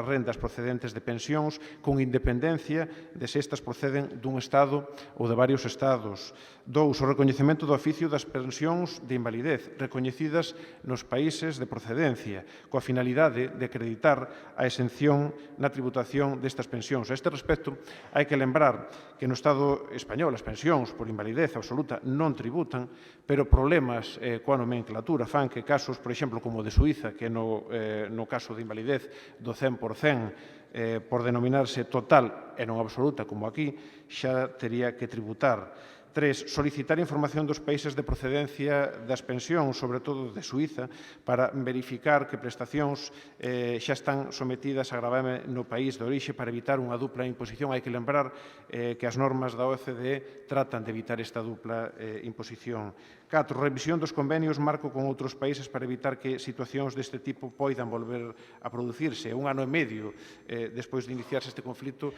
rendas procedentes de pensións, con independencia de se estas proceden dun Estado ou de varios Estados. 2. O recoñecemento do oficio das pensións de invalidez, recoñecidas nos países de procedencia, coa finalidade de acreditar a exención na tributación destas pensións. A este respecto, hai que lembrar que no Estado español as pensións por invalidez absoluta non tributan, pero problemas coa nomenclatura fan que casos, por exemplo, como o de Suíza, que no caso de invalidez do 100%, por denominarse total e non absoluta, como aquí, xa tería que tributar. 3. Solicitar información dos países de procedencia das pensións, sobre todo de Suíza, para verificar que prestacións xa están sometidas a gravame no país de orixe para evitar unha dupla imposición. Hai que lembrar que as normas da OCDE tratan de evitar esta dupla imposición. 4. Revisión dos convenios marco con outros países para evitar que situacións deste tipo poidan volver a producirse. Un ano e medio despois de iniciarse este conflito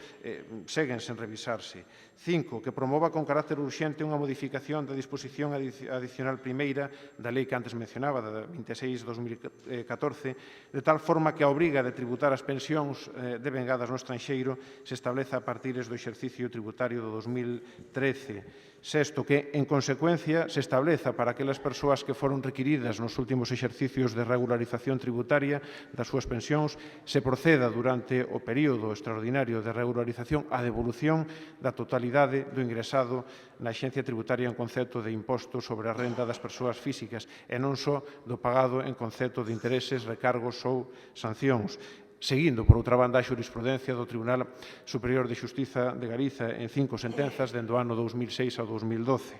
seguen sen revisarse. 5. Que promova con carácter urxente unha modificación da disposición adicional primeira da lei que antes mencionaba, da 26/2014, de tal forma que a obriga de tributar as pensións devengadas no estranxeiro se estableza a partir do exercicio tributario do 2013. 6. Que, en consecuencia, se estableza para aquelas persoas que foron requiridas nos últimos exercicios de regularización tributaria das súas pensións, se proceda durante o período extraordinario de regularización a devolución da totalidade do ingresado na Axencia Tributaria en concepto de imposto sobre a renda das persoas físicas e non só do pagado en concepto de intereses, recargos ou sancións, seguindo, por outra banda, a xurisprudencia do Tribunal Superior de Xustiza de Galiza en 5 sentenzas dende o ano 2006 ao 2012.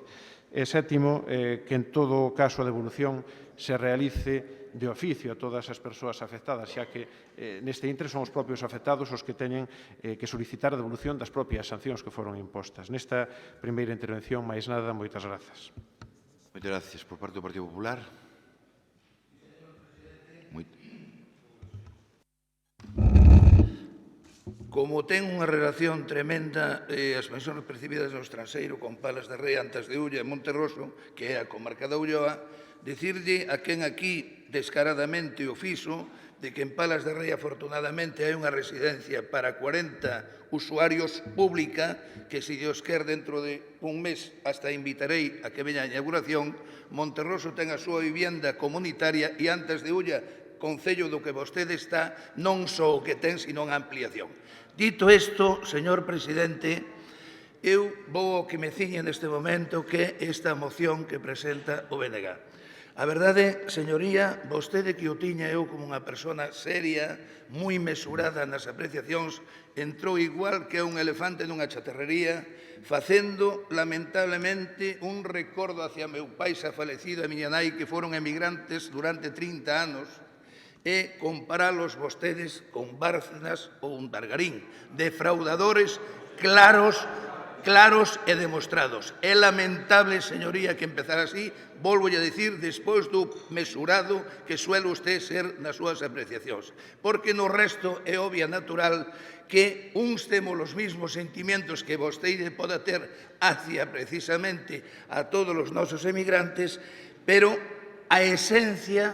E 7. Que en todo caso a devolución se realice de oficio a todas as persoas afectadas, xa que neste intre son os propios afectados os que teñen que solicitar a devolución das propias sancións que foron impostas. Nesta primeira intervención, máis nada, moitas grazas. Moitas gracias. Por parte do Partido Popular. Como ten unha relación tremenda as pensións percibidas no estranxeiro con Palas de Rei, Antas de Ulla e Monterroso, que é a comarca da Ulloa, dicirlle a quen aquí descaradamente o fixo de que en Palas de Rei, afortunadamente, hai unha residencia para 40 usuarios pública que, se Dios quer, dentro de un mes hasta invitarei a que veña a inauguración. Monterroso ten a súa vivienda comunitaria e Antas de Ulla, concello do que vostede está, non só o que ten, sino a ampliación. Dito isto, señor presidente, eu vou ao que me ciñe neste momento, que é esta moción que presenta o BNG. A verdade, señoría, vostede que o tiña eu como unha persona seria, moi mesurada nas apreciacións, entrou igual que un elefante nunha chatarrería, facendo, lamentablemente, un recordo hacia meu pai xa falecido e a miña nai, que foron emigrantes durante 30 anos, e comparalos vostedes con Bárcenas ou un Dargarín, defraudadores claros e demostrados. É lamentable, señoría, que empezar así, volvo a dicir, despois do mesurado que suele usted ser nas súas apreciacións, porque no resto é obvia natural que uns temos os mesmos sentimentos que vostede poda ter hacia precisamente a todos os nosos emigrantes, pero a esencia,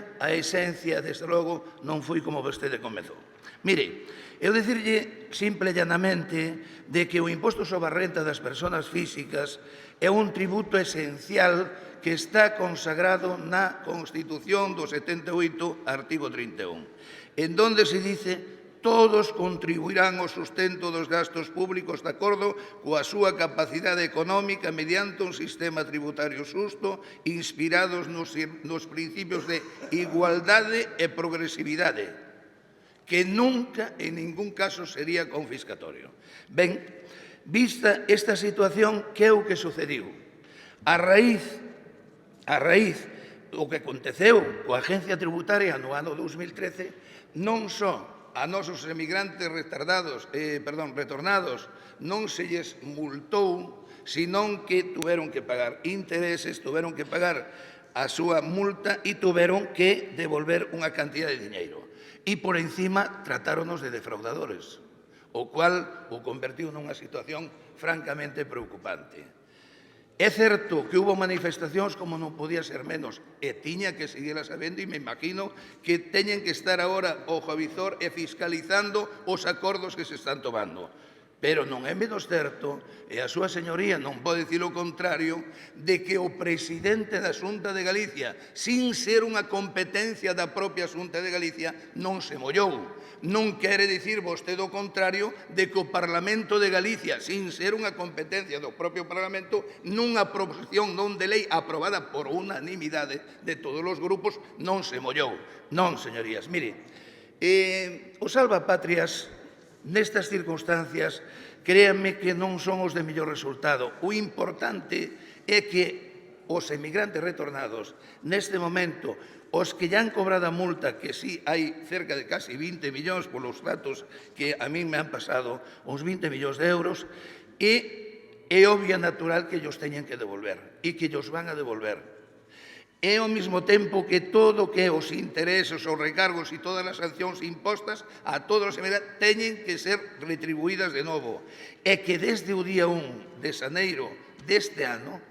desde logo, non foi como vostede comezou. Mire, eu dicirlle simple e llanamente de que o imposto sobre a renta das persoas físicas é un tributo esencial que está consagrado na Constitución do 78, artigo 31, en donde se dice todos contribuirán ao sustento dos gastos públicos de acordo coa súa capacidade económica mediante un sistema tributario xusto inspirados nos principios de igualdade e progresividade, que nunca, en ningún caso, sería confiscatorio. Ben, vista esta situación, que é o que sucediu? A raíz do que aconteceu coa Agencia Tributaria no ano 2013, non só a nosos emigrantes retornados non se lles multou, senón que tuveron que pagar intereses, tuveron que pagar a súa multa e tuveron que devolver unha cantidad de diñeiro. E por encima tratáronos de defraudadores, o cual o convertiu nunha situación francamente preocupante. É certo que hubo manifestacións como non podía ser menos, e tiña que seguirlas habendo, e me imagino que teñen que estar agora o Jovizor e fiscalizando os acordos que se están tomando. Pero non é menos certo, e a súa señoría non pode dicir o contrario, de que o presidente da Xunta de Galicia, sin ser unha competencia da propia Xunta de Galicia, non se mollou. Non quere dicir vostede o contrario de que o Parlamento de Galicia, sin ser unha competencia do propio Parlamento, nunha proposición non de lei aprobada por unanimidade de todos os grupos, non se mollou. Non, señorías. Mire, os salvapatrias nestas circunstancias, créanme que non son os de mellor resultado. O importante é que os emigrantes retornados, neste momento, os que ya han cobrado a multa, que sí hai cerca de casi 20 millóns polos datos que a mí me han pasado, uns 20 millóns de euros, e é obvio natural que ellos teñen que devolver, e que ellos van a devolver. E ao mesmo tempo que todo que os intereses, os recargos e todas as sancións impostas a todos os emigrantes teñen que ser retribuídas de novo. E que desde o día 1 de xaneiro deste ano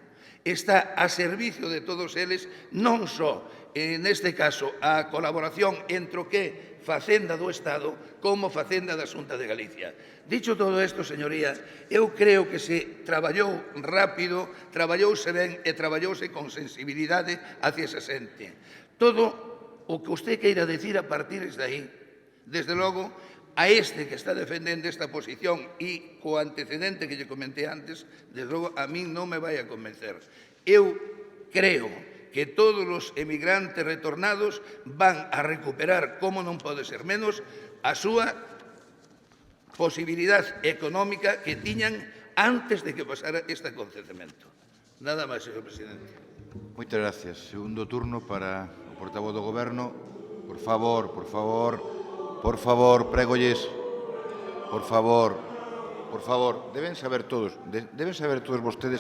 está a servicio de todos eles, non só, neste caso, a colaboración entre o que Facenda do Estado como Facenda da Xunta de Galicia. Dicho todo isto, señoría, eu creo que se traballou rápido, traballouse ben e traballouse con sensibilidade hacia esa xente. Todo o que usted queira decir a partir de aí, desde logo, a este que está defendendo esta posición e co antecedente que lle comentei antes, desde logo, a min non me vai a convencer. Eu creo que todos os emigrantes retornados van a recuperar, como non pode ser menos, a súa posibilidade económica que tiñan antes de que pasara este acontecemento. Nada máis, señor presidente. Moitas gracias. Segundo turno para o portavoz do Goberno. Por favor, prégolles. Por favor. Deben saber todos vostedes.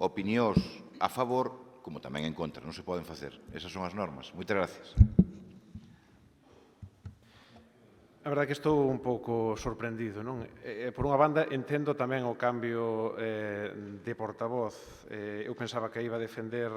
Opinións a favor, como tamén en contra, non se poden facer. Esas son as normas. Moitas gracias. A verdade que estou un pouco sorprendido, non? Por unha banda, entendo tamén o cambio de portavoz. Eu pensaba que iba a defender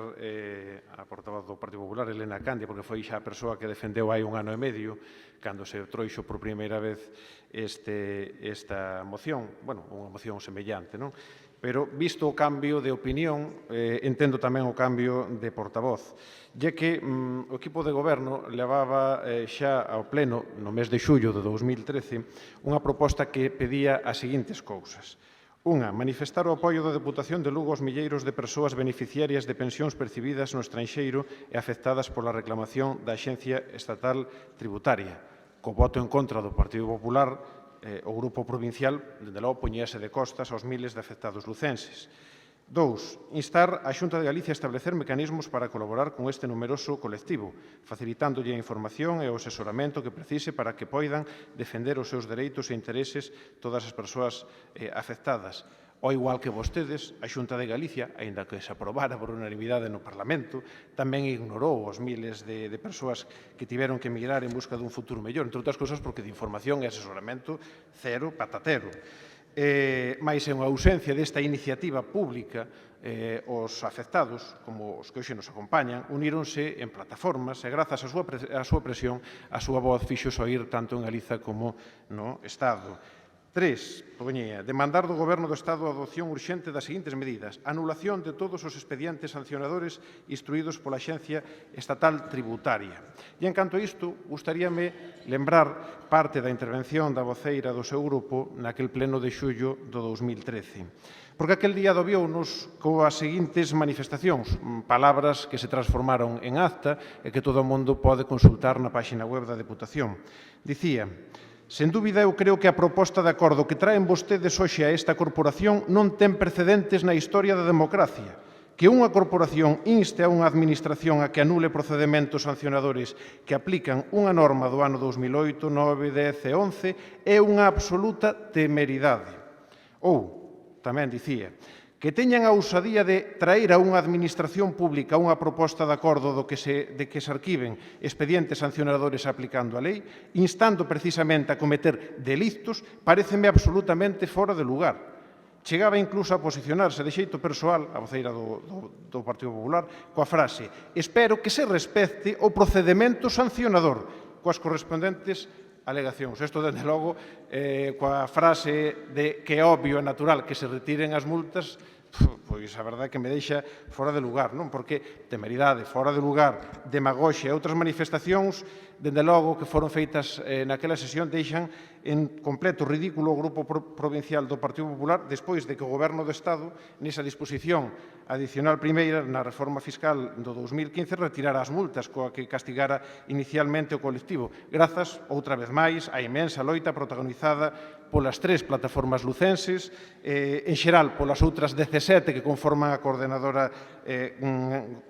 a portavoz do Partido Popular, Elena Candia, porque foi xa a persoa que defendeu hai un ano e medio, cando se trouxo por primeira vez esta moción, bueno, unha moción semellante, non? Pero, visto o cambio de opinión, entendo tamén o cambio de portavoz, ya que o equipo de goberno levaba xa ao pleno, no mes de xullo de 2013, unha proposta que pedía as seguintes cousas. Unha, manifestar o apoio da Deputación de Lugo aos milleiros de persoas beneficiarias de pensións percibidas no estranxeiro e afectadas pola reclamación da Axencia Estatal Tributaria. Co voto en contra do Partido Popular, o Grupo Provincial, dende logo, poñíase de costas aos miles de afectados lucenses. 2. Instar a Xunta de Galicia a establecer mecanismos para colaborar con este numeroso colectivo, facilitándolle a información e o asesoramento que precise para que poidan defender os seus dereitos e intereses todas as persoas afectadas. Ao igual que vostedes, a Xunta de Galicia, aínda que se aprobara por unanimidade no Parlamento, tamén ignorou os miles de persoas que tiveron que emigrar en busca dun futuro mellor, entre outras cousas porque de información e asesoramento cero patatero. Mais en ausencia desta iniciativa pública, os afectados, como os que hoxe nos acompañan, uníronse en plataformas e grazas á súa presión, a súa voz fixo oír tanto en Galiza como no Estado. 3. Poñía, demandar do Goberno do Estado a adopción urxente das seguintes medidas. Anulación de todos os expedientes sancionadores instruídos pola Axencia Estatal Tributaria. E, en canto a isto, gustaríame lembrar parte da intervención da voceira do seu grupo naquel pleno de xullo do 2013. Porque aquel día dobiounos coas seguintes manifestacións, palabras que se transformaron en acta e que todo o mundo pode consultar na páxina web da Deputación. Dicía: sen dúbida, eu creo que a proposta de acordo que traen vostedes hoxe a esta corporación non ten precedentes na historia da democracia. Que unha corporación inste a unha administración a que anule procedementos sancionadores que aplican unha norma do ano 2008, 9, 10 e 11 é unha absoluta temeridade. Ou, tamén dicía, que teñan a ousadía de traer a unha administración pública unha proposta de acordo de que se arquiven expedientes sancionadores aplicando a lei, instando precisamente a cometer delitos, pareceme absolutamente fora de lugar. Chegaba incluso a posicionarse de xeito persoal, a voceira do Partido Popular, coa frase: espero que se respecte o procedemento sancionador, coas correspondentes alegacións. Isto, dende logo, coa frase de que é obvio e natural que se retiren as multas, pois a verdade é que me deixa fora de lugar, non? Porque temeridade, fora de lugar, demagoxia e outras manifestacións, dende logo que foron feitas naquela sesión, deixan en completo ridículo o Grupo Provincial do Partido Popular despois de que o Goberno do Estado, nesa disposición adicional primeira, na reforma fiscal do 2015, retirara as multas coa que castigara inicialmente o colectivo, grazas, outra vez máis, á imensa loita protagonizada polas 3 plataformas lucenses, en xeral polas outras 17 que conforman a Coordenadora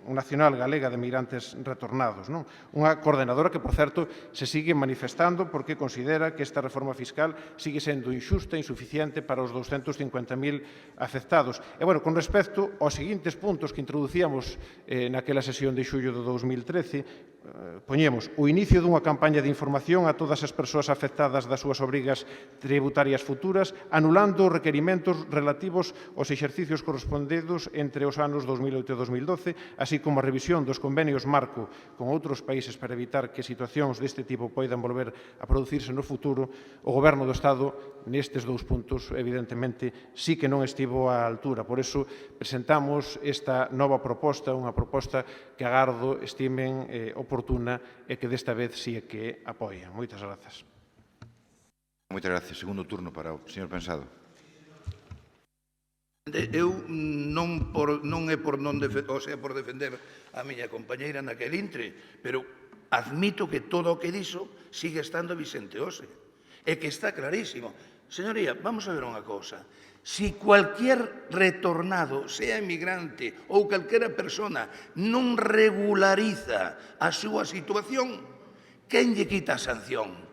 Nacional Galega de Migrantes Retornados. Unha coordenadora que, por certo, se sigue manifestando porque considera que esta reforma fiscal sigue sendo injusta e insuficiente para os 250.000 afectados. E, bueno, con respecto aos seguintes puntos que introducíamos naquela sesión de xullo do 2013, poñemos o inicio dunha campaña de información a todas as persoas afectadas das súas obrigas tributarias futuras, anulando os requerimentos relativos aos exercicios correspondidos entre os anos 2008 e 2012, así como a revisión dos convenios marco con outros países para evitar que situacións deste tipo poidan volver a producirse no futuro. O Goberno do Estado, nestes 2 puntos, evidentemente, sí que non estivo á altura. Por iso, presentamos esta nova proposta, unha proposta que agardo estimen oportuna e que desta vez sí é que apoia. Moitas grazas. Moitas gracias. Segundo turno para o señor Pensado. Eu non é por defender a miña compañeira naquel intre, pero admito que todo o que dixo sigue estando Vicente Ose. É que está clarísimo. Señoría, vamos a ver unha cousa. Si cualquier retornado, sea emigrante ou calquera persona, non regulariza a súa situación, quen lle quita a sanción?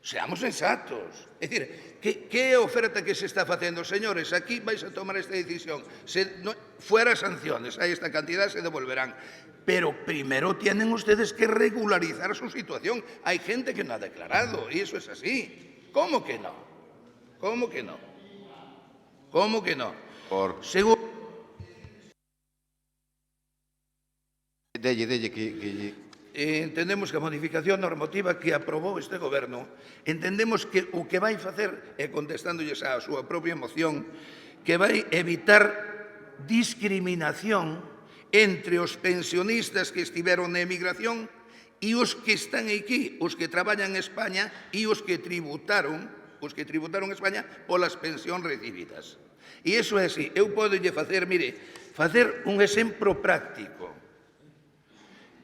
Seamos sensatos. É dicir, que é a oferta que se está facendo? Señores, aquí vais a tomar esta decisión. Fuera sanciones, hai esta cantidad, se devolverán. Pero primero tienen ustedes que regularizar su situación. Hay gente que no ha declarado, y eso es así. ¿Cómo que no? ¿Cómo que no? ¿Cómo que no? Según... Delle, que... Entendemos que a modificación normativa que aprobou este Goberno, entendemos que o que vai facer, e contestándolles á súa propia moción, que vai evitar discriminación entre os pensionistas que estiveron na emigración e os que están aquí, os que traballan en España e os que tributaron en España polas pensións recibidas. E iso é así. Eu podolle facer, mire, facer un exemplo práctico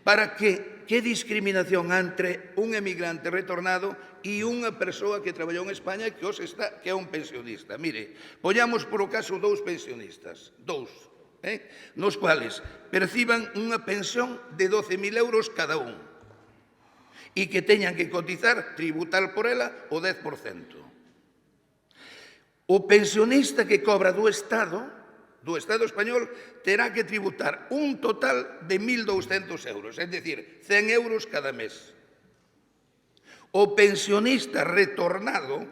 para que discriminación entre un emigrante retornado e unha persoa que traballou en España que é un pensionista. Mire, poñamos por o caso 2 pensionistas, nos cuales perciban unha pensión de 12.000 euros cada un e que teñan que cotizar, tributar por ela o 10%. O pensionista que cobra do Estado español, terá que tributar un total de 1.200 euros, é dicir, 100 euros cada mes. O pensionista retornado,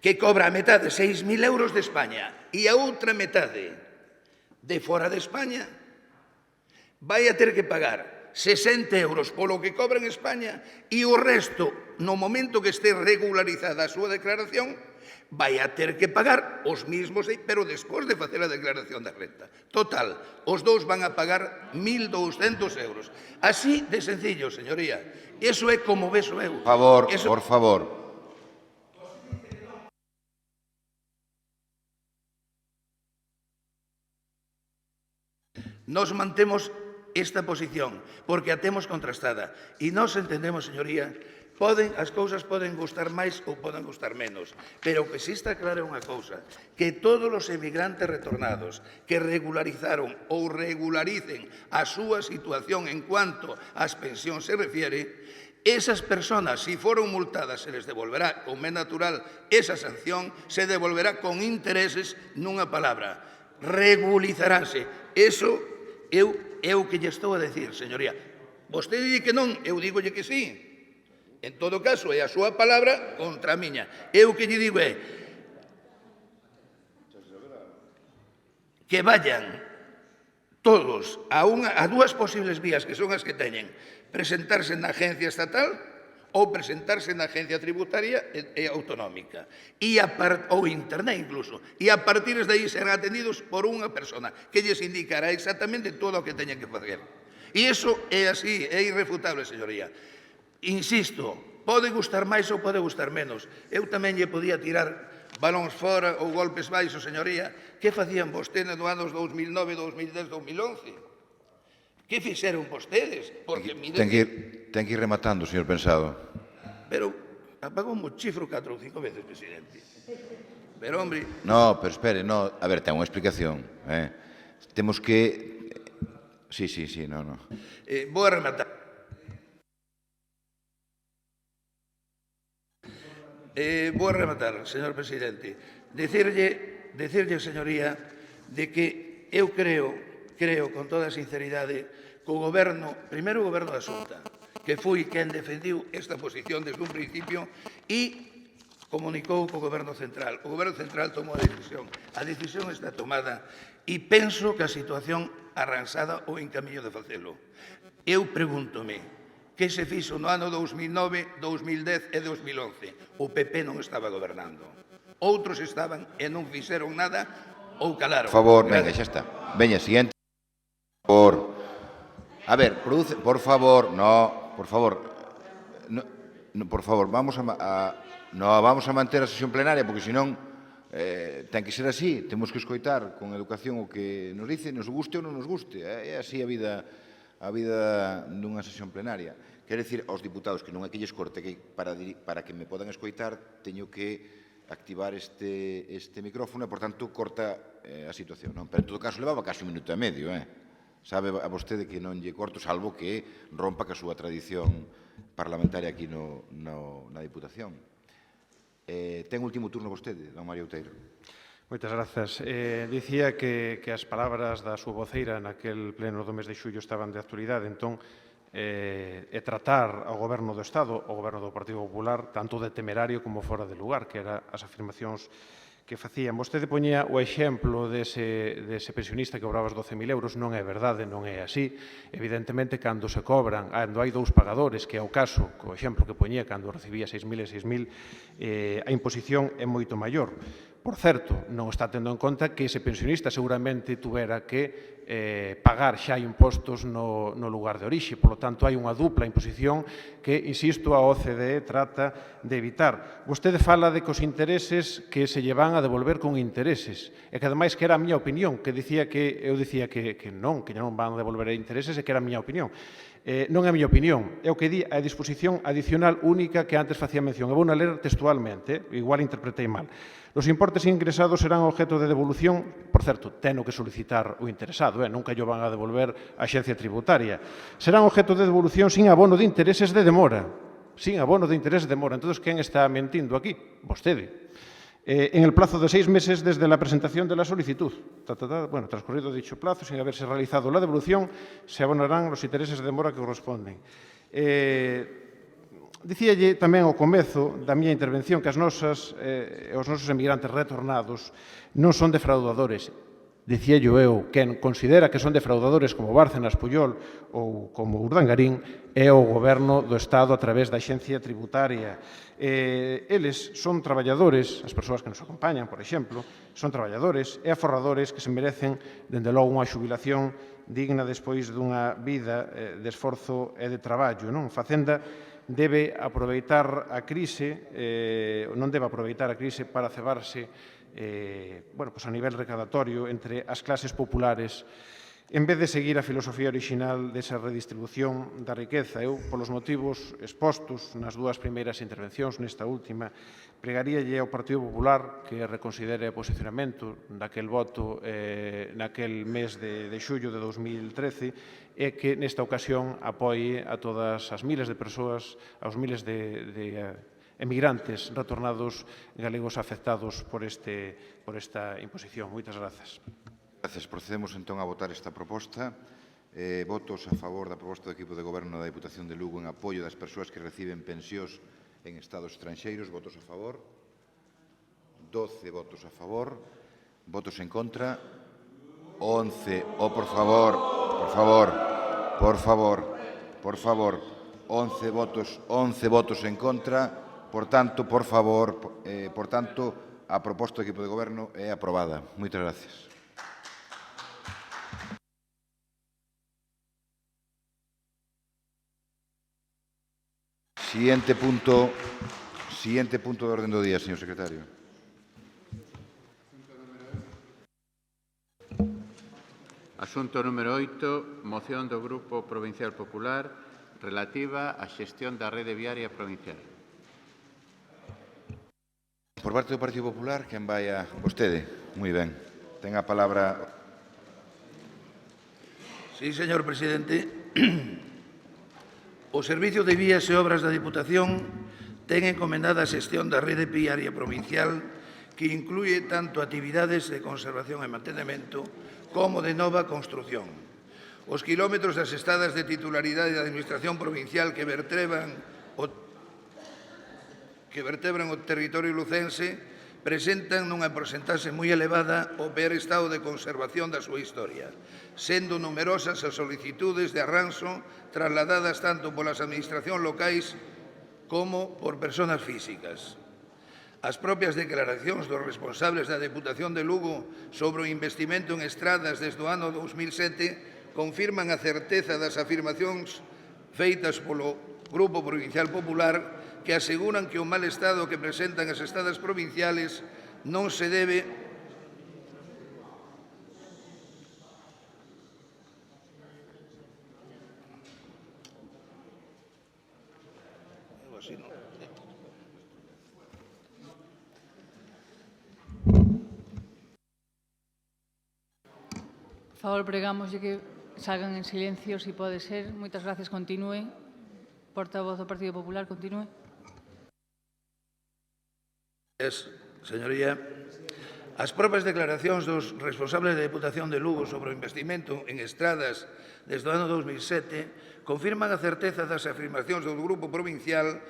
que cobra a metade, 6.000 euros de España, e a outra metade de fora de España, vai a ter que pagar 60 euros polo que cobra en España e o resto, no momento que este regularizada a súa declaración, vai a ter que pagar os mismos, pero despois de facer a declaración da renta. Total, os dous van a pagar 1.200 euros. Así de sencillo, señoría. Eso é como vexo eu. Por favor. Nos mantemos esta posición, porque a temos contrastada. E nós entendemos, señoría, as cousas poden gustar máis ou poden gustar menos, pero o que sí está claro é unha cousa, que todos os emigrantes retornados que regularizaron ou regularicen a súa situación en cuanto ás pensións se refiere, esas personas, si foron multadas, se les devolverá, como é natural, esa sanción se devolverá con intereses nunha palabra. Regularizaranse. Eso é o que lle estou a decir, señoría. Vostede di que non, eu dígolle que sí. En todo caso, é a súa palabra contra a miña. Eu que lle digo é que vayan todos a dúas posibles vías que son as que teñen, presentarse na agencia estatal ou presentarse na agencia tributaria e autonómica, ou internet incluso, e a partir de aí serán atendidos por unha persona que lles indicará exactamente todo o que teñen que facer. E iso é así, é irrefutable, señoría. Insisto, pode gustar máis ou pode gustar menos. Eu tamén lle podía tirar balóns fora ou golpes baixos, señoría. Que facían vostedes no anos 2009, 2010, 2011? Que fixeron vostedes? Ten que ir rematando, señor Pensado. Pero apagou un chifro 4 ou 5 veces, presidente. Pero, hombre... No, pero espere, no. A ver, ten unha explicación. Temos que... Sí, no. Vou a rematar. Vou a rematar, señor presidente. Decirlle, señoría, de que eu creo con toda sinceridade que o goberno, primeiro o goberno da Xunta, que foi quen defendiu esta posición desde un principio e comunicou co goberno central. O goberno central tomou a decisión. A decisión está tomada e penso que a situación arransada ou en camiño de facelo. Eu pregúntome, que se fixo no ano 2009, 2010 e 2011. O PP non estaba gobernando. Outros estaban e non fixeron nada ou calaron. Por favor, venga, xa está. Veña, siguiente. A ver, por favor, por favor, vamos a manter a sesión plenaria, porque senón ten que ser así. Temos que escoitar con educación o que nos dice, nos guste ou non nos guste. É así a vida dunha sesión plenaria. Quero dicir aos diputados que non é que lles corte, que para que me podan escoitar teño que activar este micrófono e, por tanto, corta a situación. Pero, en todo caso, levaba casi 1 minuto e medio. Sabe a vostede que non lle corto, salvo que rompa ca súa tradición parlamentaria aquí na Diputación. Ten último turno vostede, don María Outeiro. Moitas grazas. Dicía que as palabras da súa voceira naquel pleno do mes de xullo estaban de actualidade, entón, tratar ao Goberno do Estado, ao Goberno do Partido Popular, tanto de temerario como fora de lugar, que eran as afirmacións que facían. Vostede poñía o exemplo dese pensionista que cobraba os 12.000 euros. Non é verdade, non é así. Evidentemente, cando se cobran, cando hai dous pagadores, que é o caso, co exemplo que poñía, cando recibía 6.000 e 6.000, a imposición é moito maior. Por certo, non está tendo en conta que ese pensionista seguramente tuvera que pagar xa impostos no lugar de orixe. Por lo tanto, hai unha dupla imposición que, insisto, a OCDE trata de evitar. Vostede fala de que os intereses que se lle van a devolver con intereses, e que, ademais, que era a miña opinión, que eu dicía que non van a devolver intereses, e que era a miña opinión. Non é a miña opinión, é o que di a disposición adicional única que antes facía mención. Eu vou a ler textualmente, igual interpretei mal. Os importes ingresados serán objeto de devolución, por certo, teno que solicitar o interesado, nunca llo van a devolver a Axencia Tributaria. Serán objeto de devolución sin abono de intereses de demora. Sin abono de intereses de demora. Entón, quen está mentindo aquí? Vostede. en el plazo de 6 meses desde la presentación de la solicitud. Bueno, transcurrido dicho plazo, sin haberse realizado la devolución, se abonarán los intereses de demora que corresponden. Dicíalle tamén ao comezo da miña intervención que os nosos emigrantes retornados non son defraudadores. Dicíallo eu, quen considera que son defraudadores como Bárcenas, Pujol ou como Urdangarín é o Goberno do Estado a través da Axencia Tributaria. Eles son traballadores, as persoas que nos acompañan, por exemplo, son traballadores e aforradores que se merecen, dende logo, unha xubilación digna despois dunha vida de esforzo e de traballo. Facenda debe aproveitar a crise, non debe aproveitar a crise para cebarse a nivel recadatorio entre as clases populares, en vez de seguir a filosofía orixinal desa redistribución da riqueza. Eu, polos motivos expostos nas dúas primeiras intervencións, nesta última, pregaríalle ao Partido Popular que reconsidere o posicionamento daquel voto naquel mes de xullo de 2013 e que nesta ocasión apoie a todas as miles de persoas, aos miles de emigrantes retornados galegos afectados por esta imposición. Moitas grazas. Gracias. Procedemos entón a votar esta proposta. Votos a favor da proposta do equipo de goberno da Diputación de Lugo en apoio das persoas que reciben pensións en estados estranxeiros. Votos a favor. 12 votos a favor. Votos en contra. 11. Por favor. 11 votos en contra. Por tanto, a proposta do equipo de goberno é aprobada. Moitas gracias. Siguiente punto de orden do día, señor secretario. Asunto número 8, moción do Grupo Provincial Popular relativa á xestión da rede viaria provincial. Por parte do Partido Popular, quen vai a vostede? Moi ben. Ten a palabra. Sí, señor presidente. O Servicio de Vías e Obras da Diputación ten encomendada a xestión da rede viaria provincial que incluye tanto actividades de conservación e mantenimento como de nova construción. Os kilómetros das estradas de titularidade da Administración provincial que vertebran o territorio lucense presentan nunha porcentaxe moi elevada o peor estado de conservación da súa historia, sendo numerosas as solicitudes de arranxo trasladadas tanto polas administracións locais como por persoas físicas. As propias declaracións dos responsables da Deputación de Lugo sobre o investimento en estradas desde o ano 2007 confirman a certeza das afirmacións feitas polo Grupo Provincial Popular que aseguran que o mal estado que presentan as estradas provinciales non se debe Por favor, pregamos que salgan en silencio, si pode ser. Moitas gracias. Continúe. Portavoz do Partido Popular, continúe. Señoría, as propias declaracións dos responsables da Deputación de Lugo sobre o investimento en estradas desde o ano 2007 confirman a certeza das afirmacións do Grupo Provincial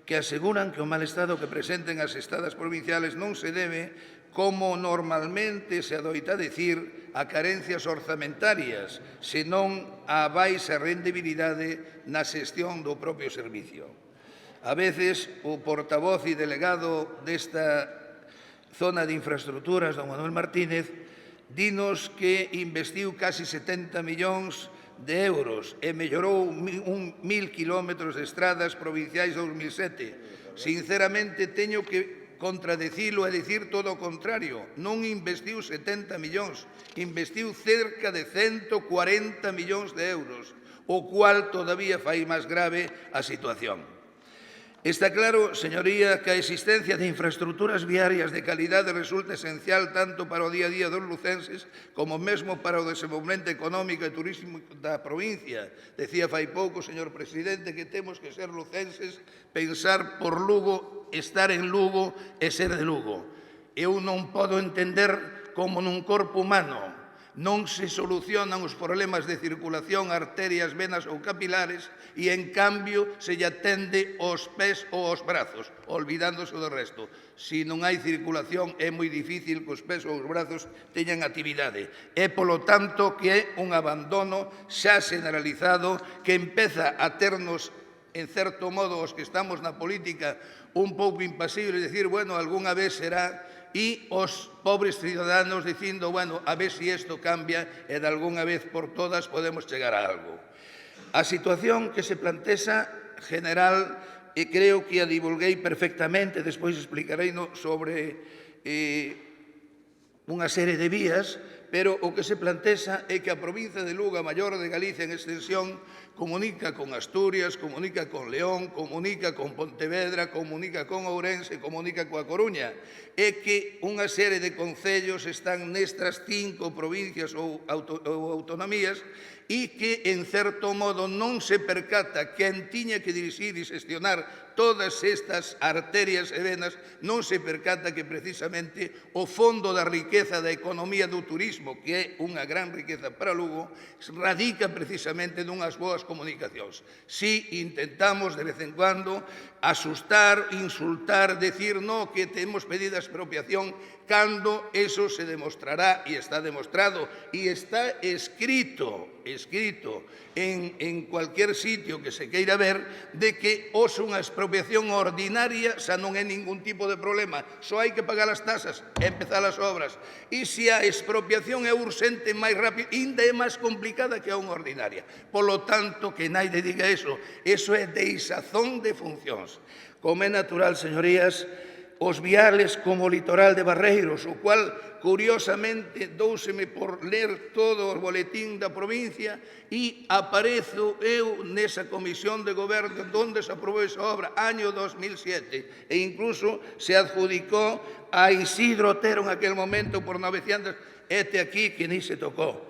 que aseguran que o mal estado que presenten as estradas provinciales non se debe, como normalmente se adoita dicir, a carencias orzamentarias, senón a baixa rendibilidade na xestión do propio servicio. A veces, o portavoz e delegado desta zona de infraestructuras, don Manuel Martínez, dinos que investiu casi 70 millóns de euros e mellorou 1.000 kilómetros de estradas provinciais 2007. Sinceramente, teño que contradicilo e dicir todo o contrario. Non investiu 70 millóns, investiu cerca de 140 millóns de euros, o cual todavía fai máis grave a situación. Está claro, señoría, que a existencia de infraestructuras viarias de calidade resulta esencial tanto para o día a día dos lucenses como mesmo para o desenvolvemento económico e turístico da provincia. Decía fai pouco, señor presidente, que temos que ser lucenses, pensar por Lugo, estar en Lugo e ser de Lugo. Eu non podo entender como nun corpo humano non se solucionan os problemas de circulación, arterias, venas ou capilares e, en cambio, se lle atende os pés ou os brazos, olvidándose do resto. Se non hai circulación, é moi difícil que os pés ou os brazos teñan actividade. É, polo tanto, que é un abandono xa generalizado que empeza a ternos, en certo modo, os que estamos na política, un pouco impasibles, decir, bueno, algunha vez será, e os pobres ciudadanos dicindo, bueno, a ver se isto cambia e de algunha vez por todas podemos chegar a algo. A situación que se plantea general, e creo que a divulguei perfectamente, despois explicarei sobre unha serie de vías, pero o que se plantea é que a provincia de Lugo, a maior de Galicia en extensión, comunica con Asturias, comunica con León, comunica con Pontevedra, comunica con Ourense, comunica coa Coruña. É que unha serie de concellos están nestas 5 provincias ou autonomías e que, en certo modo, non se percata quen tiña que dirixir e xestionar todas estas arterias e venas, non se percata que precisamente o fondo da riqueza da economía do turismo, que é unha gran riqueza para Lugo, radica precisamente nunhas boas comunicacións. Si intentamos de vez en cuando asustar, insultar, decir no, que temos pedido a expropiación, cando eso se demostrará e está demostrado e está escrito en cualquier sitio que se queira ver de que unha expropiación ordinaria xa non é ningún tipo de problema, só hai que pagar as tasas e empezar as obras. E se a expropiación é urxente, máis rápido, ainda é máis complicada que a unha ordinaria. Polo tanto, que naide diga eso é deixazón de funcións. Como é natural, señorías, os viales como o litoral de Barreiros, o cual, curiosamente, douseme por ler todo o boletín da provincia e aparezo eu nesa comisión de goberno onde se aprobou esa obra, año 2007, e incluso se adjudicou a Isidro Otero en aquel momento por 900, este aquí que ni se tocou.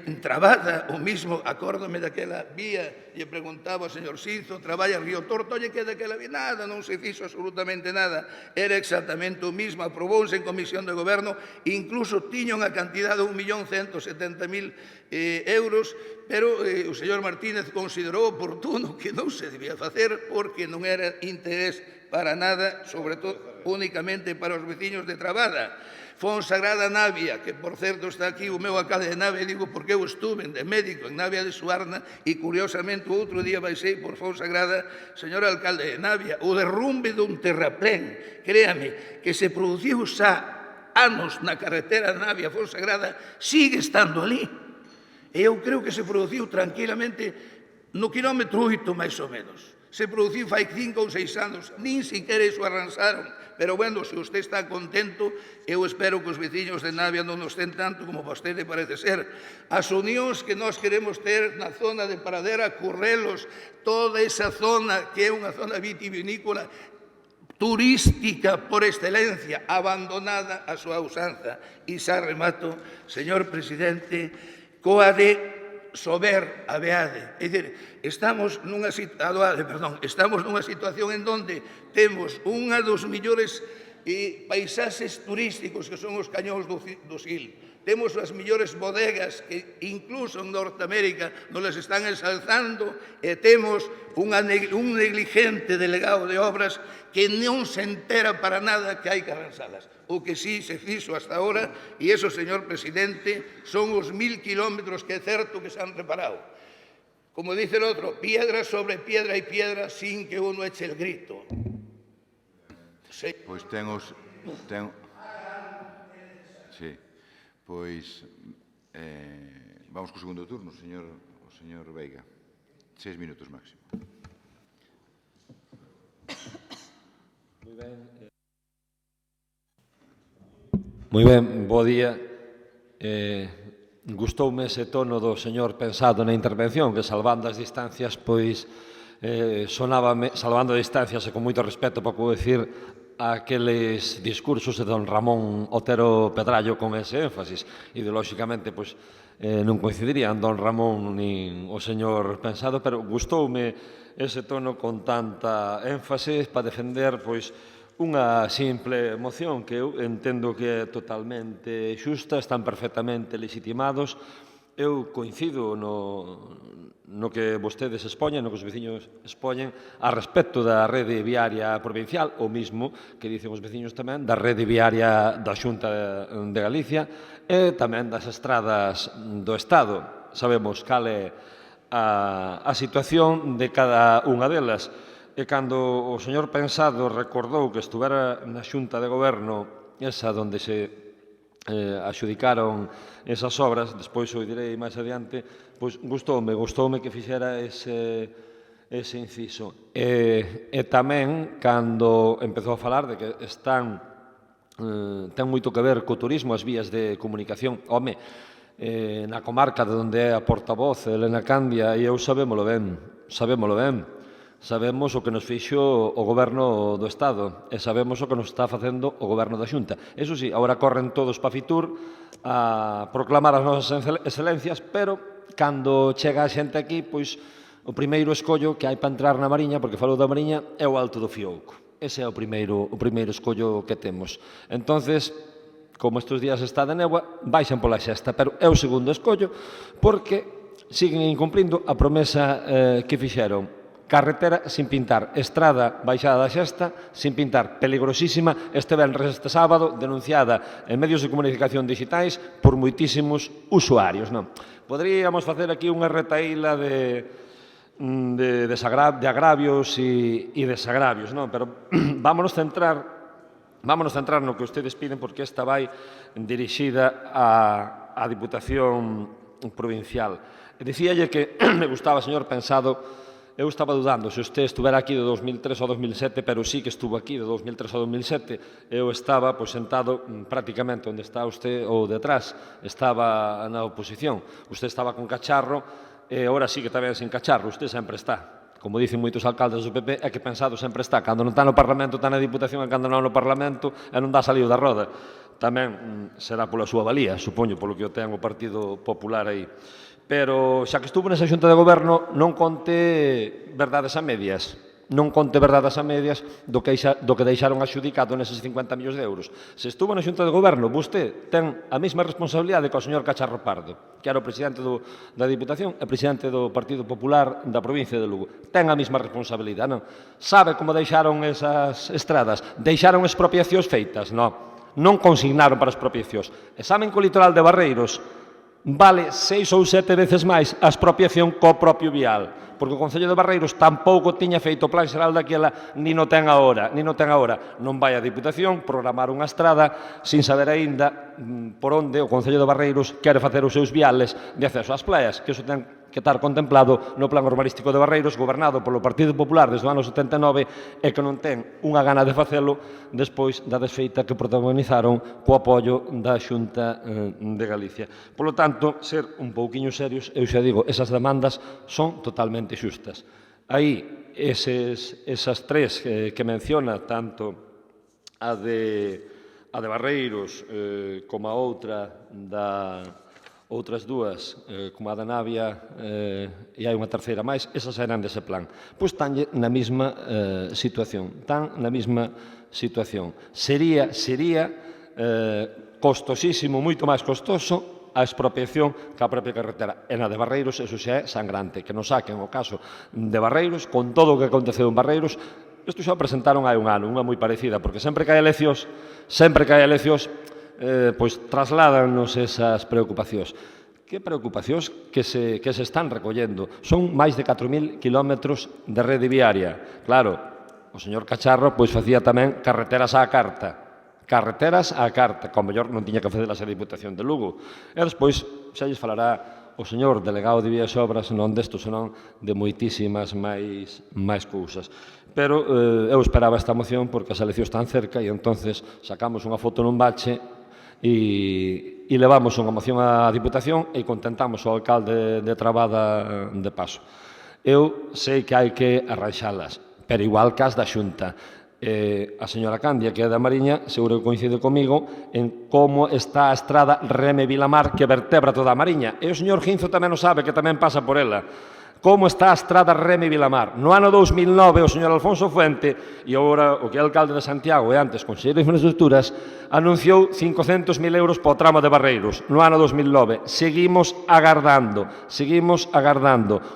Entrabada, o mismo, acórdome daquela vía, e preguntaba ao señor Sizo, traballa Río Torto, oye, que daquela vía, nada, non se fixo absolutamente nada, era exactamente o mismo, aprobouse en comisión de goberno, incluso tiña unha cantidad de 1.170.000 euros, pero o señor Martínez considerou oportuno que non se debía facer porque non era interés para nada, sobre todo únicamente para os veciños de Trabada. Fonsagrada Navia, que, por certo, está aquí o meu alcalde de Navia, digo porque eu estuve de médico en Navia de Suarna e, curiosamente, o outro día baixei por Fonsagrada, señor alcalde de Navia, o derrumbe dun terraplén, créame, que se produciu xa anos na carretera de Navia Fonsagrada, sigue estando ali. E eu creo que se produciu tranquilamente no quilómetro 8, máis ou menos. Se produciu fai 5 ou 6 anos, nin siquiera iso arranxaron. Pero, bueno, se usted está contento, eu espero que os veciños de Navia non nos ten tanto como vostede parece ser. As unións que nós queremos ter na zona de Paradera, Currelos, toda esa zona que é unha zona vitivinícola turística por excelencia, abandonada a súa usanza. E xa remato, señor presidente, coa de Sober, a Beade. É dicir, estamos nunha situación en donde temos unha dos millores paisaxes turísticos que son os cañóns do Sil. Temos as millores bodegas que incluso en Norteamérica nos las están ensalzando e temos un negligente delegado de obras que non se entera para nada que hai que arranxalas. O que sí se fixo hasta ahora, e eso, señor presidente, son os 1000 kilómetros que é certo que se han reparado. Como dice el outro, piedra sobre piedra e piedra sin que uno eche el grito. Pois Sí. Pois vamos co segundo turno, o señor Veiga. 6 minutos máximo. Moi ben, bo día. Gustoume ese tono do señor Pensado na intervención, que salvando as distancias, pois sonábame, salvando as distancias e con moito respeto, para poder decir aqueles discursos de don Ramón Otero Pedrallo con ese énfasis. Ideolóxicamente, pois, non coincidirían don Ramón nin o señor Pensado, pero gustoume ese tono con tanta énfasis para defender, pois, unha simple moción que eu entendo que é totalmente xusta, están perfectamente legitimados. Eu coincido no que vostedes expoñen, no que os veciños expoñen a respecto da rede viaria provincial, o mismo que dicen os veciños tamén da rede viaria da Xunta de Galicia e tamén das estradas do Estado. Sabemos cal é a situación de cada unha delas. E cando o señor Pensado recordou que estuvera na Xunta de Goberno, esa onde se axudicaron esas obras, despois o direi máis adiante, pois gustoume que fixera ese inciso. E tamén, cando empezou a falar de que ten moito que ver co turismo, as vías de comunicación, home, na comarca de onde é a portavoz, Elena Candia, e eu sabémolo ben. Sabemos o que nos fixo o Goberno do Estado e sabemos o que nos está facendo o Goberno da Xunta. Eso sí, agora corren todos para Fitur a proclamar as nosas excelencias, pero cando chega a xente aquí, pois o primeiro escollo que hai para entrar na Mariña, porque falou da Mariña, é o Alto do Fiouco. Ese é o primeiro escollo que temos. Entonces, como estes días está de néboa, baixan pola xesta, pero é o segundo escollo porque siguen incumplindo a promesa que fixeron. Carretera sin pintar, estrada baixada da xesta sin pintar, peligrosísima, este venres, este sábado, denunciada en medios de comunicación digitais por moitísimos usuarios. Poderíamos facer aquí unha retaíla de agravios e desagravios, pero vámonos centrar no que ustedes piden, porque esta vai dirixida á Diputación Provincial. Dicíalle que me gustaba, señor Pensado. Eu estaba dudando se usted estuvera aquí de 2003 ao 2007, pero sí que estuvo aquí de 2003 ao 2007. Eu estaba sentado prácticamente onde está usted ou detrás, estaba na oposición. Usted estaba con cacharro e agora sí que tamén sin cacharro, usted sempre está. Como dicen moitos alcaldes do PP, é que Pensado sempre está. Cando non está no Parlamento, está na Diputación, e cando non no Parlamento, e non dá salido da roda. Tamén será pola súa valía, supoño, polo que o ten o Partido Popular aí. Pero xa que estuvo nesa Xunta de Goberno, non conte verdades a medias. Non conte verdades a medias do que deixaron axudicado neses 50 millóns de euros. Se estuvo na Xunta de Goberno, vostede ten a mesma responsabilidade co señor Cacharro Pardo, que era o presidente da Diputación e presidente do Partido Popular da provincia de Lugo. Ten a mesma responsabilidade, non? Sabe como deixaron esas estradas? Deixaron expropiacións feitas? Non consignaron para expropiacións. E saben que o litoral de Barreiros vale 6 ou 7 veces máis a expropiación co propio vial, porque o Concello de Barreiros tampouco tiña feito o plan xeral daquela, ni non ten agora. Non vai a Diputación programar unha estrada sin saber aínda por onde o Concello de Barreiros quere facer os seus viales de acceso ás playas, que iso ten que estar contemplado no plan urbanístico de Barreiros, gobernado polo Partido Popular desde o ano 79, e que non ten unha gana de facelo despois da desfeita que protagonizaron co apoio da Xunta de Galicia. Polo tanto, ser un pouquiño serios, eu xa digo, esas demandas son totalmente xustas. Aí, esas tres que menciona, tanto a de Barreiros como a outra outras dúas, como a da Navia, e hai unha terceira máis, esas eran dese plan. Pois están na mesma situación. Sería costosísimo, moito máis costoso, a expropiación que a propia carretera. E na de Barreiros, eso xa é sangrante. Que nos saquen o caso de Barreiros, con todo o que aconteceu en Barreiros. Isto xa o presentaron hai un ano, unha moi parecida, porque sempre que hai eleccións, pois trasládanos esas preocupacións. Que preocupacións que se están recollendo? Son máis de 4.000 kilómetros de rede viaria. Claro, o señor Cacharro pois facía tamén carreteras á carta, que ao mellor non tiña que facelas a Diputación de Lugo. E despois xa lles falará o señor delegado de Vías e Obras non desto, senón de moitísimas máis cousas. Pero eu esperaba esta moción porque as eleccións están cerca e entonces sacamos unha foto nun bache e levamos unha moción á Diputación e contentamos o alcalde de Trabada de paso. Eu sei que hai que arranxalas, pero igual que as da Xunta. A señora Candia, que é da Mariña, seguro que coincide comigo en como está a estrada Reme-Vilamar que vertebra toda a Mariña. E o señor Ginzo tamén o sabe, que tamén pasa por ela. Como está a estrada Reme Vilamar? No ano 2009, o señor Alfonso Fuente, e agora o que é alcalde de Santiago e antes conselleiro de Infraestructuras, anunciou 500.000 euros para o tramo de Barreiros no ano 2009. Seguimos agardando.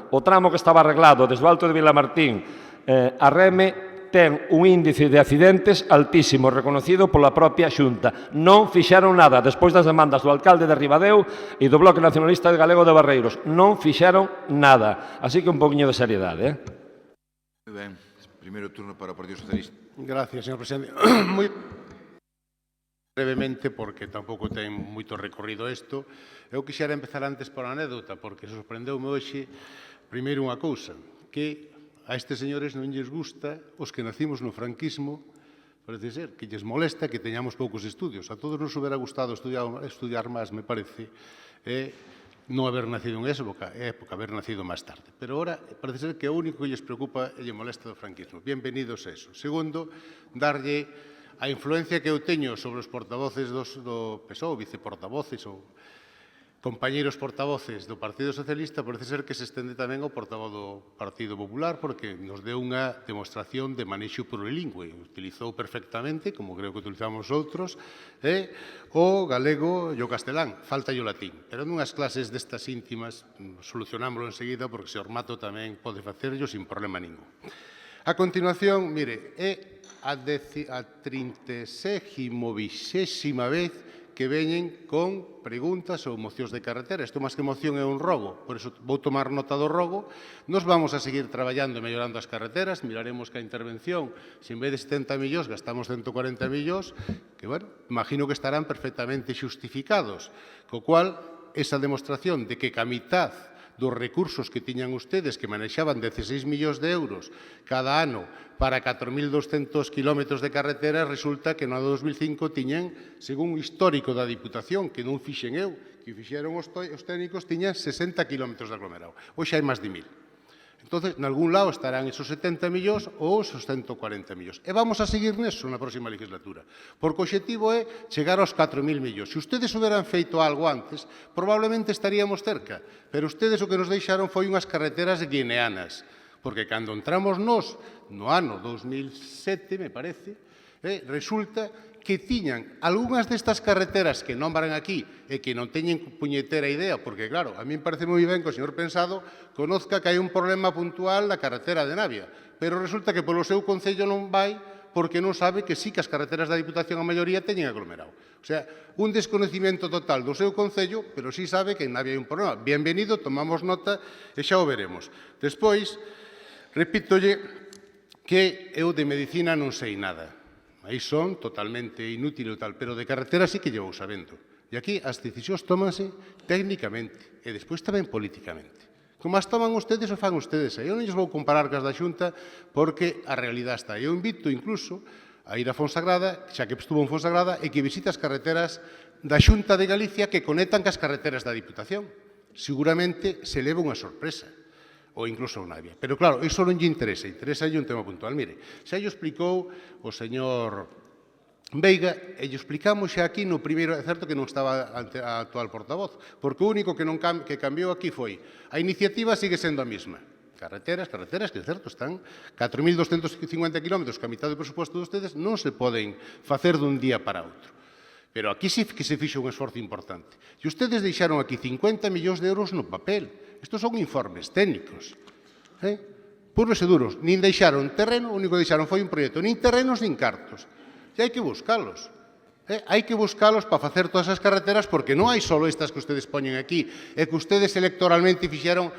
O tramo que estaba arreglado desde o Alto de Vilamartín a Reme ten un índice de accidentes altísimo, reconocido pola propia Xunta. Non fixeron nada, despois das demandas do alcalde de Ribadeo e do Bloque Nacionalista Galego de Barreiros. Non fixeron nada. Así que un poquinho de seriedade. Moi ben. Primeiro turno para o Partido Socialista. Gracias, señor presidente. Moi brevemente, porque tampouco ten moito recorrido isto, eu quixera empezar antes por anécdota, porque sorprendeume hoxe, primeiro unha cousa, que a estes señores non lles gusta os que nacimos no franquismo, parece ser, que lles molesta que teñamos poucos estudios. A todos nos hubiera gustado estudiar máis, me parece, non haber nacido en esa época, haber nacido máis tarde. Pero ahora parece ser que o único que lles preocupa e lle molesta do franquismo. Bienvenidos a eso. Segundo, darlle a influencia que eu teño sobre os portavoces do PSOE, viceportavoces ou compañeiros portavoces do Partido Socialista, parece ser que se estende tamén ao portavoz do Partido Popular, porque nos deu unha demostración de manexo plurilingüe. Utilizou perfectamente, como creo que utilizamos outros, o galego e o castelán. Falta o latín. Pero nunhas clases destas íntimas solucionámoslo enseguida, porque se Ormato tamén pode facerlo sin problema ningún. A continuación, mire, é a 36ª vez que veñen con preguntas ou mocións de carretera. Isto máis que moción é un rogo, por iso vou tomar nota do rogo. Nos vamos a seguir traballando e mellorando as carreteras, miraremos que a intervención, se en vez de 70 millóns gastamos 140 millóns, que, bueno, imagino que estarán perfectamente xustificados, co cual, esa demostración de que a mitad dos recursos que tiñan ustedes, que manexaban 16 millóns de euros cada ano para 4.200 kilómetros de carretera, resulta que no ano 2005 tiñan, según o histórico da Diputación, que non fixen eu, que fixeron os técnicos, tiñan 60 kilómetros de aglomerado. Hoxe hai máis de 1.000. Entón, en algún lado estarán esos 70 millóns ou esos 140 millóns. E vamos a seguir neso na próxima legislatura, porque o obxectivo é chegar aos 4.000 millóns. Se ustedes hubieran feito algo antes, probablemente estaríamos cerca, pero ustedes o que nos deixaron foi unhas carreteras guineanas, porque cando entramos nós, no ano 2007, me parece, resulta que tiñan algunhas destas carreteras que nombran aquí e que non teñen puñetera idea, porque, claro, a mí me parece moi ben que o señor Pensado conozca que hai un problema puntual na carretera de Navia, pero resulta que polo seu concello non vai porque non sabe que sí que as carreteras da Diputación a maioría teñen aglomerado. O sea, un desconocimiento total do seu concello, pero sí sabe que en Navia hai un problema. Bienvenido, tomamos nota e xa o veremos. Despois, repítolle que eu de medicina non sei nada. Aí son totalmente inútil e tal, pero de carretera sí que llevo sabendo. E aquí as decisións tómanse técnicamente e despois tamén políticamente. Como as toman ustedes, o fan ustedes. Eu non lles vou comparar cas da Xunta porque a realidade está. Eu invito incluso a ir a Fonsagrada, xa que estuvo en Fonsagrada, e que visite as carreteras da Xunta de Galicia que conectan cas carreteras da Diputación. Seguramente se leva unha sorpresa. Ou incluso unha Navia. Pero, claro, iso non lle interesa, interesa un tema puntual. Mire, xa lle explicou o señor Veiga, e lle explicamos xa aquí no primeiro, é certo que non estaba a actual portavoz, porque o único que cambiou aquí foi a iniciativa sigue sendo a mesma. Carreteras, que, é certo, están 4.250 kilómetros, que a mitad do presuposto de ustedes non se poden facer dun día para outro. Pero aquí sí que se fixo un esforzo importante. E ustedes deixaron aquí 50 millóns de euros no papel. Estos son informes técnicos. Puros e duros. Nin deixaron terreno, o único que deixaron foi un proxecto. Nin terrenos, nin cartos. E hai que buscalos. Hai que buscalos para facer todas as carreteras, porque non hai só estas que ustedes poñen aquí, e que ustedes electoralmente fixeron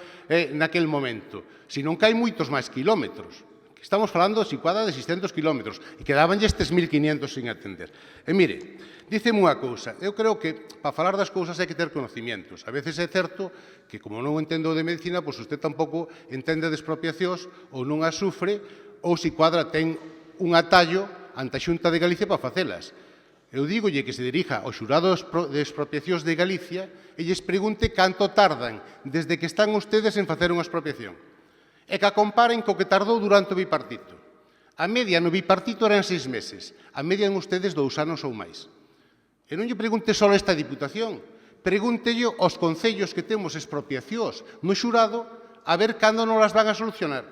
naquel momento, sino que hai moitos máis kilómetros. Estamos falando de situada de 600 kilómetros, e quedabanlle estes 1.500 sin atender. E mire, díceme unha cousa, eu creo que para falar das cousas hai que ter conocimientos. A veces é certo que, como non entendo de medicina, pois usted tampouco entende de expropiacións ou non as sufre, ou se cuadra ten un atallo ante a Xunta de Galicia para facelas. Eu dígolle que se dirija ao xurado de expropiacións de Galicia e lles pregunte canto tardan desde que están ustedes en facer unha expropiación. E que a comparen co que tardou durante o bipartito. A media no bipartito eran 6 meses, a media en ustedes 2 anos ou máis. E non lle pregunte só a esta Diputación, pregúntelle aos concellos que temos expropiacións no xurado a ver cando non las van a solucionar.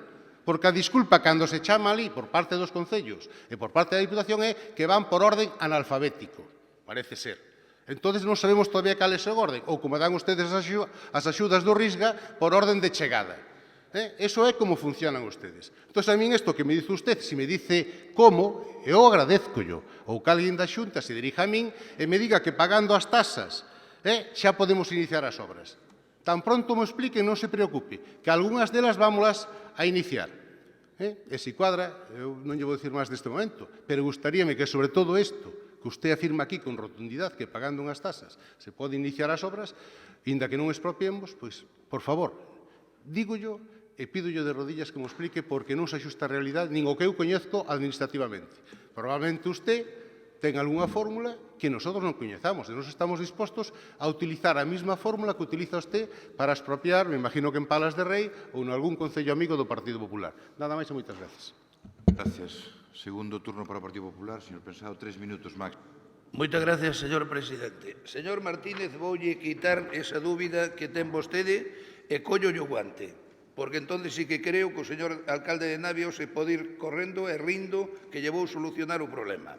Porque a disculpa cando se chama ali por parte dos concellos e por parte da Diputación é que van por orden analfabético, parece ser. Entón non sabemos todavía cal é o orden, ou como dan ustedes as axudas do Risga por orden de chegada. Eso é como funcionan ustedes. Entón, a min isto que me dice usted, se me dice como, eu agradezco-yo. Ou que alguén da Xunta se dirija a min e me diga que pagando as tasas xa podemos iniciar as obras. Tan pronto me expliquen, non se preocupe, que algunhas delas vámolas a iniciar. E se cuadra, eu non lle vou dicir máis deste momento, pero gustaríame que sobre todo isto, que usted afirma aquí con rotundidade que pagando unhas tasas se pode iniciar as obras, inda que non expropiemos, pois, por favor, dígollo e pídollo de rodillas que me explique porque non se axusta a realidade nin o que eu coñezco administrativamente. Probablemente usted ten algunha fórmula que nosotros non coñezamos e nos estamos dispostos a utilizar a mesma fórmula que utiliza usted para expropiar, me imagino que en Palas de Rei ou en algún concello amigo do Partido Popular. Nada máis e moitas gracias. Gracias. Segundo turno para o Partido Popular, señor Pensado, 3 minutos máximo. Moitas gracias, señor presidente. Señor Martínez, voulle quitar esa dúbida que ten vostede e collo o guante, porque entón sí que creo que o señor alcalde de Navia se pode ir correndo e rindo que lle vou solucionar o problema.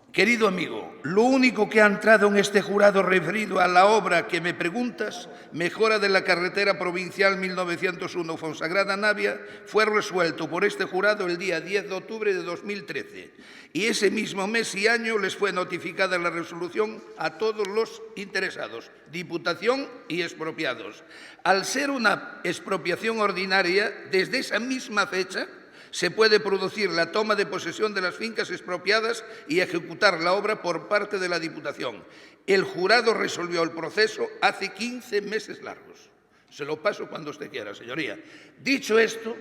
Querido amigo, lo único que ha entrado en este jurado referido a la obra que me preguntas, mejora de la carretera provincial 1901 Fonsagrada-Navia, fue resuelto por este jurado el día 10 de octubre de 2013 y ese mismo mes y año les fue notificada la resolución a todos los interesados, Diputación y expropiados. Al ser una expropiación ordinaria, desde esa misma fecha, se puede producir la toma de posesión de las fincas expropiadas y ejecutar la obra por parte de la Diputación. El jurado resolvió el proceso hace 15 meses largos. Se lo paso cuando usted quiera, señoría. Dicho esto,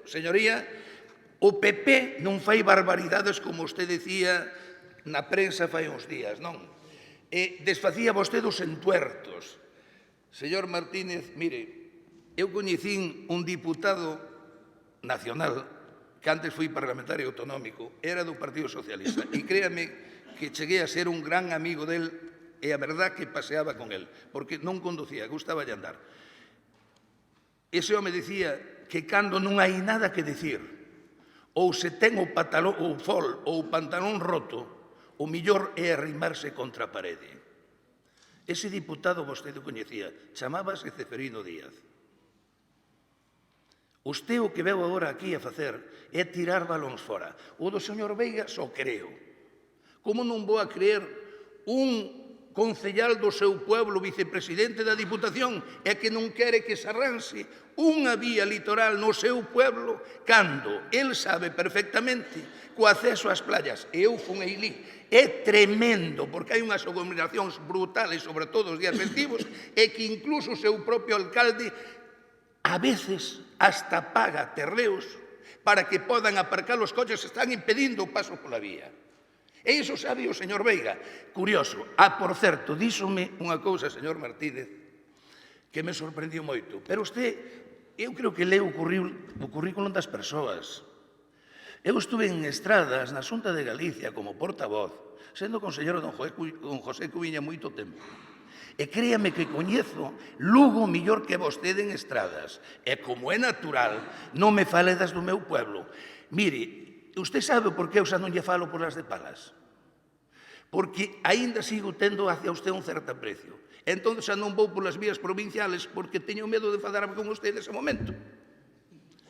señoría, o PP non fai barbaridades como usted decía na prensa fai uns días, non? Desfacía vostede os entuertos. Señor Martínez, mire, eu coñecín un diputado nacional, que antes foi parlamentario autonómico, era do Partido Socialista, e créame que cheguei a ser un gran amigo del, e a verdad que paseaba con el, porque non conducía, gustaba de andar. Ese home dicía que cando non hai nada que decir, ou se ten o pantalón, o fol, ou o pantalón roto, o millor é arrimarse contra a parede. Ese diputado vostede coñecía, chamábase Ceferino Díaz. Usted o que veu agora aquí a facer é tirar balóns fora. O do señor Veiga só creo. Como non vou a creer un concellal do seu pueblo, vicepresidente da Diputación, e que non quere que se arranxe unha vía litoral no seu pueblo, cando el sabe perfectamente co acceso ás playas, e eu fun aí, é tremendo, porque hai unhas aglomeracións brutales, sobre todo os días festivos, e que incluso o seu propio alcalde a veces hasta paga terreos para que podan aparcar os coches que están impedindo o paso pola vía. E iso sabe o señor Veiga. Curioso. Por certo, díxome unha cousa, señor Martínez, que me sorprendiu moito. Pero eu creo que leu o currículum das persoas. Eu estuve en Estradas, na Xunta de Galicia, como portavoz, sendo conselleiro don José Cubiña moito tempo. E créame que coñezo Lugo millor que vostede en Estradas. E como é natural, non me faledas do meu pueblo. Mire, usted sabe por que eu xa non lle falo por las de Palas? Porque aínda sigo tendo hacia usted un certo aprecio. Entón xa non vou polas vías provinciales porque teño medo de fadarme con usted nese momento.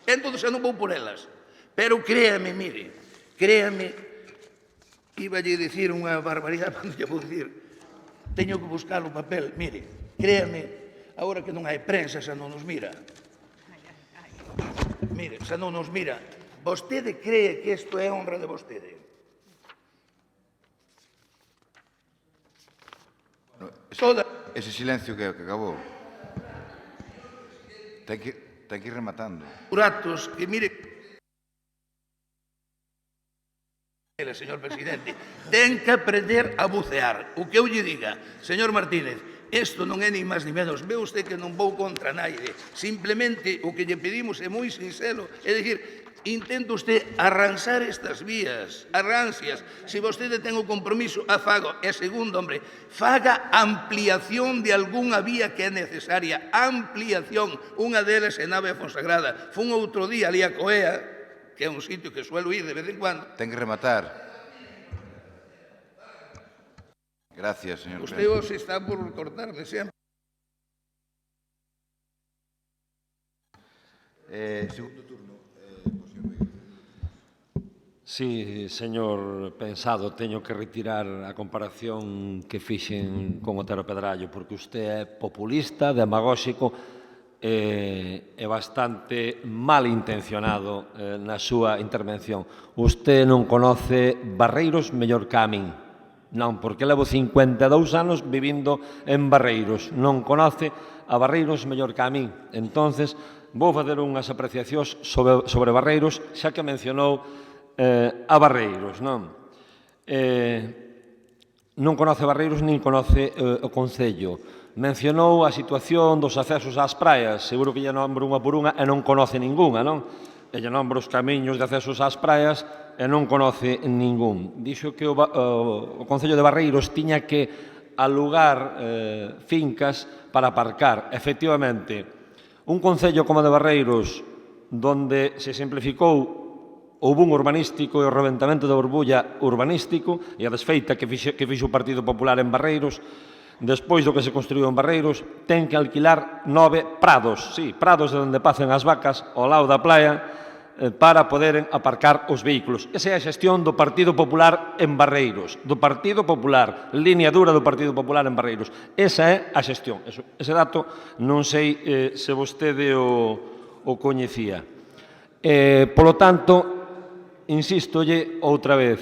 Entón xa non vou por elas. Pero créame, mire, créame, iba a dicir unha barbaridade, cando lle vou dicir, teño que buscar o papel. Mire, créame, agora que non hai prensa, xa non nos mira. Mire, xa non nos mira. Vostede cree que isto é honra de vostede? Ese silencio que acabou. Ten que ir rematando. Juratos, que mire... Señor presidente, ten que aprender a bucear. O que eu lle diga, señor Martínez, isto non é ni máis ni menos. Ve usted que non vou contra naide. Simplemente o que lle pedimos é moi sincero, é dicir, intenta usted arranxar estas vías, arranxias. Se vostede ten o compromiso, fago. E segundo, hombre, faga ampliación de algunha vía que é necesaria. Ampliación. Unha delas en Nave Fonsagrada. Fun outro día ali a Coea, que é un sitio que suelo ir de vez en cuando. Ten que rematar. Gracias, señor Usted se está por cortarme sempre. Segundo turno. Sí, señor Pensado, teño que retirar a comparación que fixen con Otero Pedrallo, porque usted é populista, demagóxico e bastante malintencionado na súa intervención. Usted non conoce Barreiros mellor que a min. Non, porque levo 52 anos vivindo en Barreiros. Non conoce a Barreiros mellor que a min. Entonces, vou fazer unhas apreciacións sobre Barreiros, xa que mencionou a Barreiros, non? Non conoce Barreiros nin conoce o Concello. Mencionou a situación dos accesos ás praias, seguro que lle nombro unha por unha e non conoce ningunha, non? E lle nombro os camiños de accesos ás praias e non conoce ningún. Dixo que o Concello de Barreiros tiña que alugar fincas para aparcar. Efectivamente, un concello como de Barreiros, donde se simplificou o boom urbanístico e o reventamento da burbulla urbanístico e a desfeita que fixo o Partido Popular en Barreiros, despois do que se construiu en Barreiros, ten que alquilar 9 prados, sí, prados de onde pacen as vacas ao lado da playa, para poder aparcar os vehículos. Esa é a xestión do Partido Popular en Barreiros, do Partido Popular, liña dura do Partido Popular en Barreiros. Esa é a xestión. Ese dato non sei se vostede o coñecía. Polo tanto, insístolle outra vez,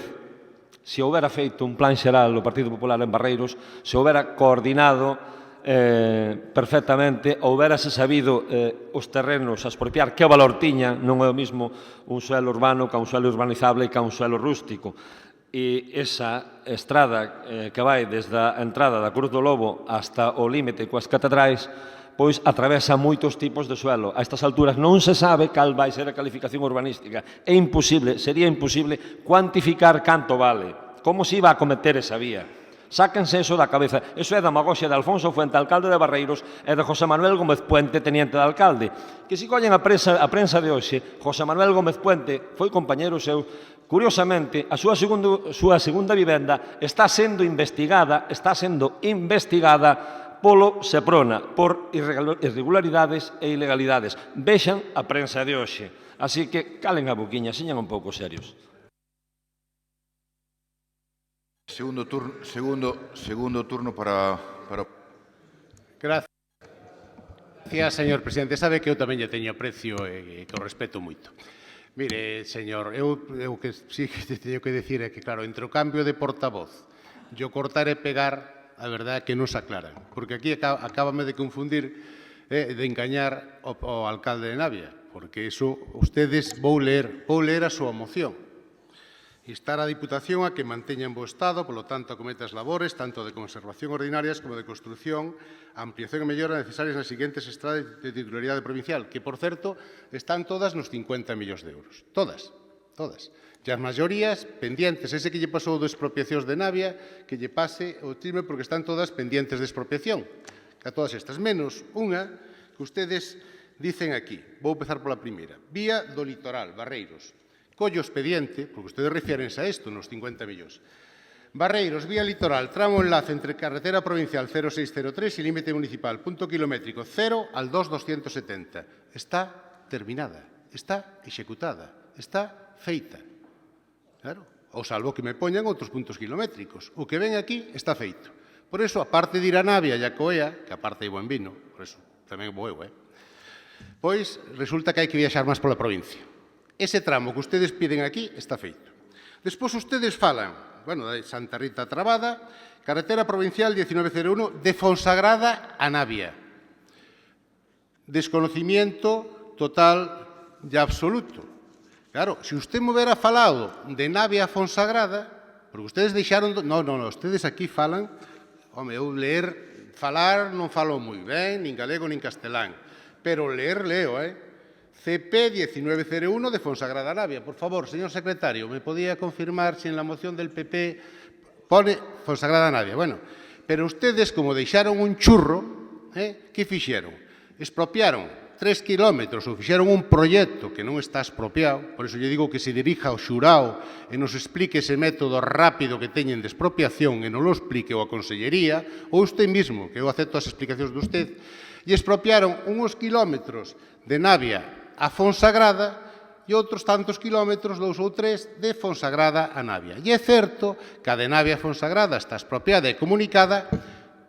se houbera feito un plan xeral o Partido Popular en Barreiros, se houbera coordinado perfectamente, houberase sabido os terrenos a expropiar, que valor tiña, non é o mismo un suelo urbano que un suelo urbanizable que un suelo rústico. E esa estrada que vai desde a entrada da Cruz do Lobo hasta o límite coas catedrais, pois atravesa moitos tipos de suelo. A estas alturas non se sabe cal vai ser a calificación urbanística. É imposible, sería imposible cuantificar canto vale, como se iba a cometer esa vía. Sáquense eso da cabeza. Eso é demagoxia de Alfonso Fuente, alcalde de Barreiros, e de José Manuel Gómez Puente, teniente de alcalde. Que se collen a prensa de hoxe, José Manuel Gómez Puente foi compañeiro seu. Curiosamente, a súa segunda vivenda está sendo investigada polo Seprona por irregularidades e ilegalidades. Vexan a prensa de hoxe. Así que calen a boquiña, señan un pouco serios. Segundo turno para... Gracias, señor presidente. Sabe que eu tamén lle teño aprecio e que o respeto moito. Mire, señor, eu que sí que teño que decir é que, claro, entre o cambio de portavoz e o cortar e pegar, a verdade é que non se aclaran. Porque aquí acábame de confundir, de engañar ao alcalde de Navia, porque iso, ustedes, vou ler a súa moción. Instar a Diputación a que manteña en bo estado, polo tanto, acometa as labores, tanto de conservación ordinarias como de construción, ampliación e mellora necesarias nas seguintes estradas de titularidade provincial, que, por certo, están todas nos 50 millóns de euros. Todas. E as maiorías pendientes. Ese que lle pasou de expropiacións de Navia, que lle pase o chisme porque están todas pendientes de expropiación. A todas estas, menos unha que ustedes dicen aquí. Vou empezar pola primeira. Vía do litoral, Barreiros. Collo expediente, porque ustedes refiérense a isto, nos 50 millóns. Barreiros, vía litoral, tramo enlace entre carretera provincial 0603 e límite municipal, punto kilométrico 0 al 2270. Está terminada, está executada, está feita. Claro, ou salvo que me poñan outros puntos kilométricos. O que ven aquí está feito. Por eso, aparte de ir a Navia e a Coea, que aparte hai buen vino, por eso tamén vou eu, pois resulta que hai que viaxar máis pola provincia. Ese tramo que ustedes piden aquí está feito. Despois ustedes falan, de Santa Rita Trabada, carretera provincial 1901 de Fonsagrada a Navia. Desconocimiento total e absoluto. Claro, se usted me hubiera falado de Navia a Fonsagrada, porque ustedes deixaron... No, ustedes aquí falan... Home, eu falar non falo moi ben, nin galego nin castelán, pero leer leo, CP 1901 de Fonsagrada Navia. Por favor, señor secretario, ¿me podía confirmar si en la moción del PP pone Fonsagrada Navia? Bueno, pero ustedes, como deixaron un churro, que fixeron? Expropiaron 3 kilómetros ou fixeron un proxecto que non está expropiado, por iso lle digo que se dirija ao xurao e nos explique ese método rápido que teñen de expropiación e non lo explique a Consellería ou usted mismo, que eu acepto as explicacións de usted, e expropiaron uns kilómetros de Navia a Fonsagrada e outros tantos kilómetros, 2 ou 3, de Fonsagrada a Navia. E é certo que a de Navia a Fonsagrada está expropiada e comunicada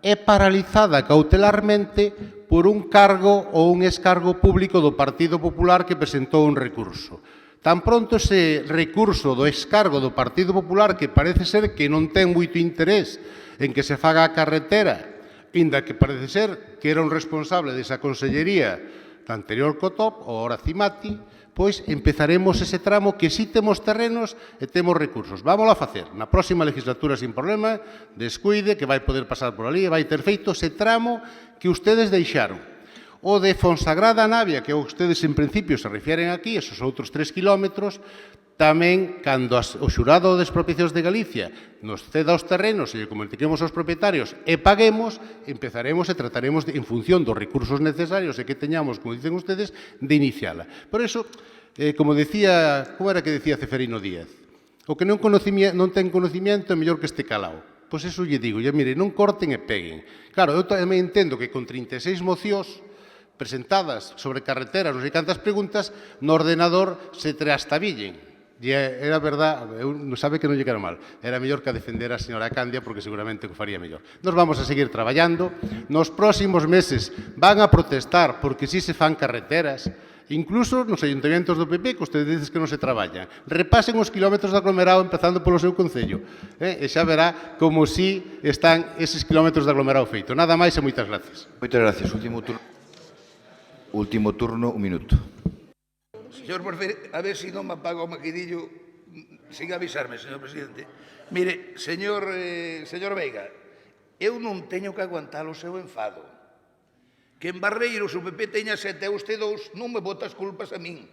é paralizada cautelarmente por un cargo ou un excargo público do Partido Popular que presentou un recurso. Tan pronto ese recurso do excargo do Partido Popular, que parece ser que non ten moito interés en que se faga a carretera, inda que parece ser que era un responsable desa consellería da anterior COTOP, ou ahora Cimati, pois empezaremos ese tramo que sí temos terrenos e temos recursos. Vámoslo a facer. Na próxima legislatura, sin problema, descuide, que vai poder pasar por ali e vai ter feito ese tramo que ustedes deixaron. O de Fonsagrada a Navia, que ustedes en principio se refieren aquí, esos outros 3 kilómetros, tamén, cando o xurado de expropiacións de Galicia nos ceda os terrenos e lle comuniquemos aos propietarios e paguemos, empezaremos e trataremos, en función dos recursos necesarios e que teñamos, como dicen ustedes, de iniciala. Por iso, como decía, como era que decía Ceferino Díaz? O que non ten conocimiento é mellor que este calao. Pois eso lle digo, mire, non corten e peguen. Claro, eu tamén entendo que con 36 mocións presentadas sobre carreteras, non sei cantas preguntas, no ordenador se trastabillen. E era verdad, sabe que non lle quero mal, era mellor que a defender a señora Candia porque seguramente o faría mellor. Nos vamos a seguir traballando, nos próximos meses van a protestar porque si se fan carreteras, incluso nos ayuntamientos do PP, que ustedes dicen que non se traballan. Repasen os kilómetros de aglomerado empezando polo seu concello, e xa verá como si están eses kilómetros de aglomerado feito. Nada máis e moitas gracias. Moitas gracias. Último turno, un minuto. Señor Porfiri, a ver se non me apaga o maquinillo sin avisarme, señor presidente. Mire, señor Veiga, eu non teño que aguantar o seu enfado. Que en Barreiros o PP teña 7 e usted 2, non me botas culpas a min.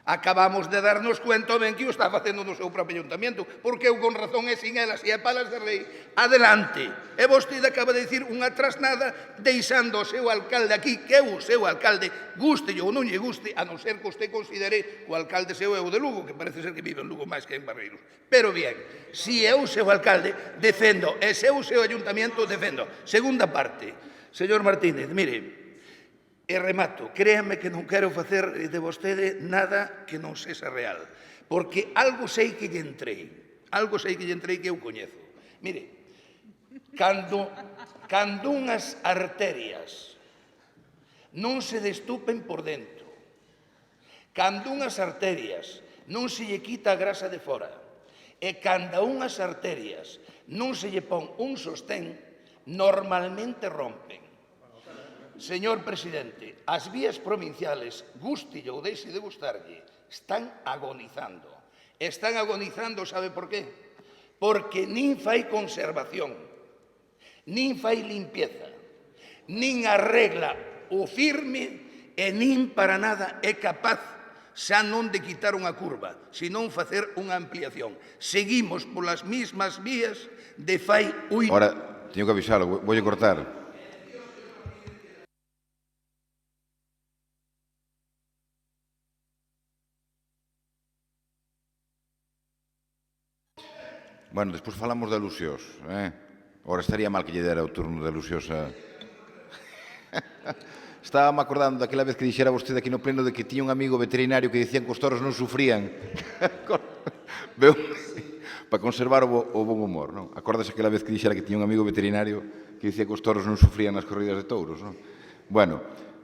Acabamos de darnos cuenta ben que o está facendo no seu propio ayuntamiento, porque eu con razón e sin elas e a palas de rei. Adelante. E vostede acaba de dicir unha trasnada deixando o seu alcalde aquí, que é o seu alcalde, guste ou non lle guste, a non ser que usted considere que o alcalde seu é o de Lugo, que parece ser que vive en Lugo máis que en Barreiros. Pero bien, si é o seu alcalde, defendo, e se é o seu ayuntamiento, defendo. Segunda parte, señor Martínez, mire, e remato, créanme que non quero facer de vostede nada que non sexa real, porque algo sei que lle entrei que eu coñezo. Mire, cando unhas arterias non se destupen por dentro, cando unhas arterias non se lle quita a grasa de fora, e cando unhas arterias non se lle pon un sostén, normalmente rompen. Señor presidente, as vías provinciales, gústille ou deixe de gustarlle, están agonizando. Están agonizando, sabe por qué? Porque nin fai conservación, nin fai limpieza, nin arregla o firme e nin para nada é capaz xa non de quitar unha curva, senón facer unha ampliación. Seguimos polas mismas vías de fai... Ahora, teño que avisarlo, voulle cortar. Bueno, despois falamos de alusións. Ora, estaría mal que lle dera o turno de alusións a... Estábame acordando daquela vez que dixera vostede aquí no pleno de que tiña un amigo veterinario que dicían que os toros non sufrían para conservar o bon humor, non? Acórdase aquela vez que dixera que tiña un amigo veterinario que dicía que os toros non sufrían nas corridas de touros, non? Bueno,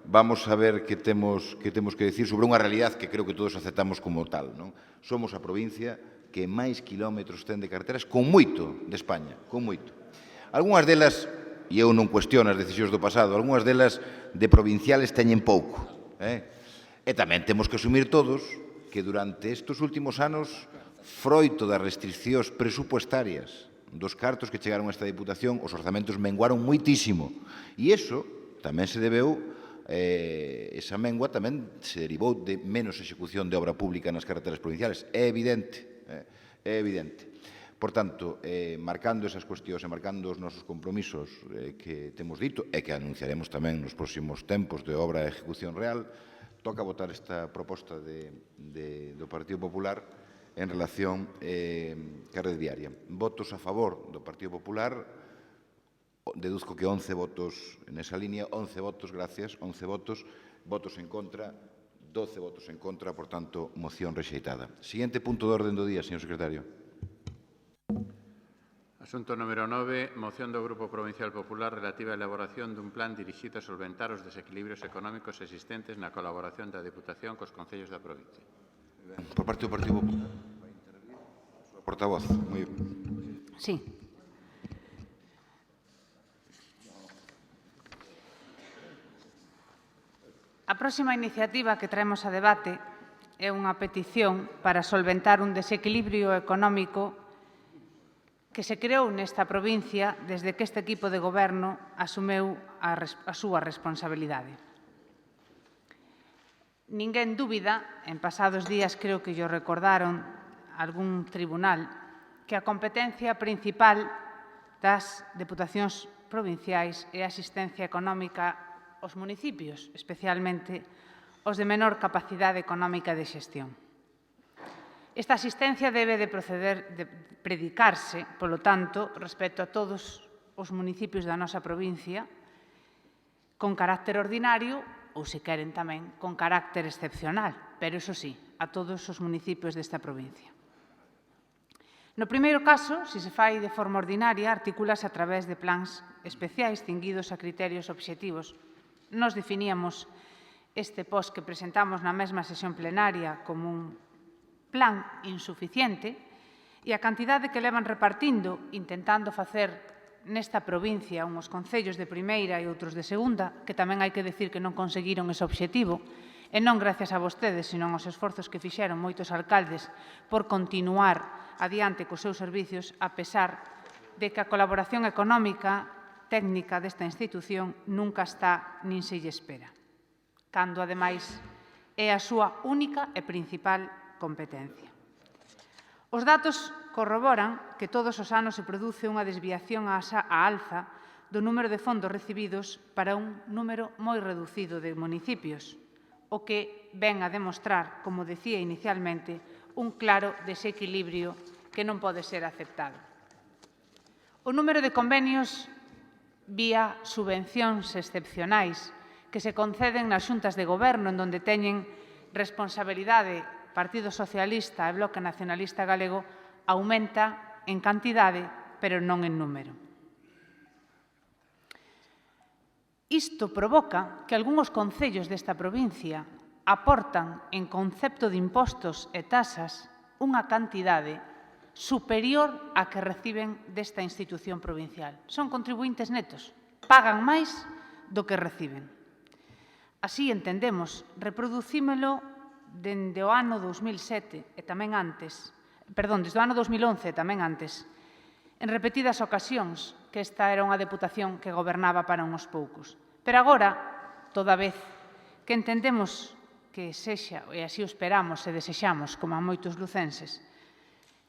vamos a ver que temos que decir sobre unha realidad que creo que todos aceptamos como tal, non? Somos a provincia que máis kilómetros ten de carreteras con moito de España, con moito. Algúnas delas, e eu non cuestiono as decisións do pasado, algúnas delas de provinciales teñen pouco. E tamén temos que asumir todos que durante estes últimos anos, froito das restriccións presupuestarias dos cartos que chegaron a esta Diputación, os orzamentos menguaron moitísimo. E iso tamén se debeu esa mengua tamén se derivou de menos execución de obra pública nas carreteras provinciales. É evidente, é evidente. Por tanto, marcando esas cuestións e marcando os nosos compromisos que temos dito e que anunciaremos tamén nos próximos tempos de obra e ejecución real, toca votar esta proposta do Partido Popular en relación ca rede viaria. Votos a favor do Partido Popular, deduzco que 11 votos nesa línea, 11 votos, gracias, 11 votos, votos en contra, 12 votos en contra, por tanto, moción rexeitada. Siguiente punto de orden do día, señor secretario. Asunto número 9, moción do Grupo Provincial Popular relativa á elaboración dun plan dirixido a solventar os desequilibrios económicos existentes na colaboración da Deputación cos concellos da provincia. Por parte do Partido Popular, vai intervir a súa portavoz. Moi ben. Sí. A próxima iniciativa que traemos a debate é unha petición para solventar un desequilibrio económico que se creou nesta provincia desde que este equipo de goberno asumeu a súa responsabilidade. Ninguén dúbida, en pasados días creo que llo recordaron algún tribunal, que a competencia principal das deputacións provinciais é a asistencia económica aos municipios, especialmente os de menor capacidade económica de xestión. Esta asistencia debe de predicarse, polo tanto, respecto a todos os municipios da nosa provincia, con carácter ordinario ou, se queren tamén, con carácter excepcional, pero, iso sí, a todos os municipios desta provincia. No primeiro caso, se se fai de forma ordinaria, articúlase a través de plans especiais cinguidos a criterios obxectivos. Nos definíamos este post que presentamos na mesma sesión plenaria como un plan insuficiente e a cantidade que levan repartindo, intentando facer nesta provincia unhos concellos de primeira e outros de segunda, que tamén hai que decir que non conseguiron ese obxectivo, e non gracias a vostedes, senón aos esforzos que fixeron moitos alcaldes por continuar adiante cos seus servicios, a pesar de que a colaboración económica técnica desta institución nunca está nin se lle espera, cando, ademais, é a súa única e principal competencia. Os datos corroboran que todos os anos se produce unha desviación á alza do número de fondos recibidos para un número moi reducido de municipios, o que ven a demostrar, como decía inicialmente, un claro desequilibrio que non pode ser aceptado. O número de convenios vía subvencións excepcionais que se conceden nas xuntas de goberno en donde teñen responsabilidade Partido Socialista e Bloque Nacionalista Galego aumenta en cantidade, pero non en número. Isto provoca que algúns concellos desta provincia aportan en concepto de impostos e tasas unha cantidade superior á que reciben desta institución provincial. Son contribuíntes netos, pagan máis do que reciben. Así entendemos, reproducímelo dende o ano 2007 e tamén antes, desde o ano 2011 e tamén antes, en repetidas ocasións que esta era unha deputación que gobernaba para uns poucos. Pero agora, toda vez que entendemos que sexa, e así o esperamos e desexamos, como a moitos lucenses,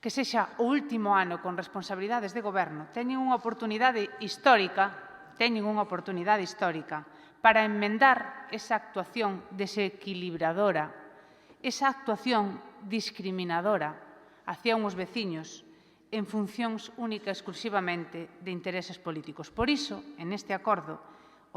que sexa o último ano con responsabilidades de goberno, teñen unha oportunidade histórica para enmendar esa actuación desequilibradora, esa actuación discriminadora hacia uns veciños en funcións única e exclusivamente de intereses políticos. Por iso, en este acordo,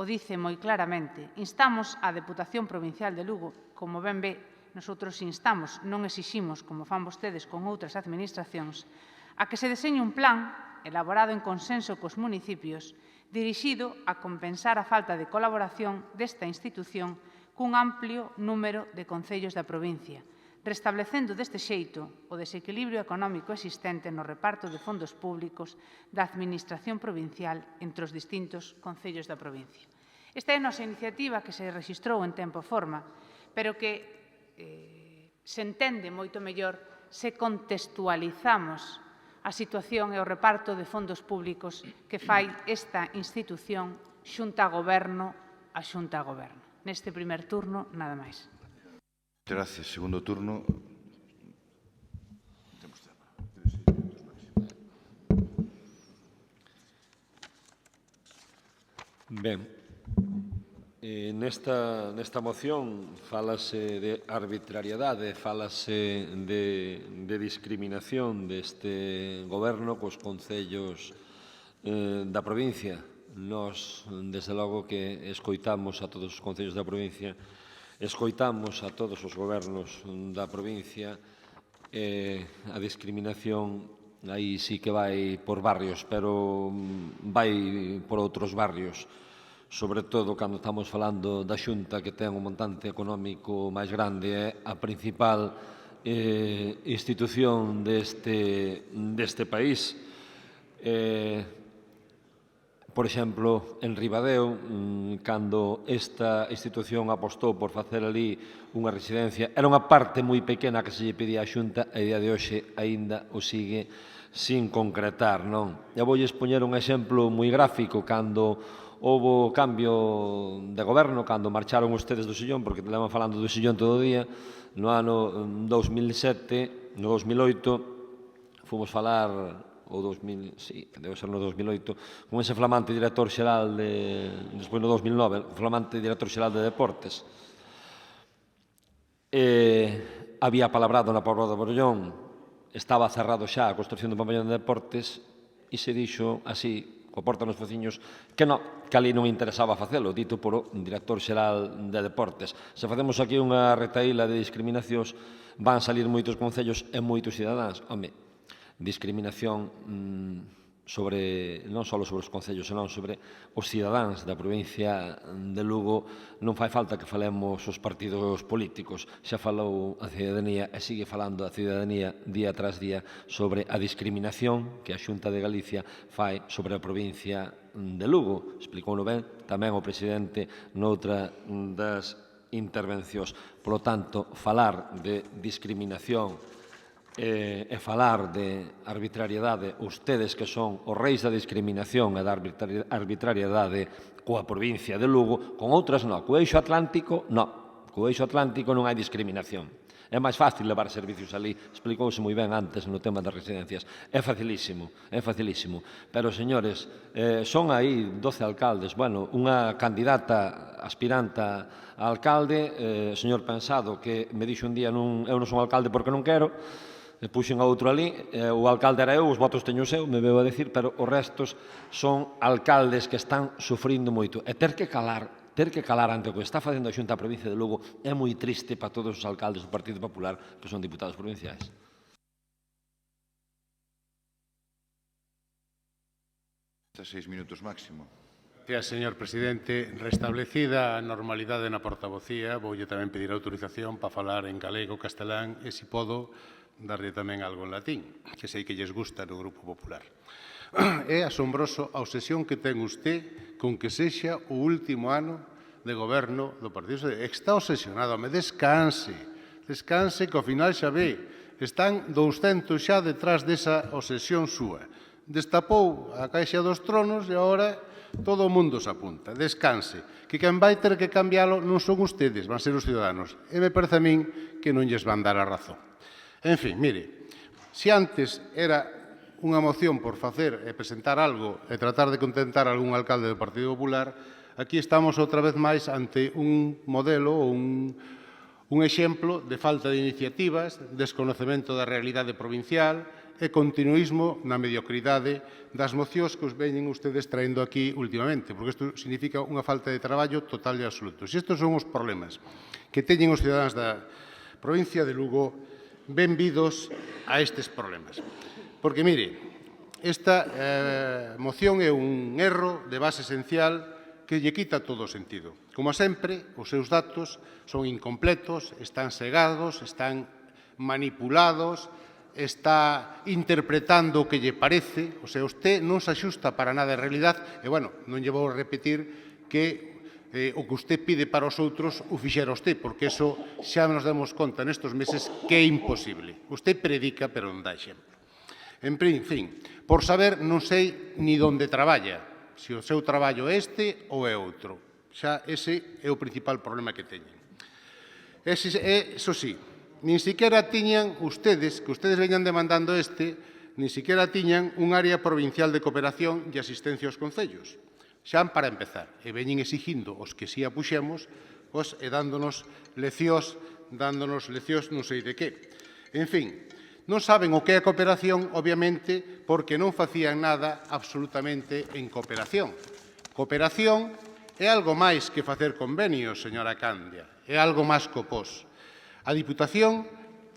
o dice moi claramente, instamos á Deputación Provincial de Lugo, como ben ve, nosotros instamos, non exiximos, como fan vostedes con outras administracións, a que se deseñe un plan elaborado en consenso cos municipios dirixido a compensar a falta de colaboración desta institución cun amplio número de concellos da provincia, restablecendo deste xeito o desequilibrio económico existente no reparto de fondos públicos da Administración provincial entre os distintos concellos da provincia. Esta é a nosa iniciativa que se rexistrou en tempo e forma, pero que se entende moito mellor se contextualizamos a situación e o reparto de fondos públicos que fai esta institución xunta a goberno a xunta a goberno. neste primer turno, nada máis. Gracias. Segundo turno. Ben, nesta moción falase de arbitrariedade, falase de discriminación deste goberno cos concellos da provincia. Nós, desde logo, que escoitamos a todos os concellos da provincia, escoitamos a todos os gobernos da provincia, a discriminación aí sí que vai por barrios, pero vai por outros barrios, sobre todo cando estamos falando da Xunta, que ten un montante económico máis grande, é a principal institución deste país. Por exemplo, en Ribadeo, cando esta institución apostou por facer ali unha residencia, era unha parte moi pequena que se lle pedía a Xunta e a día de hoxe aínda o sigue sin concretar, non? E voulle expoñer un exemplo moi gráfico cando houve cambio de goberno, cando marcharon ustedes do sillón, porque levan falando do sillón todo o día, no ano 2007, no 2008, fomos falar ou 2000, sí, debe ser no 2008, con ese flamante director xeral despois no 2009, flamante director xeral de Deportes. Había palabrado na Pobra do Brollón, estaba cerrado xa a construcción do pabellón de Deportes e se dixo así, coa porta nos fociños, que ali non interesaba facelo, dito por o director xeral de Deportes. Se facemos aquí unha retaíla de discriminacións, van salir moitos concellos e moitos cidadáns. Home, discriminación non só sobre os concellos, senón sobre os cidadáns da provincia de Lugo. Non fai falta que falemos os partidos políticos. Xa falou a cidadanía e sigue falando a cidadanía día tras día sobre a discriminación que a Xunta de Galicia fai sobre a provincia de Lugo. Explicouno ben tamén o presidente noutra das intervencións. Por lo tanto, falar de discriminación e falar de arbitrariedade, ustedes que son os reis da discriminación e da arbitrariedade coa provincia de Lugo, con outras non. Co eixo atlántico, non. Co eixo atlántico non hai discriminación. É máis fácil levar servicios ali, explicouse moi ben antes no tema das residencias. É facilísimo, é facilísimo. Pero, señores, son aí 12 alcaldes. Bueno, unha candidata aspiranta a alcalde, señor Pensado, que me dixo un día, eu non son alcalde porque non quero, puxen a outro ali, o alcalde era eu, os votos teño eu, me veo a decir, pero os restos son alcaldes que están sufrindo moito. E ter que calar ante o que está facendo a Xunta da provincia de Lugo é moi triste para todos os alcaldes do Partido Popular que son diputados provinciais. 6 minutos máximo. Gracias, señor presidente. Restablecida a normalidade na portavocía, voulle tamén pedir autorización para falar en galego, castelán e, se podo, darlle tamén algo en latín, que sei que lles gusta no Grupo Popular. É asombroso a obsesión que ten usted con que sexa o último ano de goberno do Partido Socialista. Está obsesionado, descanse, que ao final xa ve, están 200 xa detrás desa obsesión súa. Destapou a caixa dos tronos e agora todo o mundo se apunta. Descanse, que quen vai ter que cambiálo non son ustedes, van ser os ciudadanos. E me parece a min que non lles van dar a razón. En fin, mire, se antes era unha moción por facer e presentar algo e tratar de contentar a algún alcalde do Partido Popular, aquí estamos outra vez máis ante un modelo ou un exemplo de falta de iniciativas, desconocemento da realidade provincial e continuismo na mediocridade das mocións que os veñen ustedes traendo aquí últimamente, porque isto significa unha falta de traballo total e absoluto. Se estes son os problemas que teñen os cidadáns da provincia de Lugo, benvidos a estes problemas. Porque, mire, esta moción é un erro de base esencial que lle quita todo o sentido. Como sempre, os seus datos son incompletos, están cegados, están manipulados, está interpretando o que lle parece, o sea, usted non se axusta para nada a realidade, e, bueno, non lle vou repetir que o que usted pide para os outros o fixera usted, porque eso xa nos damos conta nestes meses que é imposible. Usted predica, pero non dá exemplo. En fin, por saber, non sei ni onde traballa, se o seu traballo é este ou é outro. Xa ese é o principal problema que teñen. Eso sí, nin siquiera tiñan ustedes, que ustedes veñan demandando nin siquiera tiñan un área provincial de cooperación e asistencia aos concellos. Xa para empezar, e veñen exigindo os que si a puxemos, e dándonos leccións non sei de que. En fin, non saben o que é cooperación, obviamente, porque non facían nada absolutamente en cooperación. Cooperación é algo máis que facer convenios, señora Candia, é algo máis co POS. A Diputación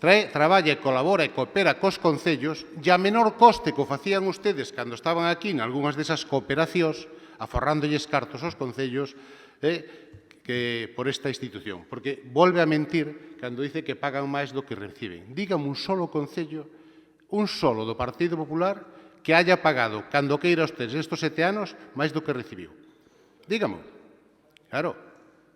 traballa e colabora e coopera cos concellos e a menor coste que o facían ustedes cando estaban aquí en algunhas desas cooperacións, aforrándolles cartos aos concellos, que por esta institución. Porque volve a mentir cando dice que pagan máis do que reciben. Dígame un solo concello, un solo do Partido Popular, que haya pagado, cando queira ustedes, estes 7 anos, máis do que recibiu. Dígame. Claro,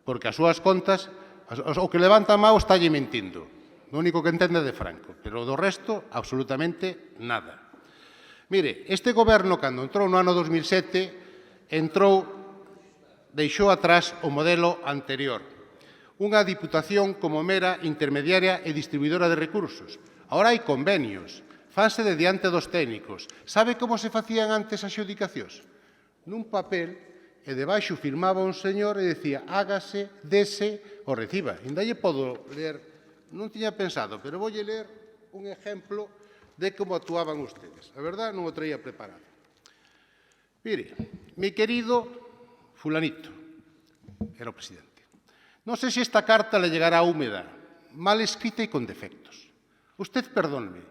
porque as súas contas, o que levanta a mão estalle mentindo. O único que entende de Franco, pero do resto, absolutamente nada. Mire, este goberno, cando entrou no ano 2007, deixou atrás o modelo anterior. Unha diputación como mera intermediaria e distribuidora de recursos. Agora hai convenios, fanse de diante dos técnicos. Sabe como se facían antes as xudicacións? Nun papel, e debaixo firmaba un señor e decía hágase, dese ou reciba. Ainda lle podo ler, non tiña pensado, pero voulle ler un exemplo de como actuaban ustedes. A verdad, non o traía preparado. Mire, mi querido fulanito, era o presidente. Non sei se esta carta le llegará húmeda, mal escrita e con defectos. Usted perdóneme,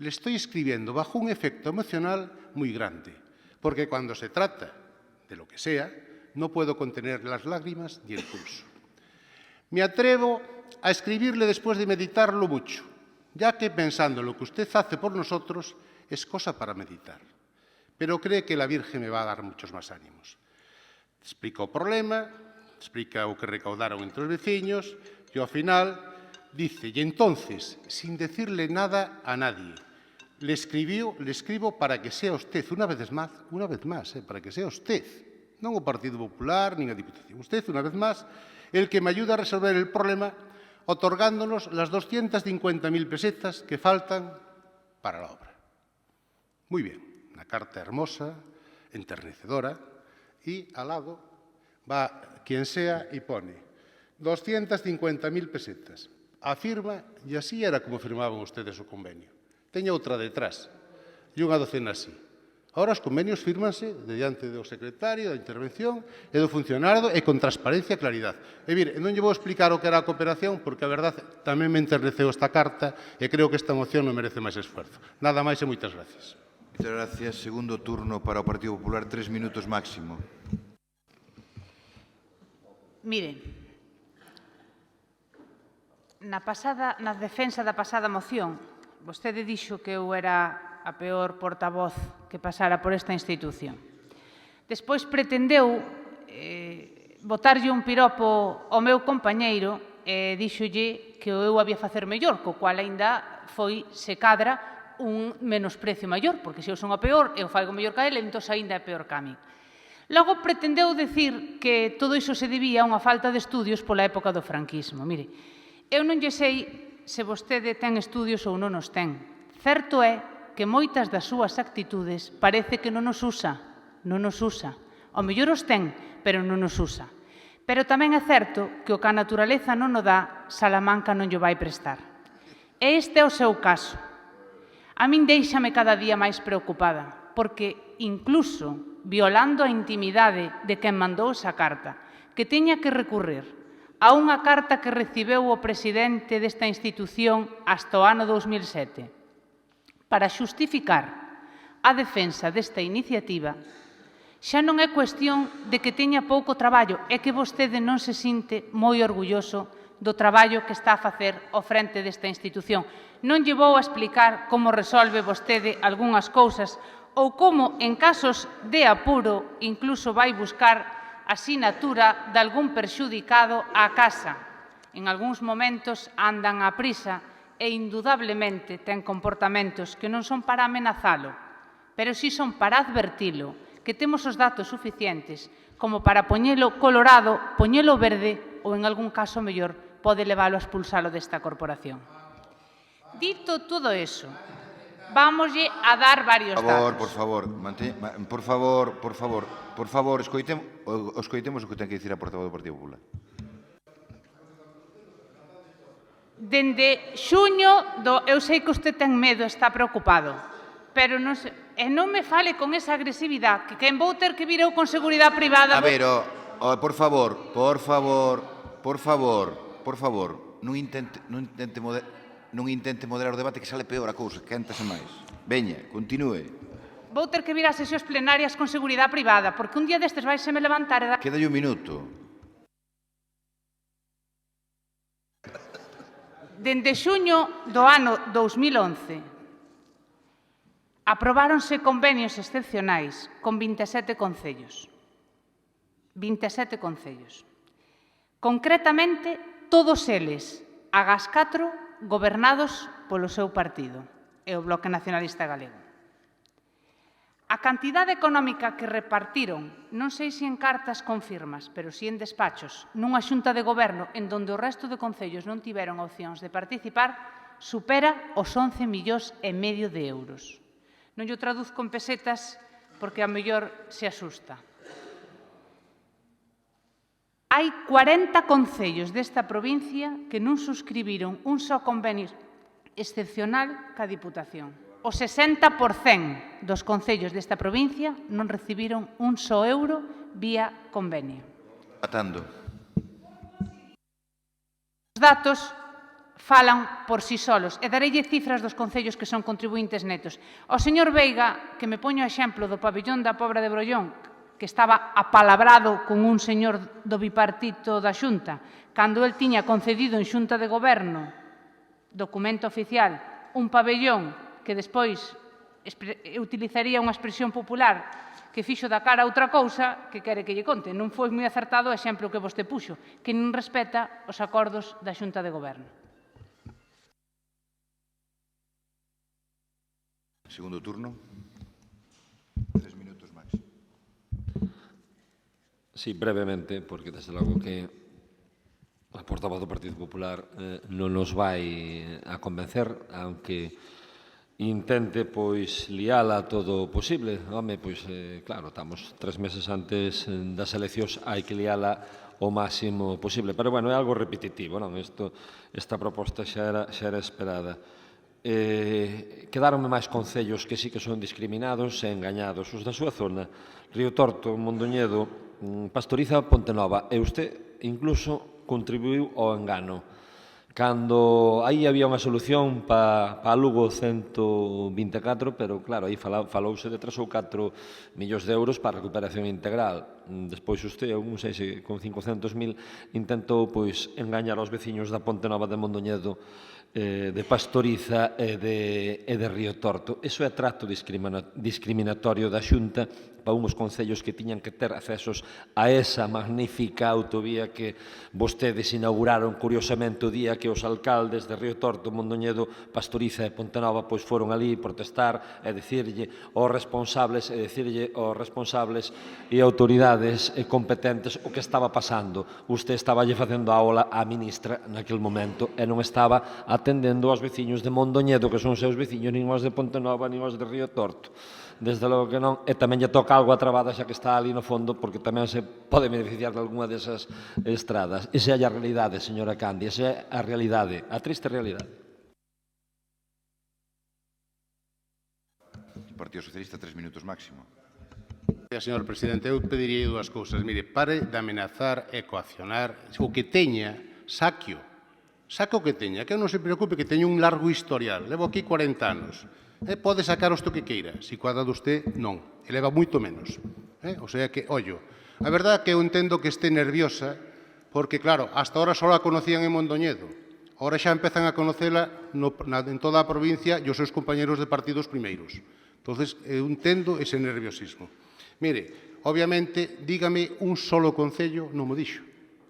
le estoy escribiendo bajo un efecto emocional muy grande, porque cuando se trata de lo que sea, no puedo contener las lágrimas ni el pulso. Me atrevo a escribirle después de meditarlo mucho, ya que pensando en lo que usted hace por nosotros es cosa para meditar. Pero cree que la Virgen me va a dar muchos más ánimos. Explica o problema, explica o que recaudaron entre os veciños e, ao final, dice, e entonces, sin decirle nada a nadie, le escribo para que sea usted, una vez más, para que sea usted, non o Partido Popular nin a Diputación, usted, una vez más, el que me ayuda a resolver el problema otorgándonos las 250.000 pesetas que faltan para la obra. Muy bien, una carta hermosa, enternecedora, y al lado va quien sea y pone 250.000 pesetas. Afirma, y así era como firmaban ustedes o convenio. Teña outra detrás, e unha docena así. Ahora os convenios fírmanse diante do secretario, da intervención e do funcionario e con transparencia e claridade. E mire, non lle vou explicar o que era a cooperación porque a verdade tamén me enterneceu esta carta e creo que esta moción non merece máis esfuerzo. Nada máis e moitas gracias. Moitas gracias. Segundo turno para o Partido Popular, 3 minutos máximo. Mire, na defensa da pasada moción, vostede dixo que eu era a peor portavoz que pasara por esta institución. Despois pretendeu botarlle un piropo ao meu compañeiro e dixolle que eu había facer mellor, co cual aínda foi, se cadra, un menosprecio maior, porque se eu son a peor, eu faigo mellor que a ele, entón aínda é peor que a mí. Logo pretendeu decir que todo iso se debía a unha falta de estudios pola época do franquismo. Mire, eu non lle sei se vostede ten estudios ou non os ten. Certo é que moitas das súas actitudes parece que non os usa. O mellor os ten, pero non os usa. Pero tamén é certo que o que a naturaleza non o dá, Salamanca non lle vai prestar. E este é o seu caso. A min déixame cada día máis preocupada, porque incluso violando a intimidade de quen mandou esa carta, que teña que recurrir a unha carta que recibeu o presidente desta institución hasta o ano 2007 para xustificar a defensa desta iniciativa, xa non é cuestión de que teña pouco traballo, é que vostede non se sinte moi orgulloso do traballo que está a facer ao frente desta institución. Non lle vou a explicar como resolve vostede algunhas cousas ou como, en casos de apuro, incluso vai buscar a sinatura de algún perxudicado á casa. En algúns momentos andan á prisa e, indudablemente, ten comportamentos que non son para amenazalo, pero si son para advertilo que temos os datos suficientes como para poñelo colorado, poñelo verde ou, en algún caso mellor, pode leválo a expulsalo desta corporación. Dito todo eso, vámoslle a dar varios datos. Por favor, escoitemos o que ten que dicir a portavoz do Partido Popular. Dende xuño, eu sei que usted ten medo, está preocupado, pero non me fale con esa agresividade, que quen vou ter que vir eu con seguridade privada... A ver, por favor, non intente moderar o debate, que sale peor a cousa, quéntase máis. Veña, continúe. Vou ter que vir ás sesións plenarias con seguridade privada, porque un día destes vai se me levantar e... Quédalle un minuto. Dende xuño do ano 2011, aprobáronse convenios excepcionais con 27 concellos. 27 concellos. Concretamente, todos eles, agás 4, gobernados polo seu partido, e o Bloque Nacionalista Galego. A cantidade económica que repartiron, non sei se en cartas con firmas, pero si en despachos, nunha xunta de goberno en donde o resto de concellos non tiveron opcións de participar, supera os 11,5 millóns de euros. Non yo traduzco en pesetas porque a mellor se asusta. Hai 40 concellos desta provincia que non suscribiron un só convenio excepcional ca Diputación. O 60% dos concellos desta provincia non recibiron un só euro vía convenio. Atando. Os datos falan por si solos, e dareille cifras dos concellos que son contribuintes netos. O señor Veiga, que me poño o exemplo do pabillón da Pobra de Brollón, que estaba apalabrado con un señor do bipartito da Xunta, cando el tiña concedido en Xunta de Goberno, documento oficial, un pabellón que despois utilizaría unha expresión popular que fixo da cara outra cousa, que quere que lle conte. Non foi moi acertado o exemplo que vostede puxo, que non respeta os acordos da Xunta de Goberno. Segundo turno. 3 minutos máximo. Sí, brevemente, porque desde logo que a portavoz do Partido Popular non nos vai a convencer, aunque intente, pois, liala todo o posible. Home, pois, claro, estamos 3 meses antes das eleccións, hai que liala o máximo posible. Pero, bueno, é algo repetitivo, non? Esta proposta xa era esperada. Quedaronme máis concellos que sí que son discriminados e engañados. Os da súa zona, Río Torto, Mondoñedo, Pastoriza, Pontenova, e usted incluso contribuiu ao engano. Cando aí había unha solución para Lugo 124, pero claro, aí falouse de 3 ou 4 millóns de euros para a recuperación integral. Despois usted, non sei se con 500.000, intentou engañar aos veciños da Pontenova de Mondoñedo, de Pastoriza e de Río Torto. Iso é trato discriminatorio da Xunta para unhos concellos que tiñan que ter accesos a esa magnífica autovía que vostedes inauguraron curiosamente o día que os alcaldes de Río Torto, Mondoñedo, Pastoriza e Pontenova foron ali protestar e dicirlle aos responsables e autoridades competentes o que estaba pasando. Usted estaba lle facendo a ola á ministra naquele momento e non estaba atendendo aos veciños de Mondoñedo, que son seus veciños, nin aos de Pontenova, nin aos de Río Torto. Desde logo que non, e tamén lle toca algo a trabada xa que está ali no fondo, porque tamén se pode beneficiar de algunha desas estradas. Esa é a realidade, señora Candi, esa é a realidade, a triste realidade. Partido Socialista, 3 minutos máximo. Señor presidente, eu pediría dúas cousas. Mire, pare de amenazar e coaccionar o que teña, saque o que teña, que non se preocupe que teño un largo historial. Levo aquí 40 anos. Pode sacar isto que queira, se cuadra de usted, non. E leva moito menos. O sea que, ollo, a verdade é que eu entendo que este nerviosa, porque, claro, hasta ahora só a conocían en Mondoñedo. Ahora xa empezan a conocela en toda a provincia e os seus compañeros de partidos primeiros. Entonces, eu entendo ese nerviosismo. Mire, obviamente, dígame un solo concello, non mo dixo,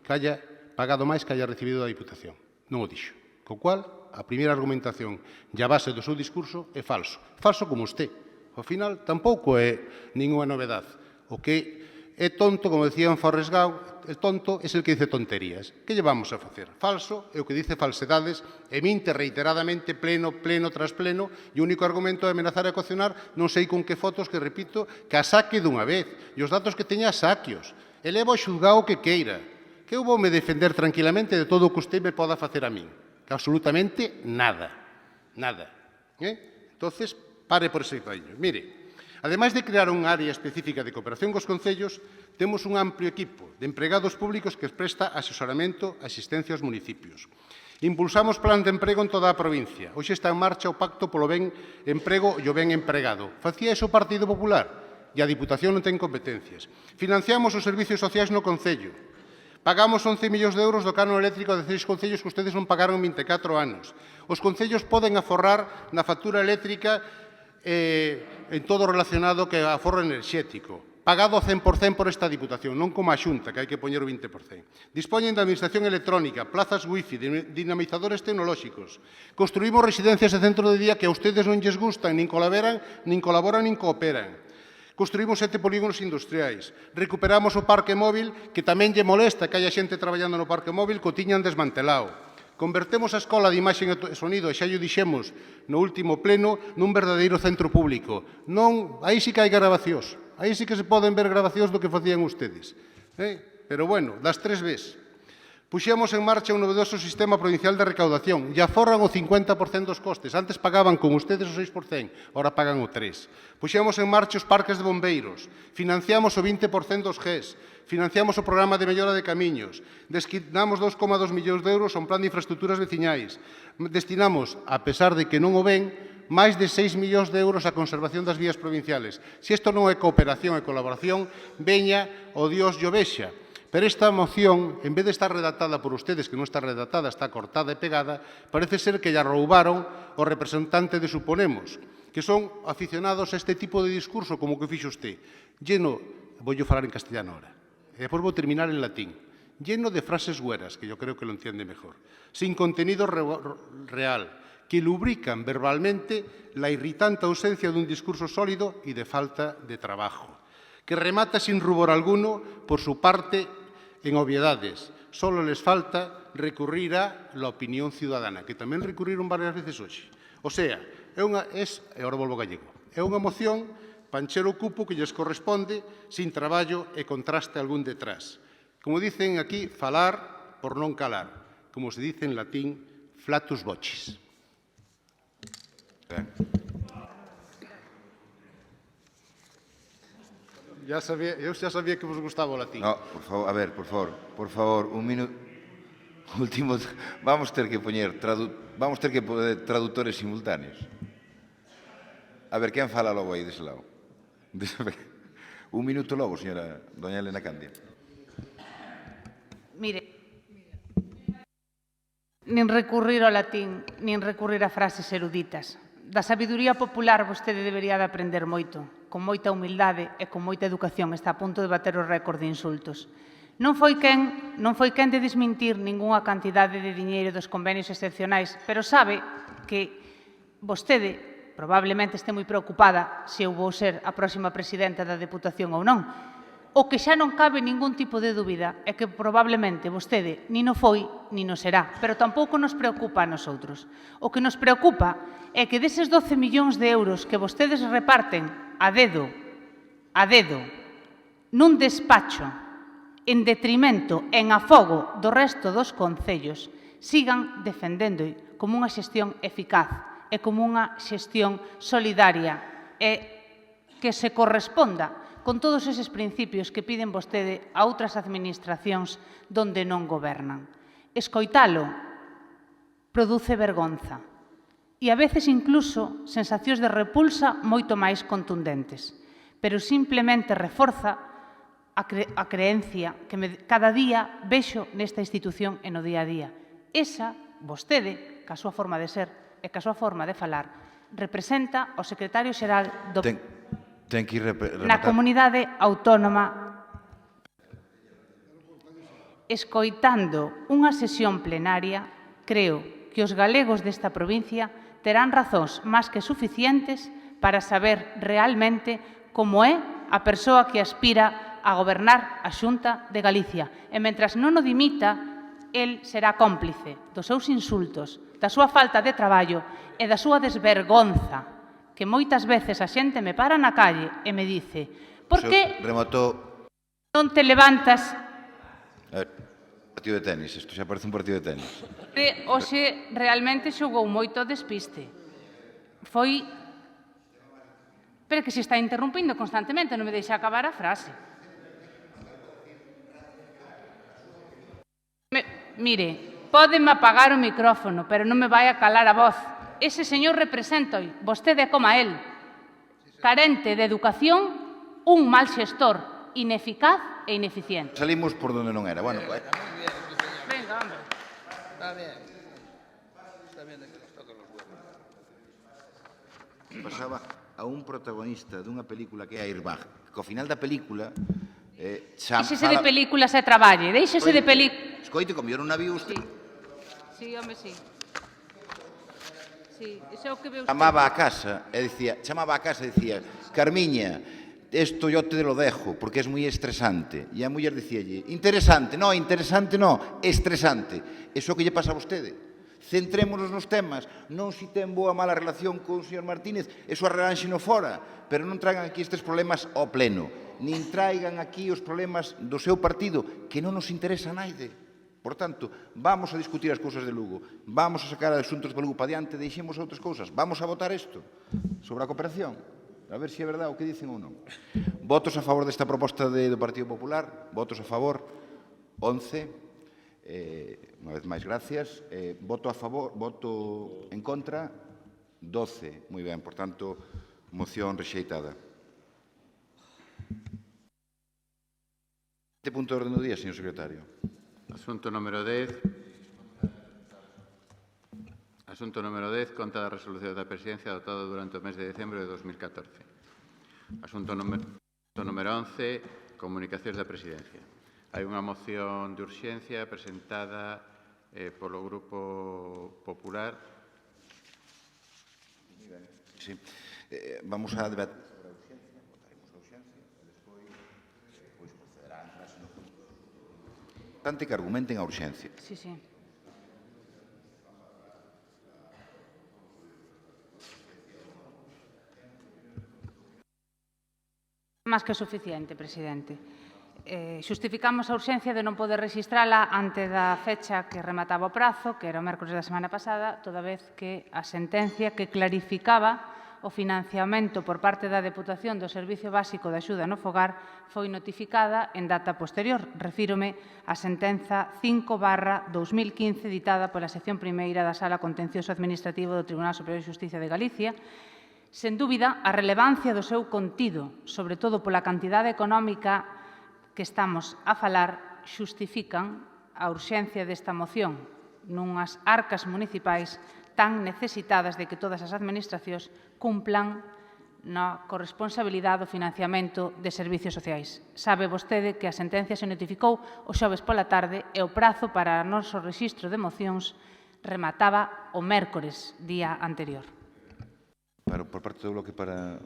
que haya pagado máis que haya recibido da Diputación. Non o dixo. Co cual, a primeira argumentación e a base do seu discurso é falso. Falso como usted. Ao final, tampouco é ninguna novedade. O que é tonto, como decía en Forrest Gump, el tonto es el que dice tonterías. Que lle vamos a facer? Falso é o que dice falsedades e minte reiteradamente pleno tras pleno e o único argumento é amenazar e coaccionar non sei con que fotos que, repito, que a saque dunha vez. E os datos que teña saquios. Eleva o xulgado que queira. Que eu voume defender tranquilamente de todo o que usted me poda facer a min. Que absolutamente nada. Nada. Entonces, pare por ese camiño. Mire, ademais de crear unha área específica de cooperación cos concellos, temos un amplio equipo de empregados públicos que presta asesoramento e asistencia aos municipios. Impulsamos plan de emprego en toda a provincia. Hoxe está en marcha o Pacto polo Ben Emprego e o Ben Empregado. Facía iso o Partido Popular e a Diputación non ten competencias. Financiamos os servicios sociais no Concello. Pagamos 11 millóns de euros do canon eléctrico de 6 concellos que ustedes non pagaron en 24 anos. Os concellos poden aforrar na factura eléctrica en todo relacionado que aforro enerxético. Pagado ao 100% por esta Diputación, non como a Xunta, que hai que poñer o 20%. Dispoñen de administración electrónica, plazas wifi, dinamizadores tecnolóxicos. Construímos residencias e centros de día que a ustedes non lles gustan, nin colaboran, nin cooperan. Construímos 7 polígonos industriais. Recuperamos o parque móvil, que tamén lle molesta que haya xente traballando no parque móvil que o tiñan desmantelado. Convertemos a Escola de Imaxe e Sonido, e xa o dixemos no último pleno, nun verdadeiro centro público. Non, aí sí que hai grabacións. Aí sí que se poden ver grabacións do que facían ustedes. Pero, bueno, das 3 veces. Puxemos en marcha un novedoso sistema provincial de recaudación e aforran o 50% dos costes. Antes pagaban con ustedes o 6%, ahora pagan o 3%. Puxemos en marcha os parques de bombeiros, financiamos o 20% dos GES, financiamos o programa de mellora de camiños, destinamos 2,2 millóns de euros a un plan de infraestructuras veciñais, destinamos, a pesar de que non o ven, máis de 6 millóns de euros a conservación das vías provinciales. Se isto non é cooperación e colaboración, veña o Dios yo vexa. Pero esta moción, en vez de estar redactada por ustedes, que non está redactada, está cortada e pegada, parece ser que lla roubaron o representante de Suponemos, que son aficionados a este tipo de discurso, como que fixo usted. Lleno, vou falar en castellano ahora, e depois vou terminar en latín, lleno de frases güeras, que yo creo que lo entiende mejor, sin contenido real, que lubrican verbalmente la irritante ausencia dun discurso sólido e de falta de trabajo, que remata sin rubor alguno por su parte en obviedades. Solo les falta recurrir a la opinión ciudadana, que tamén recurriron varias veces hoxe. O sea, e agora volvo gallego, é unha moción pancher o cupo que lles corresponde sin traballo e contraste algún detrás. Como dicen aquí, falar por non calar. Como se dice en latín, flatus vocis. Eu xa sabía que vos gustaba o latín. No, por favor, un minuto. Último, vamos ter que poñer traductores simultáneos. A ver, quen fala logo aí dese lado? Un minuto logo, señora doña Elena Candia. Mire, nin recurrir ao latín, nin recurrir a frases eruditas. Da sabiduría popular vostede debería de aprender moito, con moita humildade e con moita educación. Está a punto de bater o récord de insultos. Non foi quen de desmentir ningunha cantidade de diñeiro dos convenios excepcionais, pero sabe que vostede probablemente este moi preocupada se eu vou ser a próxima presidenta da Deputación ou non. O que xa non cabe ningún tipo de dúbida é que probablemente vostede nin o foi, nin o será, pero tampouco nos preocupa a nosotros. O que nos preocupa é que deses 12 millóns de euros que vostedes reparten a dedo, nun despacho, en detrimento, en afogo do resto dos concellos, sigan defendendo como unha xestión eficaz e como unha xestión solidaria e que se corresponda con todos eses principios que piden vostede a outras administracións donde non gobernan. Escoitalo produce vergonza e a veces incluso sensacións de repulsa moito máis contundentes, pero simplemente reforza a creencia que cada día vexo nesta institución e no día a día. Esa, vostede, ca súa forma de ser e ca súa forma de falar, representa o secretario xeral do... na comunidade autónoma, escoitando unha sesión plenaria, creo que os galegos desta provincia terán razóns máis que suficientes para saber realmente como é a persoa que aspira a gobernar a Xunta de Galicia. E mentras non o dimita, el será cómplice dos seus insultos, da súa falta de traballo e da súa desvergonza, que moitas veces a xente me para na calle e me dice: por que non te levantas? Partido de tenis, isto xa parece un partido de tenis. Hoxe realmente xogou moito despiste. Foi... Pero que se está interrumpindo constantemente, non me deixa acabar a frase. Mire, pódeme apagar o micrófono, pero non me vai a calar a voz. Ese señor representa, vostede é como a él, carente de educación, un mal xestor, ineficaz e ineficiente. Salimos por donde non era. Bueno, venga, hombre. Está bien. Está bien de que nos toquen los huevos. Pasaba a un protagonista dunha película que é Airbag, que ao final da película Deixese de películas e traballe, deixese de películas. Escoite, como eu non a vi usted. Sí, home, sí. Sí, iso é o que veu usted. Chamaba a casa e dicía, Carmiña, esto yo te lo dejo, porque es moi estresante. E a muller dicíalle, interesante, no, estresante. Iso que lle pasa a vostede. Centrémonos nos temas, non si ten boa mala relación con o señor Martínez, eso arranxeno fora, pero non traigan aquí estes problemas ao pleno, nin traigan aquí os problemas do seu partido, que non nos interesa a naide. Por tanto, vamos a discutir as cousas de Lugo, vamos a sacar asuntos de Lugo para diante, deixemos outras cousas, vamos a votar isto sobre a cooperación, a ver se é verdade o que dicen ou non. Votos a favor desta proposta do Partido Popular, votos a favor, 11. Unha vez máis, gracias. Voto a favor, voto en contra, 12. Moi ben, por tanto, moción rexeitada. Este punto de orden do día, señor secretario. Asunto número 10. Asunto número 10, conta da resolución da Presidencia adoptada durante o mes de decembro de 2014. Asunto número 11, comunicacións da Presidencia. Hai unha moción de urxencia presentada polo Grupo Popular. Sí. Vamos a debater sobre a urxencia, votaremos a urxencia, e despois procederá a entrarse no punto. Importante que argumenten a urxencia. Sí, sí. Más que suficiente, presidente. Xustificamos a urxencia de non poder registrala ante da fecha que remataba o prazo, que era o mércores da semana pasada, toda vez que a sentencia que clarificaba o financiamento por parte da Deputación do Servicio Básico de Axuda no Fogar foi notificada en data posterior. Refírome á sentenza 5/2015 ditada pola sección primeira da Sala Contencioso Administrativo do Tribunal Superior de Xustiza de Galicia. Sen dúbida, a relevancia do seu contido, sobre todo pola cantidade económica que estamos a falar, xustifican a urxencia desta moción nunhas arcas municipais tan necesitadas de que todas as administracións cumplan na corresponsabilidade do financiamento de servicios sociais. Sabe vostede que a sentencia se notificou o xoves pola tarde e o prazo para o noso rexistro de mocións remataba o mércores, día anterior. Por parte do bloque para...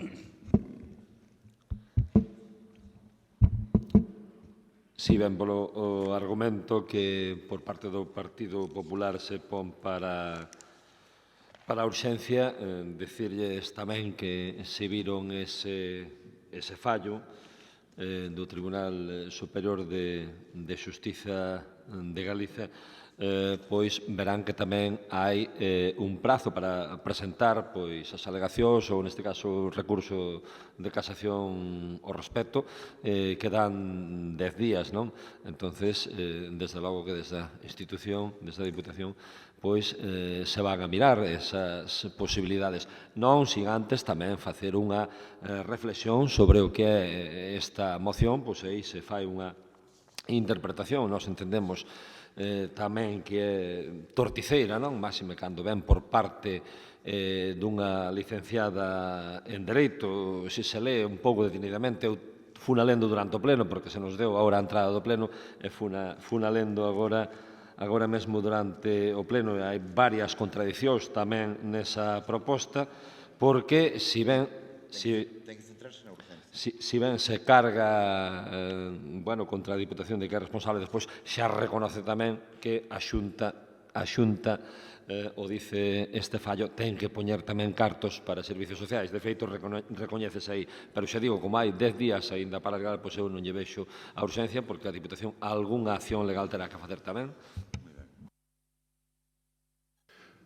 Si ben polo argumento que por parte do Partido Popular se pon para a urxencia, dicirlles tamén que se viron ese fallo do Tribunal Superior de Xustiza de Galicia, pois verán que tamén hai un prazo para presentar as alegacións ou, neste caso, o recurso de casación ao respecto, que dan 10 días, non? Entonces, desde logo que desde a institución, desde a Diputación, pois se van a mirar esas posibilidades. Non sin antes tamén facer unha reflexión sobre o que é esta moción, pois aí se fai unha interpretación, nós entendemos tamén que é torticeira, non? Máxime cando ven por parte dunha licenciada en Dereito, se se lee un pouco detenidamente, eu funa lendo durante o pleno, porque se nos deu agora a entrada do pleno, e funa lendo agora mesmo durante o pleno, e hai varias contradicións tamén nesa proposta, porque si ben... Ten que centrarse na urgencia. si ben se carga contra a Diputación de que é responsable, despois xa reconoce tamén que a Xunta o dice este fallo, ten que poñer tamén cartos para servicios sociais. De feito, recoñeces aí. Pero xa digo, como hai 10 días aínda para alargar, pois eu non lle vexo a urxencia, porque a Diputación algunha acción legal terá que facer tamén.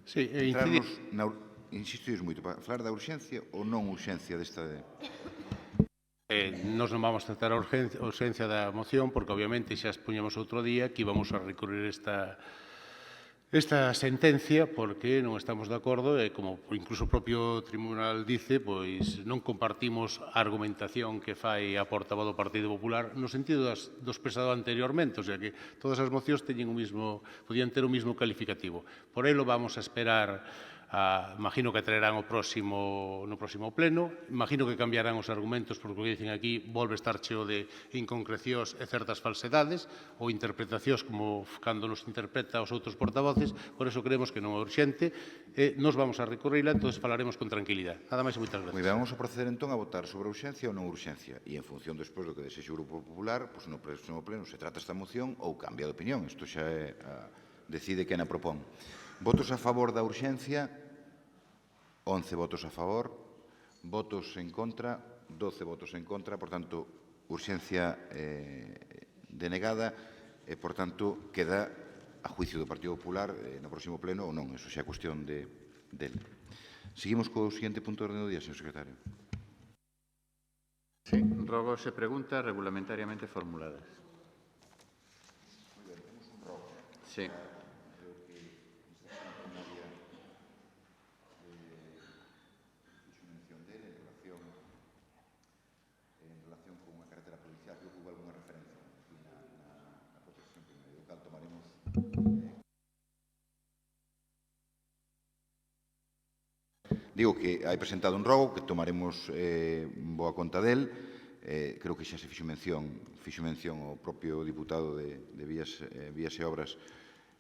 Sí, insistimos moito para falar da urxencia ou non urxencia desta... Nos non vamos a tratar a urxencia da moción, porque obviamente xa expuñemos outro día que íbamos a recurrir esta sentencia porque non estamos de acordo e, como incluso o propio tribunal dice, pois non compartimos a argumentación que fai a portavoz do Partido Popular no sentido do expresado anteriormente, o sea que todas as mocións podían ter o mismo calificativo. Por elo vamos a esperar imagino que traerán no próximo pleno, imagino que cambiarán os argumentos porque o que dicen aquí volve a estar cheo de inconcrecións e certas falsedades ou interpretacións como cando nos interpreta os outros portavoces, por eso creemos que non é urxente e nos vamos a recurrila, entón falaremos con tranquilidade. Nada máis e moitas gracias. Vamos a proceder entón a votar sobre urxencia ou non urxencia e en función despois do que desexe o Grupo Popular, no próximo pleno se trata esta moción ou cambia de opinión, isto xa decide quen a propón. Votos a favor da urxencia, 11 votos a favor, votos en contra, 12 votos en contra, por tanto, urxencia denegada e, por tanto, queda a juicio do Partido Popular no próximo pleno ou non, eso xa é cuestión del. Seguimos co seguinte punto de orden do día, señor secretario. Sí, rogos e preguntas regulamentariamente formuladas. Sí. Digo que hai presentado un rogo que tomaremos boa conta del. Creo que xa se fixo mención o propio diputado de Vías e Obras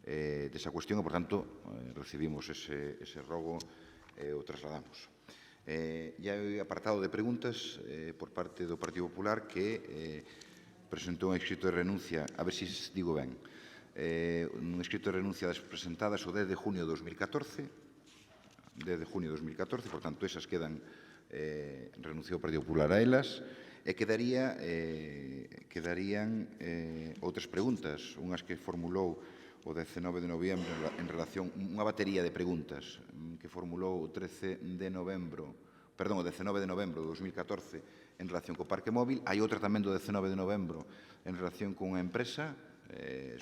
desa cuestión e, por tanto, recibimos ese rogo e o trasladamos. E hai apartado de preguntas por parte do Partido Popular que presentou un escrito de renuncia, a ver se digo ben, un escrito de renuncia das presentadas o 10 de junio de 2014, por tanto, esas quedan, renunciou o Partido Popular a elas, e quedarían outras preguntas, unhas que formulou o 19 de novembro en relación, unha batería de preguntas que formulou o 19 de novembro de 2014 en relación co parque móvil, hai outra tamén do 19 de novembro en relación con unha empresa,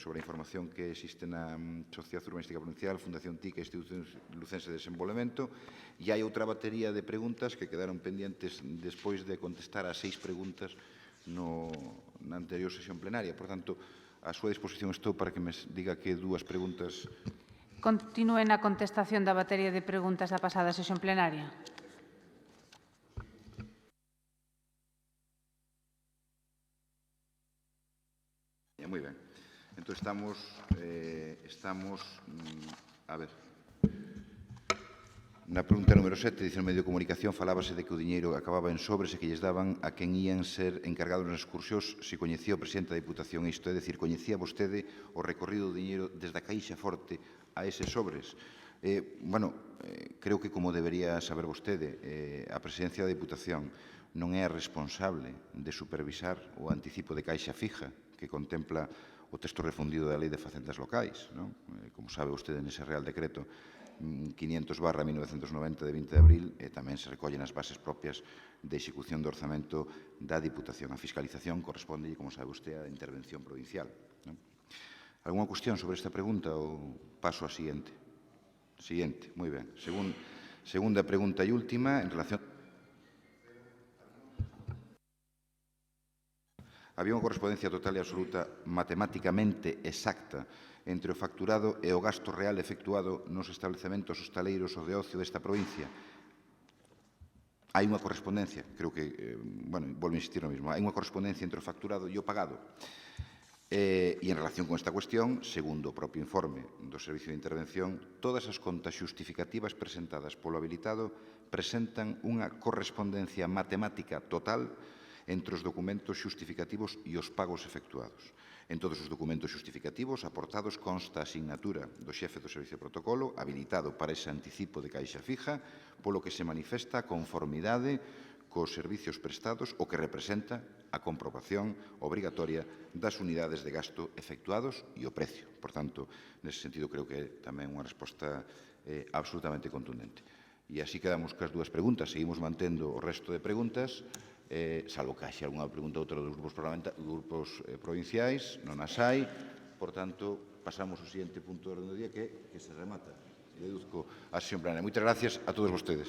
sobre a información que existe na Sociedade Urbanística Provincial, Fundación TIC e Instituto Lucense de Desenvolvemento, e hai outra batería de preguntas que quedaron pendientes despois de contestar a 6 preguntas na anterior sesión plenaria. Por tanto, a súa disposición estou para que me diga que 2 preguntas... Continúe na contestación da batería de preguntas da pasada sesión plenaria. Moi ben. Entón, estamos a ver, na pregunta número 7, dice no medio de comunicación, falábase de que o diñeiro acababa en sobres e que lles daban a quen ían ser encargados nas excursións se coñecía o presidente da Diputación isto, é dicir, coñecía vostede o recorrido do diñeiro desde a Caixa Forte a eses sobres. Creo que, como debería saber vostede, a presidencia da Diputación non é a responsable de supervisar o anticipo de caixa fija que contempla o texto refundido da Lei de Facendas Locais. Como sabe vostede, nese Real Decreto 500/1990 de 20 de abril tamén se recollen as bases propias de execución do orzamento da Diputación. A fiscalización corresponde, como sabe vostede, á intervención provincial. Alguna cuestión sobre esta pregunta ou paso a siguiente? Siguiente, moi ben. Segunda pregunta e última, en relación... Había unha correspondencia total e absoluta matemáticamente exacta entre o facturado e o gasto real efectuado nos establecementos hostaleiros ou de ocio desta provincia. Hai unha correspondencia, creo que, volvo a insistir no mesmo, hai unha correspondencia entre o facturado e o pagado. E en relación con esta cuestión, segundo o propio informe do Servicio de Intervención, todas as contas xustificativas presentadas polo habilitado presentan unha correspondencia matemática total entre os documentos xustificativos e os pagos efectuados. En todos os documentos xustificativos aportados consta a asignatura do xefe do Servicio de Protocolo habilitado para ese anticipo de caixa fija, polo que se manifesta a conformidade cos servicios prestados, o que representa a comprobación obrigatoria das unidades de gasto efectuados e o precio. Por tanto, nese sentido, creo que é tamén unha resposta absolutamente contundente. E así quedamos cas dúas preguntas. Seguimos mantendo o resto de preguntas, salvo que haxe alguna pregunta outra dos grupos provinciais, non as hai. Por tanto, pasamos ao seguinte punto do orden do día, que se remata. Deduzco a sesión plenaria. Moitas gracias a todos vostedes.